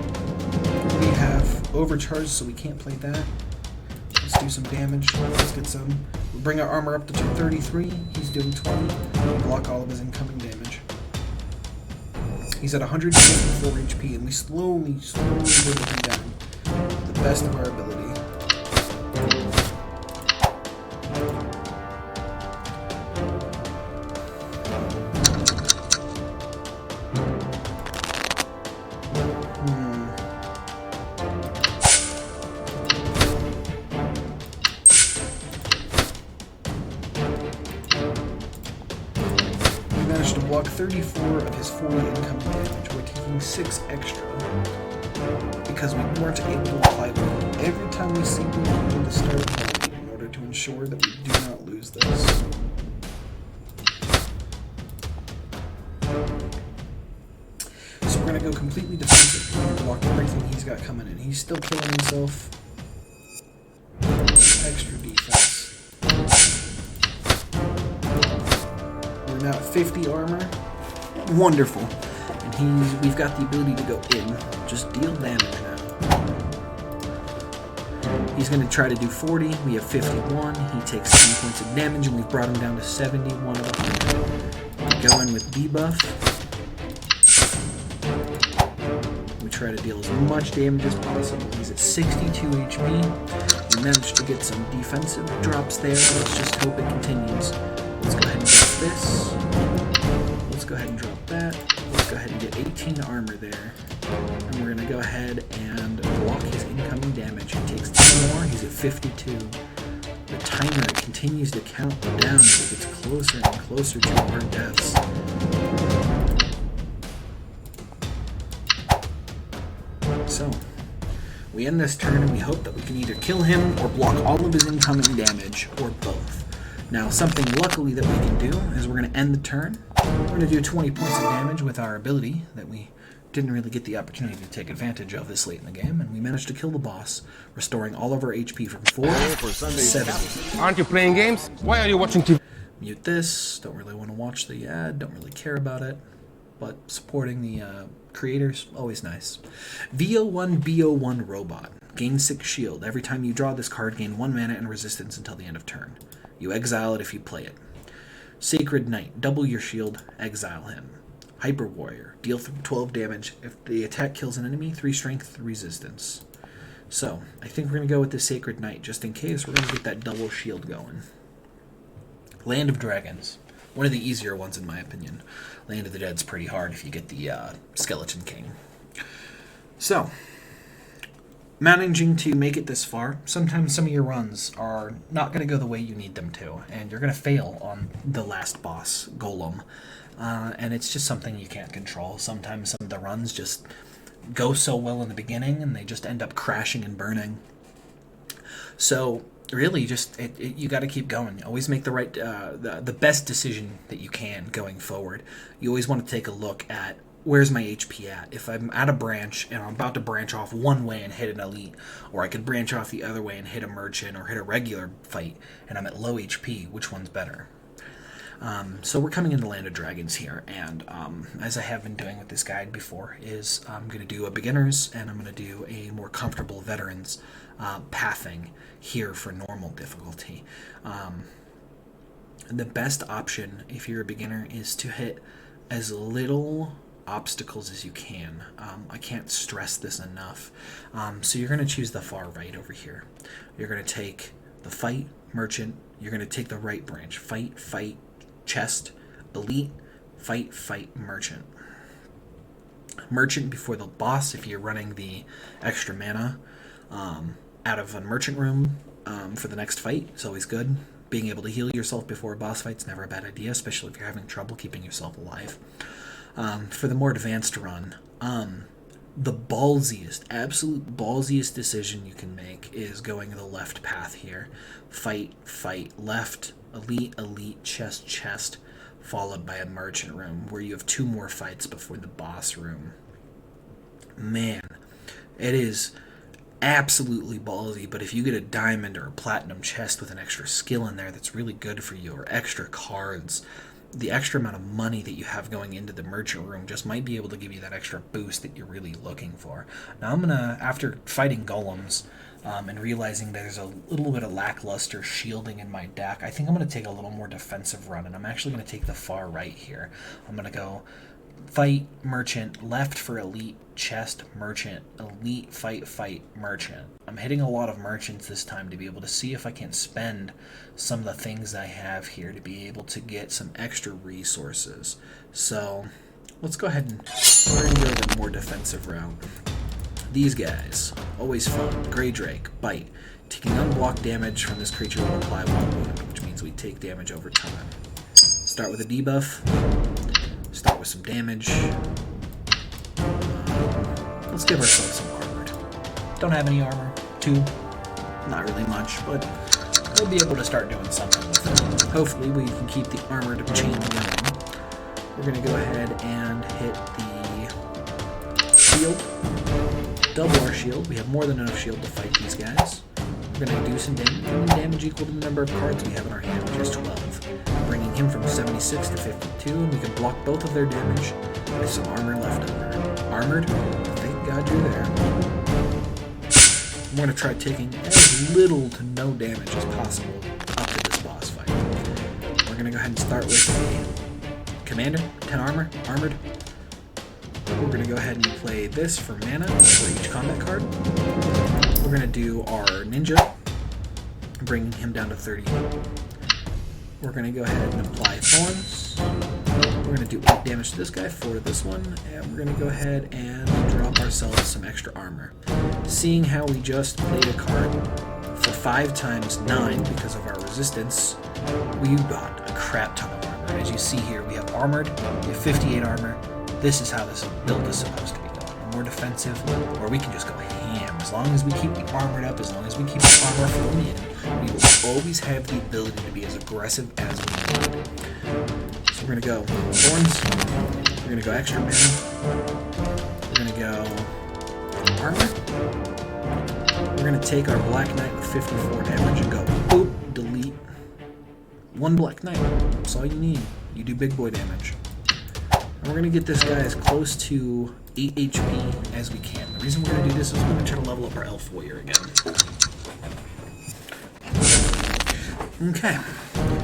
[SPEAKER 1] We have overcharged, so we can't play that. Let's do some damage. Let's get some. We'll bring our armor up to 233. He's doing 20. We block all of his incoming damage. He's at 154 HP, and we slowly whittle him down to the best of our ability. We managed to block 34 of his 40 incoming damage. We're taking 6 extra because we weren't able to apply bleed. Every time we see bleed, we need to start bleed in order to ensure that we do not lose this. So we're going to go completely defensive. We're going to block everything he's got coming in. He's still killing himself. Extra defense. We're now at 50 armor. Wonderful. And we've got the ability to go in. Just deal damage now. He's going to try to do 40. We have 51. He takes 10 points of damage, and we've brought him down to 71 of 100. Go in with debuff. We try to deal as much damage as possible. He's at 62 HP. We managed to get some defensive drops there. Let's just hope it continues. Let's go ahead and drop this. Let's go ahead and drop that. Let's go ahead and get 18 armor there. And we're going to go ahead and block his incoming damage. He takes 10 more. He's at 52. The timer continues to count down as it gets closer and closer to our deaths. So, we end this turn and we hope that we can either kill him or block all of his incoming damage, or both. Now, something luckily that we can do is we're going to end the turn. We're going to do 20 points of damage with our ability that we didn't really get the opportunity to take advantage of this late in the game, and we managed to kill the boss, restoring all of our HP from 4 to 70.
[SPEAKER 2] Aren't you playing games? Why are you watching TV?
[SPEAKER 1] Mute this. Don't really want to watch the ad. Don't really care about it. But supporting the creators, always nice. VO1 BO1 Robot. Gain 6 shield. Every time you draw this card, gain 1 mana and resistance until the end of turn. You exile it if you play it. Sacred Knight. Double your shield. Exile him. Hyper Warrior. Deal 12 damage. If the attack kills an enemy, 3 strength, 3 resistance. So, I think we're going to go with the Sacred Knight. Just in case, we're going to get that double shield going. Land of Dragons. One of the easier ones in my opinion. Land of the Dead's pretty hard if you get the Skeleton King. So, managing to make it this far, sometimes some of your runs are not going to go the way you need them to, and you're going to fail on the last boss, Golem. And it's just something you can't control. Sometimes some of the runs just go so well in the beginning, and they just end up crashing and burning. So, really, just you got to keep going. Always make the right, the best decision that you can going forward. You always want to take a look at where's my HP at. If I'm at a branch and I'm about to branch off one way and hit an elite, or I could branch off the other way and hit a merchant or hit a regular fight, and I'm at low HP, which one's better? So we're coming into Land of Dragons here, and as I have been doing with this guide before, is I'm going to do a beginners and I'm going to do a more comfortable veterans pathing here for normal difficulty. The best option if you're a beginner is to hit as little obstacles as you can. I can't stress this enough. So you're going to choose the far right over here. You're going to take the fight, merchant. You're going to take the right branch, fight, fight, chest, elite, fight, fight, merchant. Merchant before the boss if you're running the extra mana out of a merchant room for the next fight. It's always good. Being able to heal yourself before a boss fight's never a bad idea, especially if you're having trouble keeping yourself alive. For the more advanced run, the ballsiest, absolute ballsiest decision you can make is going the left path here. Fight, fight, left, elite, elite, chest, chest, followed by a merchant room where you have 2 more fights before the boss room. Man, it is absolutely ballsy, but if you get a diamond or a platinum chest with an extra skill in there that's really good for you, or extra cards, the extra amount of money that you have going into the merchant room just might be able to give you that extra boost that you're really looking for. Now I'm gonna, after fighting golems and realizing there's a little bit of lackluster shielding in my deck, I think I'm gonna take a little more defensive run, and I'm actually gonna take the far right here. I'm gonna go fight, merchant, left for elite, chest, merchant, elite, fight, fight, merchant. I'm hitting a lot of merchants this time to be able to see if I can spend some of the things I have here to be able to get some extra resources. So let's go ahead and we're going to go the more defensive route. These guys, always fun. Grey Drake, bite. Taking unblocked damage from this creature will apply 1 wound, which means we take damage over time. Start with a debuff. Start with some damage. Let's give ourselves some armored. Don't have any armor. 2. Not really much, but we'll be able to start doing something with it. Hopefully we can keep the armored chain going. We're going to go ahead and hit the shield. Double our shield. We have more than enough shield to fight these guys. We're going to do some damage equal to the number of cards we have in our hand, which is 12. Bringing him from 76 to 52, and we can block both of their damage with some armor left over. Armored? Thank God you're there. I'm going to try taking as little to no damage as possible up to this boss fight. We're going to go ahead and start with a commander, 10 armor, armored. We're going to go ahead and play this for mana for each combat card. We're going to do our ninja, bringing him down to 30. We're going to go ahead and apply thorns. We're going to do 8 damage to this guy, 4 to this one, and we're going to go ahead and drop ourselves some extra armor. Seeing how we just played a card for 5 times 9 because of our resistance, we got a crap ton of armor. As you see here, we have armored, we have 58 armor. This is how this build is supposed to be going. More defensive, or we can just go ham. As long as we keep the armored up, as long as we keep the armor flowing in, we will always have the ability to be as aggressive as we need. So we're going to go thorns, we're going to go extra mana. take our Black Knight with 54 damage and go boop, delete. 1 Black Knight. That's all you need. You do big boy damage. And we're going to get this guy as close to 8 HP as we can. The reason we're going to do this is we're going to try to level up our Elf Warrior again. Okay.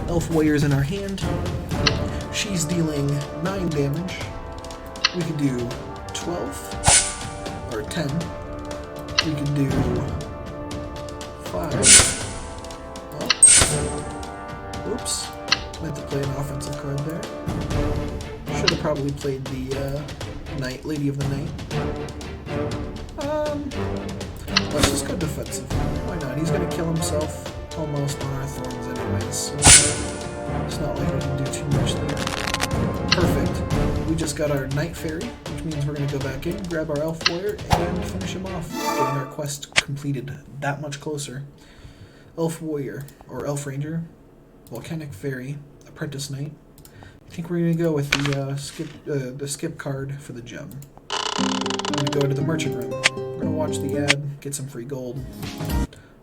[SPEAKER 1] Elf Warrior's in our hand. She's dealing 9 damage. We could do 12 or 10. We could do 5. Oh. Oops. Meant to play an offensive card there. Should have probably played the Knight, Lady of the Night. Let's just go defensive. Why not? He's going to kill himself almost on our thorns anyways, so it's not like we can do too much there. Perfect. We just got our Night Fairy, which means we're going to go back in, grab our Elf Warrior, and finish him off, getting our quest completed that much closer. Elf Warrior, or Elf Ranger, Volcanic Fairy, Apprentice Knight. I think we're going to go with the skip card for the gem. We're going to go to the merchant room. We're going to watch the ad, get some free gold.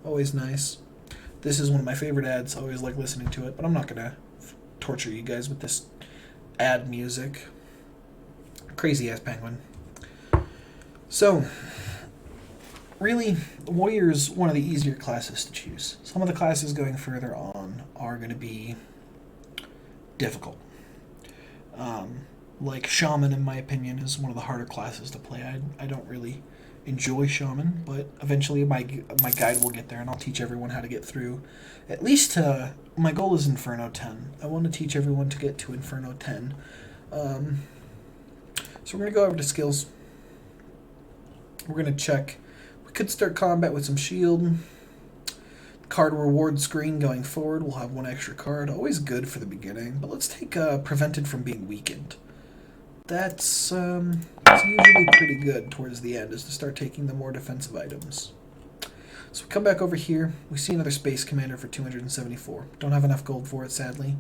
[SPEAKER 1] Always nice. This is one of my favorite ads. I always like listening to it, but I'm not going to torture you guys with this ad music. Crazy ass penguin. So, really, Warrior's one of the easier classes to choose. Some of the classes going further on are going to be difficult. Like Shaman, in my opinion, is one of the harder classes to play. I don't really enjoy Shaman, but eventually my guide will get there, and I'll teach everyone how to get through. At least, my goal is Inferno 10. I want to teach everyone to get to Inferno 10. So we're going to go over to skills. We're going to check. We could start combat with some shield. Card reward screen going forward. We'll have 1 extra card. Always good for the beginning, but let's take prevented from being weakened. That's usually pretty good towards the end, is to start taking the more defensive items. So we come back over here. We see another Space Commander for 274. Don't have enough gold for it, sadly.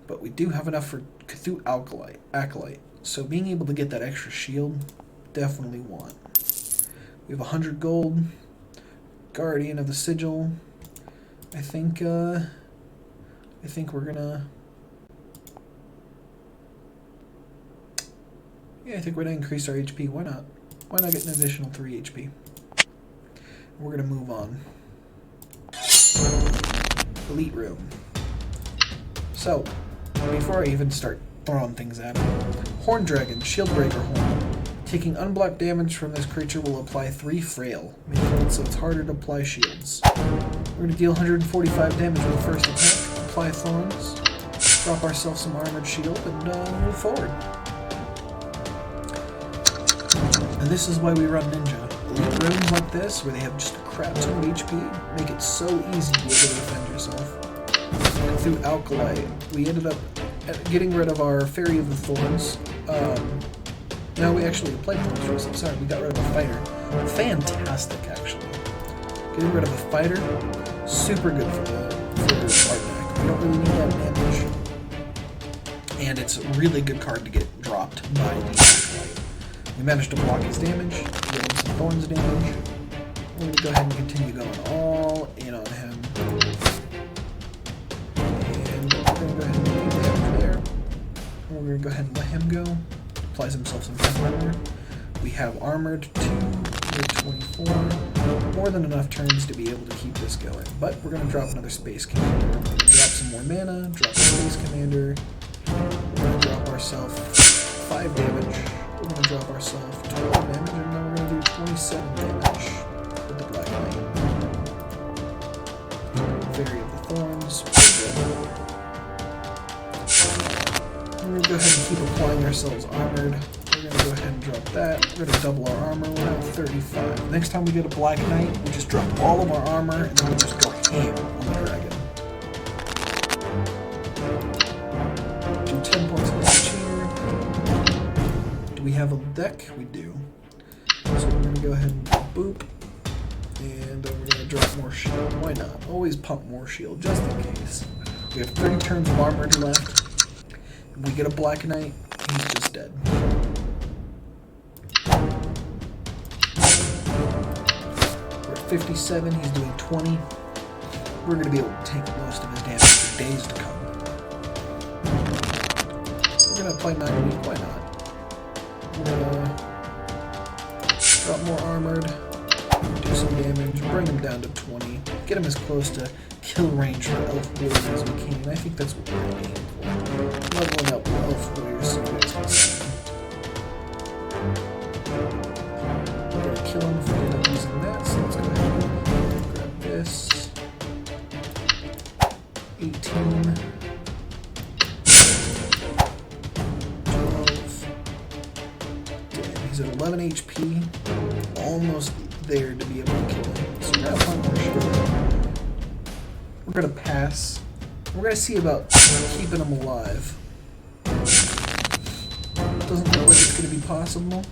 [SPEAKER 1] But we do have enough for Cthulhu Acolyte. So being able to get that extra shield, definitely want. We have 100 gold. Guardian of the Sigil. I think we're gonna... Yeah, I think we're gonna increase our HP. Why not? Why not get an additional 3 HP? We're gonna move on. Elite room. So, before I even start throwing things at him, Horn Dragon, Shield Breaker Horn. Taking unblocked damage from this creature will apply 3 frail, making it so it's harder to apply shields. We're going to deal 145 damage with the first attack, apply thorns, drop ourselves some armored shield, and move forward. And this is why we run Ninja. Elite rooms like this, where they have just a crap ton of HP, make it so easy to be able to defend yourself. Through Alkalite, we ended up getting rid of our Fairy of the Thorns. No, we actually played Thorns. I'm sorry, we got rid of a fighter. Fantastic, actually. Getting rid of a fighter, super good for our deck. We don't really need that damage. And it's a really good card to get dropped by the Acolyte. We managed to block his damage, get him some Thorns damage. We're going to go ahead and continue going all in on him. And we're going to go ahead and do damage there. And we're going to go ahead and let him go. Applies himself some armor. We have armored 2, we're 24. More than enough turns to be able to keep this going. But we're going to drop another Space Commander. Drop some more mana, drop a Space Commander. We're going to drop ourselves 5 damage. We're going to drop ourselves 12 damage, and then we're going to do 27 damage with the Black Knight. Fairy of the Thorns. We're going to go ahead and keep applying ourselves armored. We're going to go ahead and drop that. We're going to double our armor. We're at 35. Next time we get a Black Knight, we just drop all of our armor, and then we just go ham on the dragon. Do 10 points of damage here. Do we have a deck? We do. So we're going to go ahead and boop. And we're going to drop more shield. Why not? Always pump more shield, just in case. We have 30 turns of armor left. If we get a Black Knight, he's just dead. We're at 57, he's doing 20. We're going to be able to take most of his damage for days to come. We're going to apply 9 weak, why not? We're going to drop more armored, do some damage, bring him down to 20, get him as close to kill range for elf warriors as we can. I think that's what we're going to aim for. Leveling up elf warriors so you guys can see. We're going to kill him if we end up using that, so let's go ahead and grab this. 18. 12. Damn, he's at 11 HP. Almost there to be able to kill him. So we're going to find more shit. We're going to pass. We're going to see about keeping him alive. Doesn't look like it's going to be possible.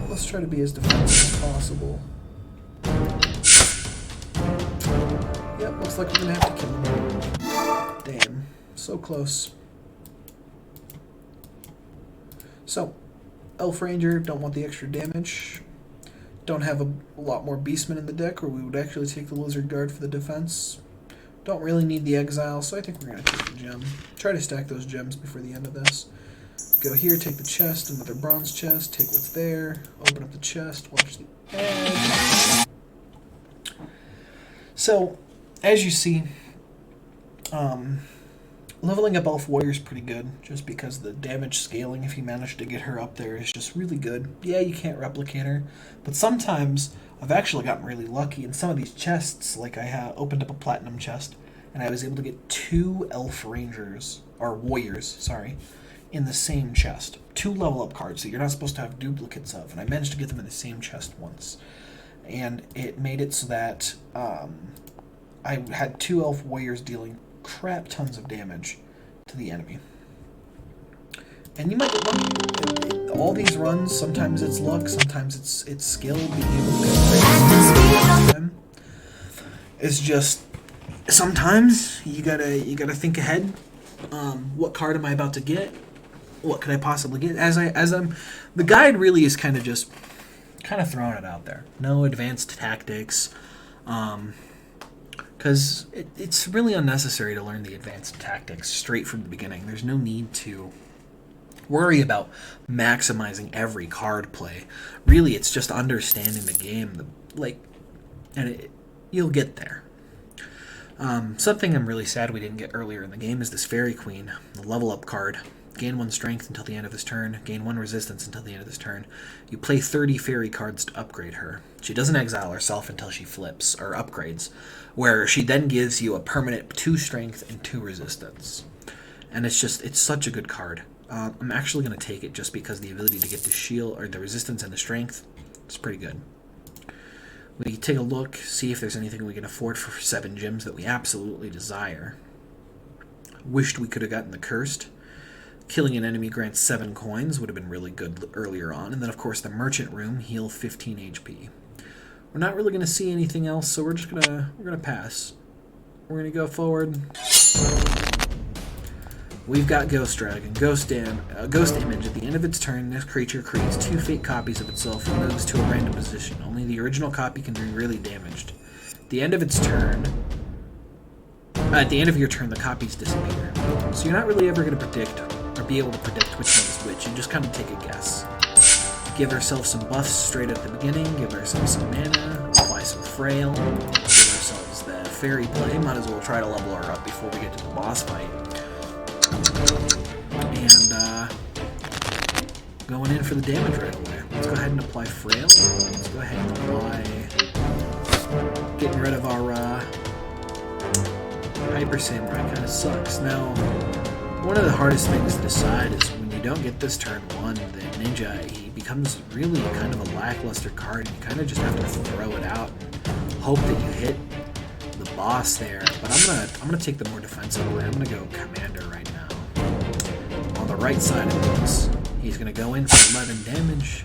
[SPEAKER 1] Let's try to be as defensive as possible. Yep, looks like we're going to have to kill him. Damn. So close. So, Elf Ranger, don't want the extra damage. Don't have a lot more Beastmen in the deck, or we would actually take the Lizard Guard for the defense. Don't really need the Exile, so I think we're going to take the gem. Try to stack those gems before the end of this. Go here, take the chest, another bronze chest, take what's there, open up the chest, watch the edge. So, as you see, leveling up Elf Warrior is pretty good, just because the damage scaling, if you manage to get her up there, is just really good. Yeah, you can't replicate her, but sometimes I've actually gotten really lucky in some of these chests. Like I opened up a platinum chest, and I was able to get 2 Elf Rangers, or Warriors, sorry, in the same chest. 2 level up cards that you're not supposed to have duplicates of, and I managed to get them in the same chest once. And it made it so that I had 2 Elf Warriors dealing crap tons of damage to the enemy. And you might get lucky. All these runs, sometimes it's luck, sometimes it's skill, being able to get them. It's just sometimes you gotta think ahead. What card am I about to get? What could I possibly get? The guide really is kind of throwing it out there. No advanced tactics, because it's really unnecessary to learn the advanced tactics straight from the beginning. There's no need to worry about maximizing every card play. Really, it's just understanding the game, you'll get there. Something I'm really sad we didn't get earlier in the game is this Fairy Queen, the level up card. Gain 1 strength until the end of this turn, gain 1 resistance until the end of this turn. You play 30 fairy cards to upgrade her. She doesn't exile herself until she flips, or upgrades, where she then gives you a permanent 2 strength and 2 resistance. And it's such a good card. I'm actually going to take it just because the ability to get the shield, or the resistance and the strength, is pretty good. We take a look, see if there's anything we can afford for 7 gems that we absolutely desire. Wished we could have gotten the Cursed. Killing an enemy grants 7 coins, would have been really good earlier on. And then, of course, the Merchant Room, heal 15 HP. We're not really going to see anything else, so we're just gonna pass. We're going to go forward. We've got Ghost Dragon. Ghost Image. At the end of its turn, this creature creates 2 fake copies of itself and moves to a random position. Only the original copy can be really damaged. At the end of its turn... at the end of your turn, the copies disappear. So you're not really ever going to predict, or be able to predict which one is which. You just kind of take a guess. Give ourselves some buffs straight at the beginning, give ourselves some mana, apply some Frail, give ourselves the Fairy play. Might as well try to level her up before we get to the boss fight. And, going in for the damage right away. Let's go ahead and apply Frail. Let's go ahead and apply... getting rid of our, Hyper Samurai kind of sucks. Now, one of the hardest things to decide is when you don't get this turn 1, the Ninja, he becomes really kind of a lackluster card, and you kind of just have to throw it out and hope that you hit the boss there. But I'm gonna take the more defensive way. I'm gonna go Commander right now. On the right side of this, he's gonna go in for 11 damage,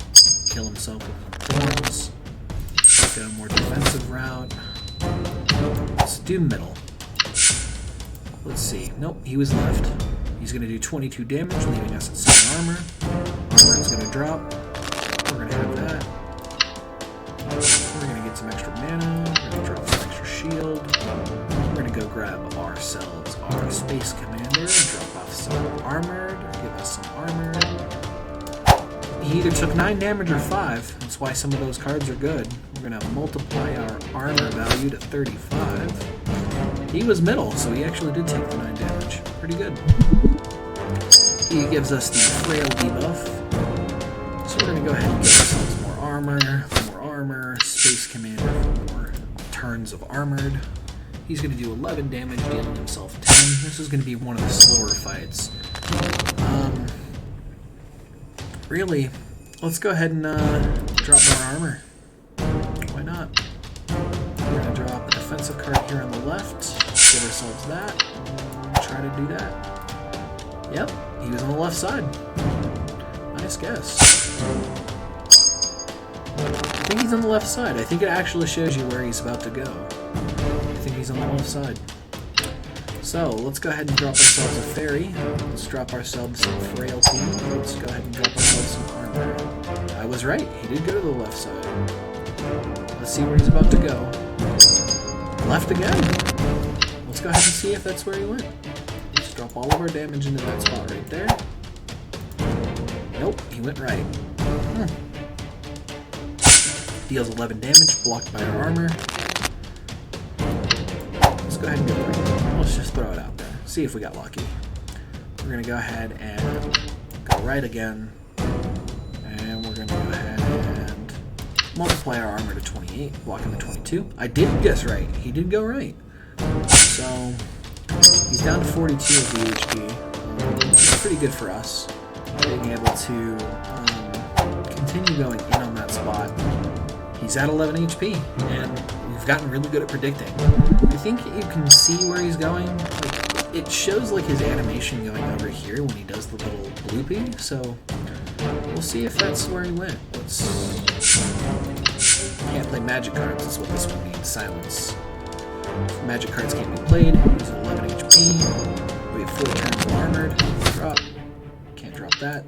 [SPEAKER 1] kill himself with thorns, go a more defensive route. Let's do middle. Let's see. Nope, he was left. He's going to do 22 damage, leaving us at 7 armor. Armor's going to drop. We're going to have that. We're going to get some go grab ourselves our Space Commander, drop off some armored, give us some armor. He either took 9 damage or 5. That's why some of those cards are good. We're going to multiply our armor value to 35. He was middle, so he actually did take the 9 damage. Pretty good. He gives us the frail debuff. So we're going to go ahead and give ourselves more armor, Space Commander for more turns of armored. He's going to do 11 damage, dealing himself 10. This is going to be one of the slower fights. Really, let's go ahead and drop more armor. Why not? We're going to drop a defensive card here on the left. Give ourselves that. Try to do that. Yep, he was on the left side. Nice guess. I think he's on the left side. I think it actually shows you where he's about to go. I think he's on the left side. So, let's go ahead and drop ourselves a fairy. Let's drop ourselves some frailty. Let's go ahead and drop ourselves some armor. I was right. He did go to the left side. Let's see where he's about to go. Left again. Let's go ahead and see if that's where he went. Let's drop all of our damage into that spot right there. Nope, he went right. Deals 11 damage, blocked by our armor. Let's go ahead and go right. Let's just throw it out there. See if we got lucky. We're going to go ahead and go right again. And we're going to go ahead and multiply our armor to 28, block him to 22. I did guess right. He did go right. So, he's down to 42 of the HP. Which is pretty good for us. Being able to continue going in on that spot. He's at 11 HP, and we've gotten really good at predicting. I think you can see where he's going. Like, it shows like his animation going over here when he does the little bloopy, so we'll see if that's where he went. Can't play magic cards, that's what this one means, silence. Magic cards can't be played, he's at 11 HP. We have 4 turns of armored. Drop. Can't drop that.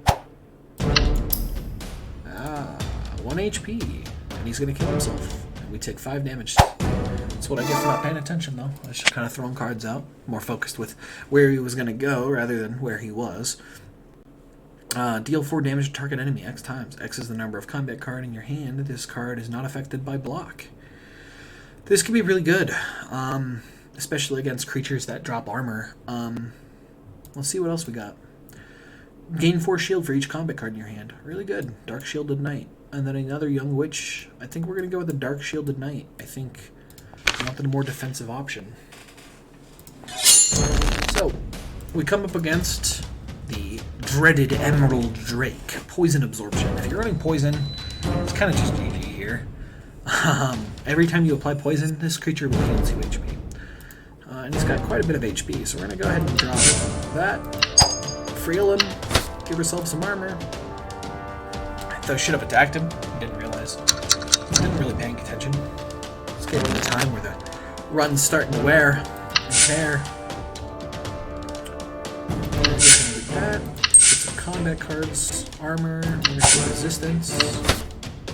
[SPEAKER 1] 1 HP. And he's going to kill himself. And we take 5 damage. That's what I get for not paying attention, though. I was just kind of throwing cards out. More focused with where he was going to go rather than where he was. Deal 4 damage to target enemy X times. X is the number of combat card in your hand. This card is not affected by block. This can be really good. Especially against creatures that drop armor. Let's see what else we got. Gain 4 shield for each combat card in your hand. Really good. Dark Shielded Knight. And then another Young Witch. I think we're going to go with the Dark Shielded Knight. I think I want the more defensive option. So, we come up against the dreaded Emerald Drake. Poison Absorption. If you're running Poison, it's kind of just GG here. Every time you apply Poison, this creature will heal 2 HP. And he's got quite a bit of HP, so we're going to go ahead and drop that. Frail him. Give ourselves some armor. I should have attacked him. Didn't realize. Didn't really paying attention. It's getting to the time where the run's starting to wear and tear. Like that. Get some combat cards. Armor. We're going to do resistance.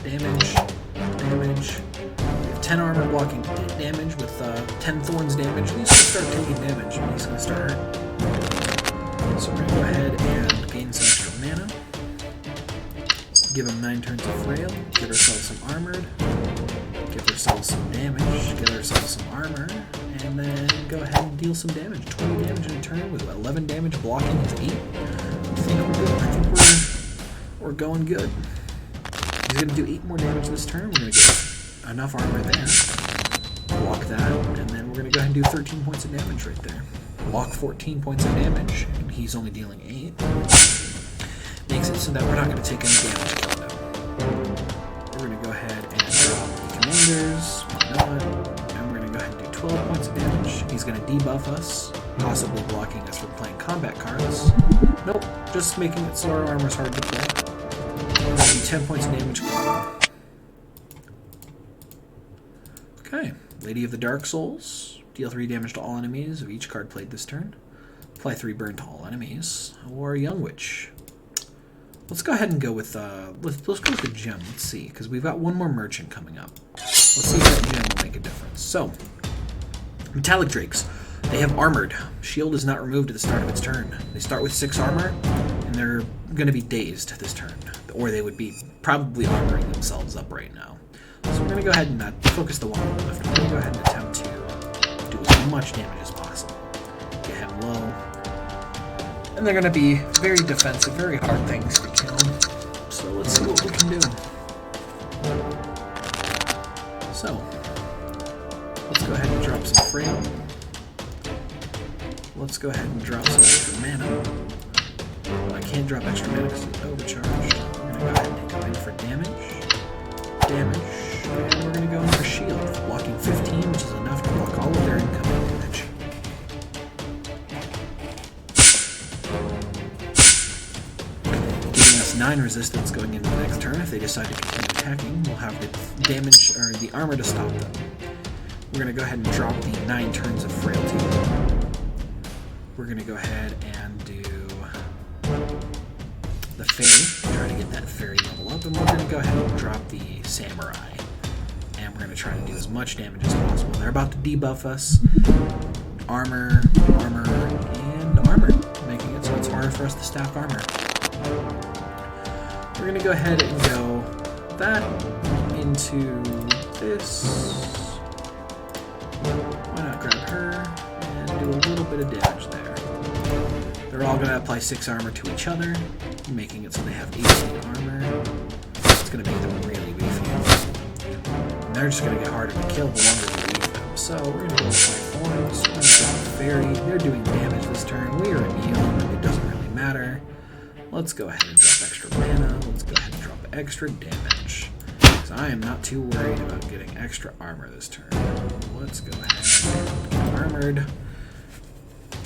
[SPEAKER 1] Damage. Damage. We have 10 armor blocking 8 damage with 10 thorns damage. And he's going to start taking damage. And he's going to start hurting. So we're going to go ahead and gain some extra mana. Give him 9 turns of frail. Give ourselves some armored. Give ourselves some damage. Give ourselves some armor. And then go ahead and deal some damage. 20 damage in a turn with 11 damage blocking his 8. I think we're good. I think we're going good. He's going to do 8 more damage this turn. We're going to get enough armor there. Block that. And then we're going to go ahead and do 13 points of damage right there. Block 14 points of damage. And he's only dealing 8. Makes it so that we're not going to take any damage killing him. We're going to go ahead and drop the commanders, why not, and we're going to go ahead and do 12 points of damage. He's going to debuff us, possibly blocking us from playing combat cards. Nope, just making it so our armor's hard to play. We're going to do 10 points of damage. Okay, Lady of the Dark Souls. Deal 3 damage to all enemies of each card played this turn. Apply 3 burn to all enemies. Or Young Witch. Let's go ahead and go with let's go with the gem. Let's see, because we've got one more merchant coming up. Let's see if that gem will make a difference. So, Metallic Drakes. They have armored. Shield is not removed at the start of its turn. They start with 6 armor, and they're going to be dazed this turn. Or they would be probably armoring themselves up right now. So we're going to go ahead and focus the one left. We're going to go ahead and attempt to do as much damage as possible. Get him low. And they're going to be very defensive, very hard things to kill. So let's see what we can do. So, let's go ahead and drop some frail. Let's go ahead and drop some extra mana. I can't drop extra mana because it's overcharged. We're going to go ahead and go in for damage. And we're going to go in for shield. Blocking 15, which is enough to block all of their incoming damage. Giving us 9 resistance going into the next turn. If they decide to continue attacking, we'll have the damage or the armor to stop them. We're going to go ahead and drop the 9 turns of frailty. We're going to go ahead and do the fairy, try to get that fairy level up, and we're going to go ahead and drop the samurai. And we're going to try to do as much damage as possible. They're about to debuff us. Armor, and armor, making it so it's harder for us to stack armor. We're going to go ahead and go that into this. Why not grab her and do a little bit of damage there. They're all going to apply 6 armor to each other, making it so they have 18 armor. It's going to make them really beefy. And they're just going to get harder to kill the longer we leave them. So we're going to go apply thorns. We're going to drop a fairy. They're doing damage this turn. We are immune. It doesn't really matter. Let's go ahead and drop extra mana. Let's go ahead and drop extra damage. Because I am not too worried about getting extra armor this turn. Let's go ahead and get armored.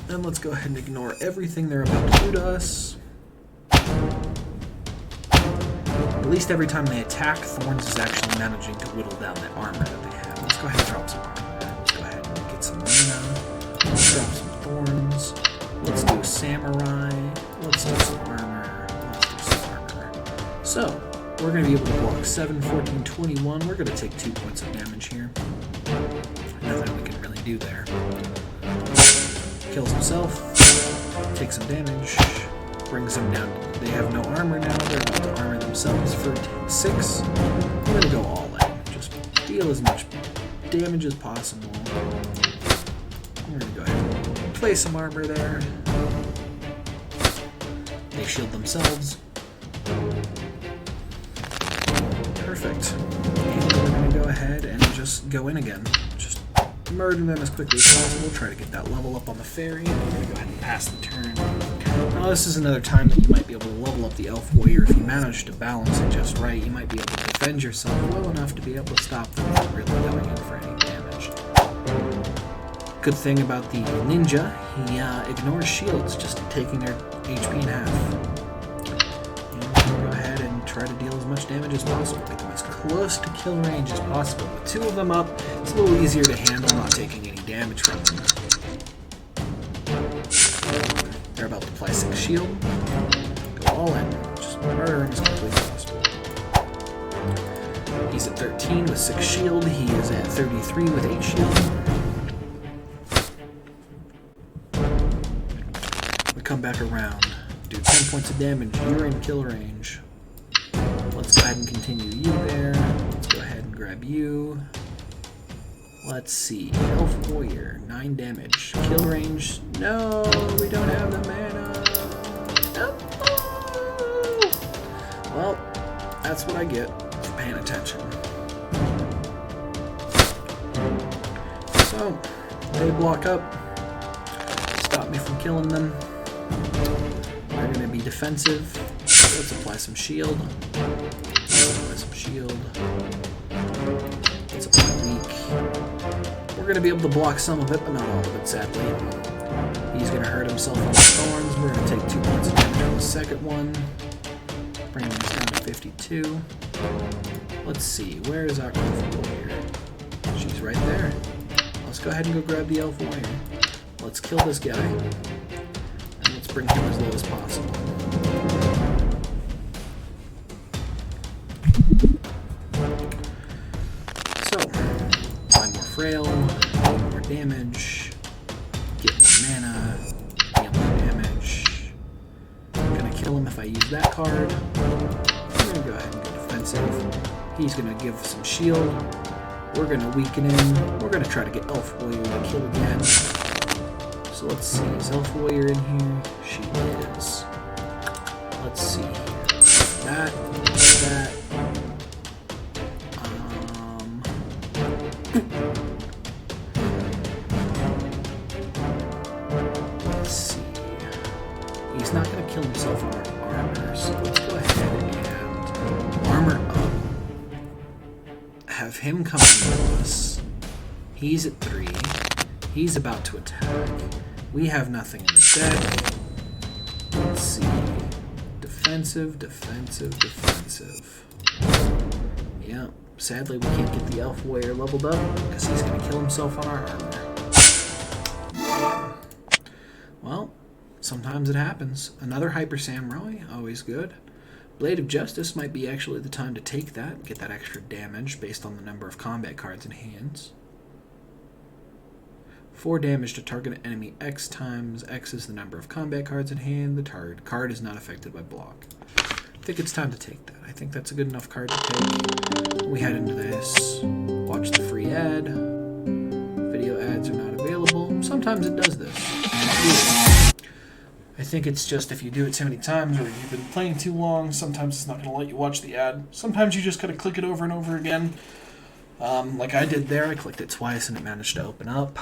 [SPEAKER 1] And let's go ahead and ignore everything they're about to do to us. At least every time they attack, Thorns is actually managing to whittle down the armor that they have. Let's go ahead and drop some armor. Let's go ahead and get some mana. Let's drop some Thorns. Let's do Samurai. Let's do some armor. Let's do some armor. So, we're going to be able to block 7, 14, 21. We're going to take 2 points of damage here. Nothing we can really do there. Kills himself, takes some damage, brings him down. They have no armor now, they're about to armor themselves for 6. We're going to go all in. Just deal as much damage as possible. We're going to go ahead and place some armor there. They shield themselves. Perfect. And we're going to go ahead and just go in again. Just murder them as quickly as possible. Try to get that level up on the fairy. And we're going to go ahead and pass the turn. Now this is another time that you might be able to level up the elf warrior. If you manage to balance it just right, you might be able to defend yourself well enough to be able to stop them from really going in for any damage. Good thing about the ninja, he ignores shields, just taking their HP in half. And we're going to go ahead and try to deal as much damage as possible. Get them as close to kill range as possible. With 2 of them up, it's a little easier to handle, not taking any damage from them. They're about to apply 6 shield. Go all in. Just murder him as quickly as possible. He's at 13 with 6 shield. He is at 33 with 8 shield. We come back around. Do 10 points of damage. You're in kill range. Let's go ahead and continue you there. Let's go ahead and grab you. Let's see. Elf Warrior, 9 damage. Kill range. No, we don't have the mana. No. Well, that's what I get for paying attention. So, they block up. Stop me from killing them. They're going to be defensive. Let's apply some shield. Let's apply weak. We're going to be able to block some of it, but not all of it, sadly. He's going to hurt himself on the thorns. We're going to take 2 points of damage on the second one. Bringing this down to 52. Let's see, where is our elf warrior? She's right there. Let's go ahead and go grab the elf warrior. Let's kill this guy. And let's bring him as low as possible. So, find more frail, more damage, mana, deal damage. I'm gonna kill him if I use that card. I'm gonna go ahead and go defensive. He's gonna give some shield. We're gonna weaken him. We're gonna try to get Elf Warrior to kill again. So let's see, is Elf Warrior in here? She is. Let's see here. That. Let's see. He's not going to kill himself on our armor, so let's go ahead and armor up. Have him come into us. He's at 3. He's about to attack. We have nothing in the deck. Let's see. Defensive. Yeah, sadly we can't get the Elf Warrior leveled up because he's going to kill himself on our armor. Well, sometimes it happens. Another Hyper Samurai, always good. Blade of Justice might be actually the time to take that, get that extra damage based on the number of combat cards in hands. 4 damage to target enemy X times X is the number of combat cards in hand. The target card is not affected by block. I think it's time to take that. I think that's a good enough card to take. We head into this. Watch the free ad. Video ads are not available. Sometimes it does this. I think it's just if you do it too many times or you've been playing too long, sometimes it's not going to let you watch the ad. Sometimes you just got to click it over and over again. Like I did there, I clicked it twice and it managed to open up.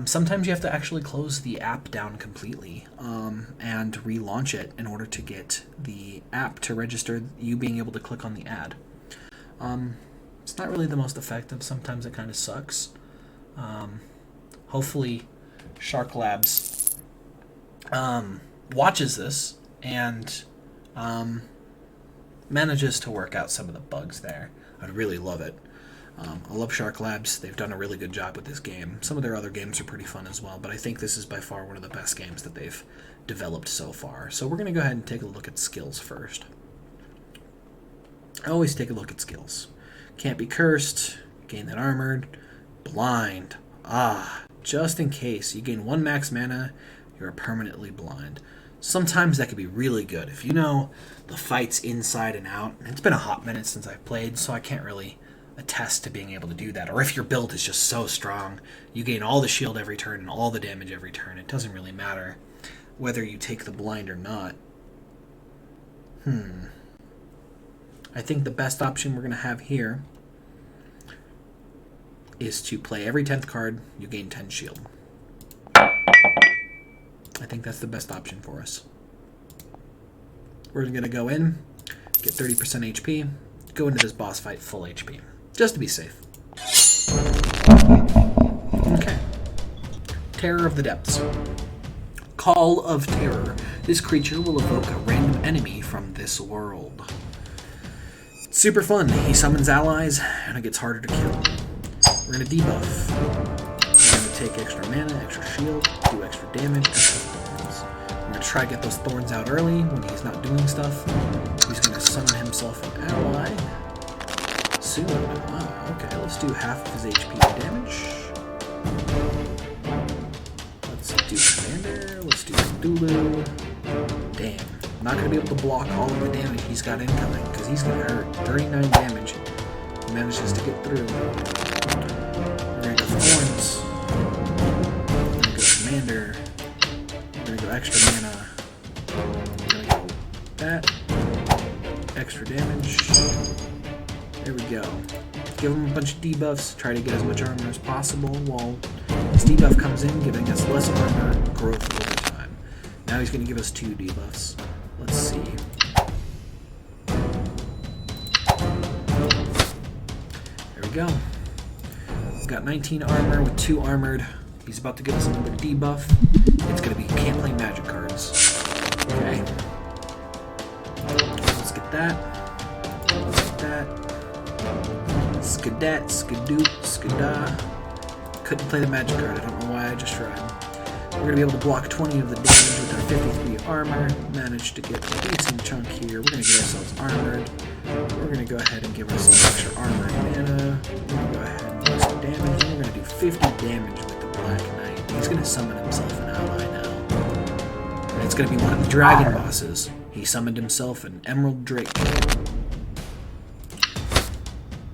[SPEAKER 1] Sometimes you have to actually close the app down completely and relaunch it in order to get the app to register you being able to click on the ad. It's not really the most effective. Sometimes it kind of sucks. Hopefully Shark Labs watches this and manages to work out some of the bugs there. I'd really love it. I love Shark Labs. They've done a really good job with this game. Some of their other games are pretty fun as well, but I think this is by far one of the best games that they've developed so far. So we're going to go ahead and take a look at skills first. I always take a look at skills. Can't be cursed, gain that armored, blind. Just in case. You gain 1 max mana, you're permanently blind. Sometimes that could be really good. If you know the fight's inside and out, it's been a hot minute since I've played, so I can't really attest to being able to do that. Or if your build is just so strong, you gain all the shield every turn and all the damage every turn. It doesn't really matter whether you take the blind or not. I think the best option we're going to have here is to play every 10th card, you gain 10 shield. I think that's the best option for us. We're going to go in, get 30% HP, go into this boss fight full HP. Just to be safe. Okay. Terror of the Depths. Call of Terror. This creature will evoke a random enemy from this world. It's super fun. He summons allies, and it gets harder to kill. We're going to debuff. We're going to take extra mana, extra shield, do extra damage, extra thorns. We're going to try to get those thorns out early when he's not doing stuff. He's going to summon himself an ally. Soon. Okay, let's do half of his HP damage. Let's do Commander. Let's do Cthulhu. Damn. I'm not going to be able to block all of the damage he's got incoming because he's going to hurt. 39 damage. He manages to get through. We're going to go Thorns. We're going to go Commander. We're going to go extra mana. We're going to go that. Extra damage. There we go. Give him a bunch of debuffs, try to get as much armor as possible while his debuff comes in, giving us less armor growth over time. Now he's going to give us 2 debuffs. Let's see. There we go. We've got 19 armor with 2 armored. He's about to give us another debuff. It's going to be can't play magic cards. Okay. Let's get that. Let's get that. Skadat, Skadoot, Skada. Couldn't play the magic card. I don't know why I just tried. We're going to be able to block 20 of the damage with our 53 armor. Managed to get a decent chunk here. We're going to get ourselves armored. We're going to go ahead and give ourselves extra armor and mana. We're going to go ahead and do some damage. And we're going to do 50 damage with the Black Knight. He's going to summon himself an ally now. it's going to be one of the dragon bosses. He summoned himself an Emerald Drake.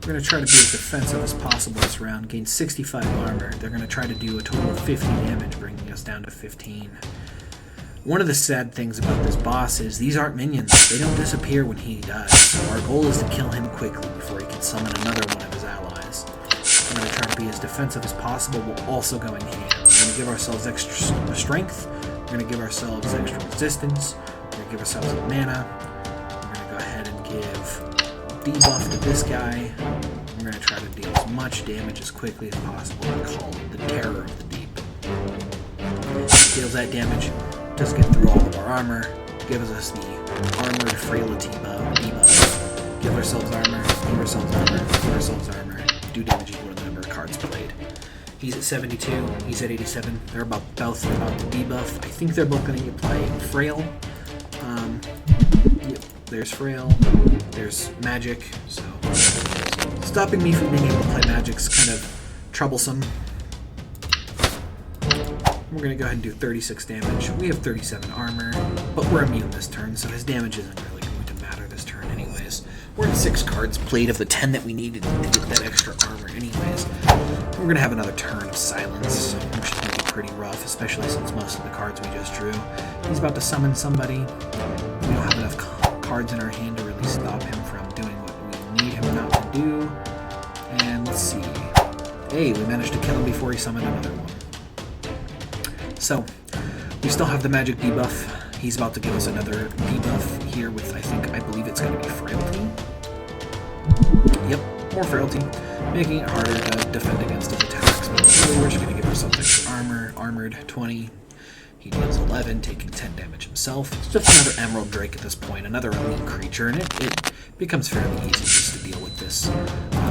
[SPEAKER 1] We're going to try to be as defensive as possible this round. Gain 65 armor. They're going to try to do a total of 50 damage, bringing us down to 15. One of the sad things about this boss is these aren't minions. They don't disappear when he dies. So our goal is to kill him quickly before he can summon another one of his allies. We're going to try to be as defensive as possible while also going hand. We're going to give ourselves extra strength. We're going to give ourselves extra resistance. We're going to give ourselves a mana. We're going to go ahead and give debuff to this guy. We're going to try to deal as much damage as quickly as possible and call it the Terror of the Deep. Deals that damage. Does get through all of our armor, gives us the armored frailty debuff. Give ourselves armor, give ourselves armor, give ourselves armor. Do damage equal to the number of cards played. He's at 72, he's at 87. They're both about the debuff. I think they're both going to be applying frail. Yep, there's frail, there's magic, so stopping me from being able to play magic's kind of troublesome. We're going to go ahead and do 36 damage. We have 37 armor, but we're immune this turn, so his damage isn't really going to matter this turn anyways. We're at 6 cards played of the 10 that we needed to get that extra armor anyways. We're going to have another turn of silence, which is going to be pretty rough, especially since most of the cards we just drew. He's about to summon somebody. We don't have enough cards in our hand to really stop him from doing what we need him not to do. And let's see. Hey, we managed to kill him before he summoned another one. So, we still have the magic debuff. He's about to give us another debuff here with, I believe it's going to be frailty. Yep, more frailty, making it harder to defend against his attacks. But really, we're just going to give ourselves extra armor. Armored 20. He deals 11, taking 10 damage himself. It's just another Emerald Drake at this point, another elite creature, and it becomes fairly easy just to deal with this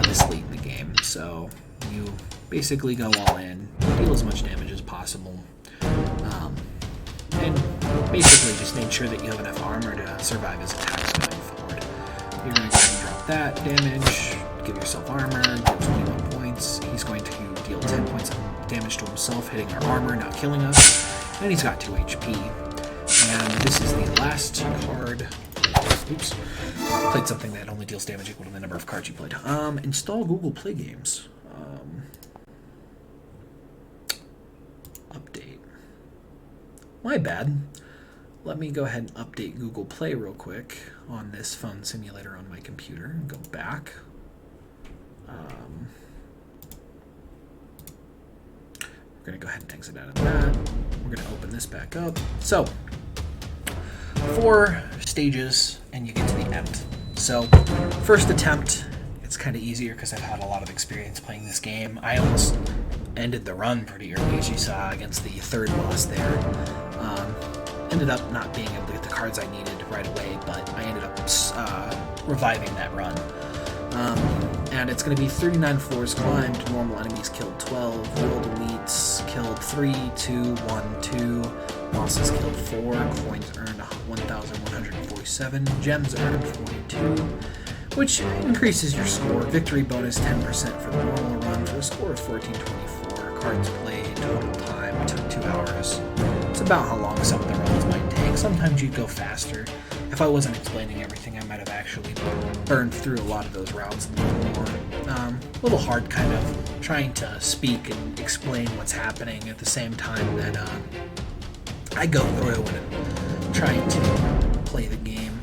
[SPEAKER 1] this late in the game. So, you basically go all in, deal as much damage as possible. And basically just make sure that you have enough armor to survive his attacks going forward. You're going to go ahead and drop that damage, give yourself armor, get 21 points. He's going to deal 10 points of damage to himself, hitting our armor, not killing us. And he's got 2 HP. And this is the last card. Oops. Played something that only deals damage equal to the number of cards you played. Install Google Play Games. Update. My bad. Let me go ahead and update Google Play real quick on this phone simulator on my computer and go back. We're going to go ahead and exit out of that. We're going to open this back up. So, 4 stages and you get to the end. So, first attempt, it's kind of easier because I've had a lot of experience playing this game. I almost ended the run pretty early, as you saw, against the 3rd boss there. Ended up not being able to get the cards I needed right away, but I ended up reviving that run. And it's going to be 39 floors climbed, normal enemies killed 12, world elites killed 3, 2, 1, 2, bosses killed 4, coins earned 1,147, gems earned 42, which increases your score. Victory bonus 10% for the normal run for a score of 1424. Cards played, total time took 2 hours. It's about how long some of the runs might take. Sometimes you'd go faster. If I wasn't explaining everything, I might have actually burned through a lot of those rounds a little more. A little hard kind of trying to speak and explain what's happening at the same time that I go through and trying to play the game.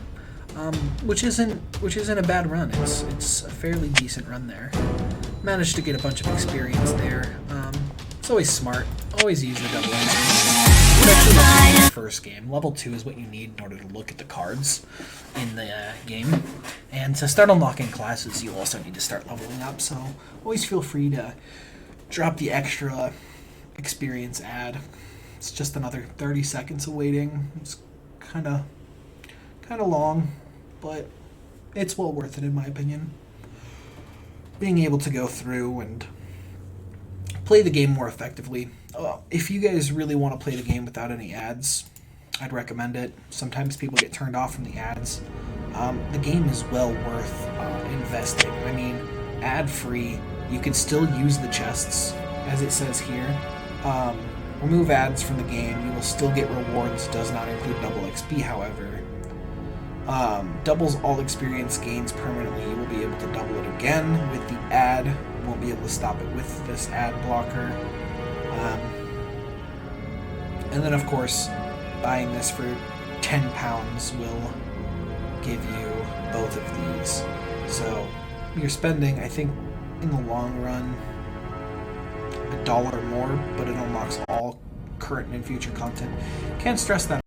[SPEAKER 1] Which isn't a bad run. It's a fairly decent run there. Managed to get a bunch of experience there. It's always smart. Always use the double entry. Especially in the first game. Level 2 is what you need in order to look at the cards in the game. And to start unlocking classes, you also need to start leveling up. So always feel free to drop the extra experience ad. It's just another 30 seconds of waiting. It's kind of long, but it's well worth it in my opinion. Being able to go through and play the game more effectively. If you guys really want to play the game without any ads, I'd recommend it. Sometimes people get turned off from the ads. The game is well worth investing. I mean, ad-free, you can still use the chests, as it says here. Remove ads from the game. You will still get rewards. Does not include double XP, however. Doubles all experience gains permanently. You will be able to double it again with the ad. You won't be able to stop it with this ad blocker. And then, of course, buying this for £10 will give you both of these. So you're spending, I think, in the long run, $1 more, but it unlocks all current and future content. Can't stress that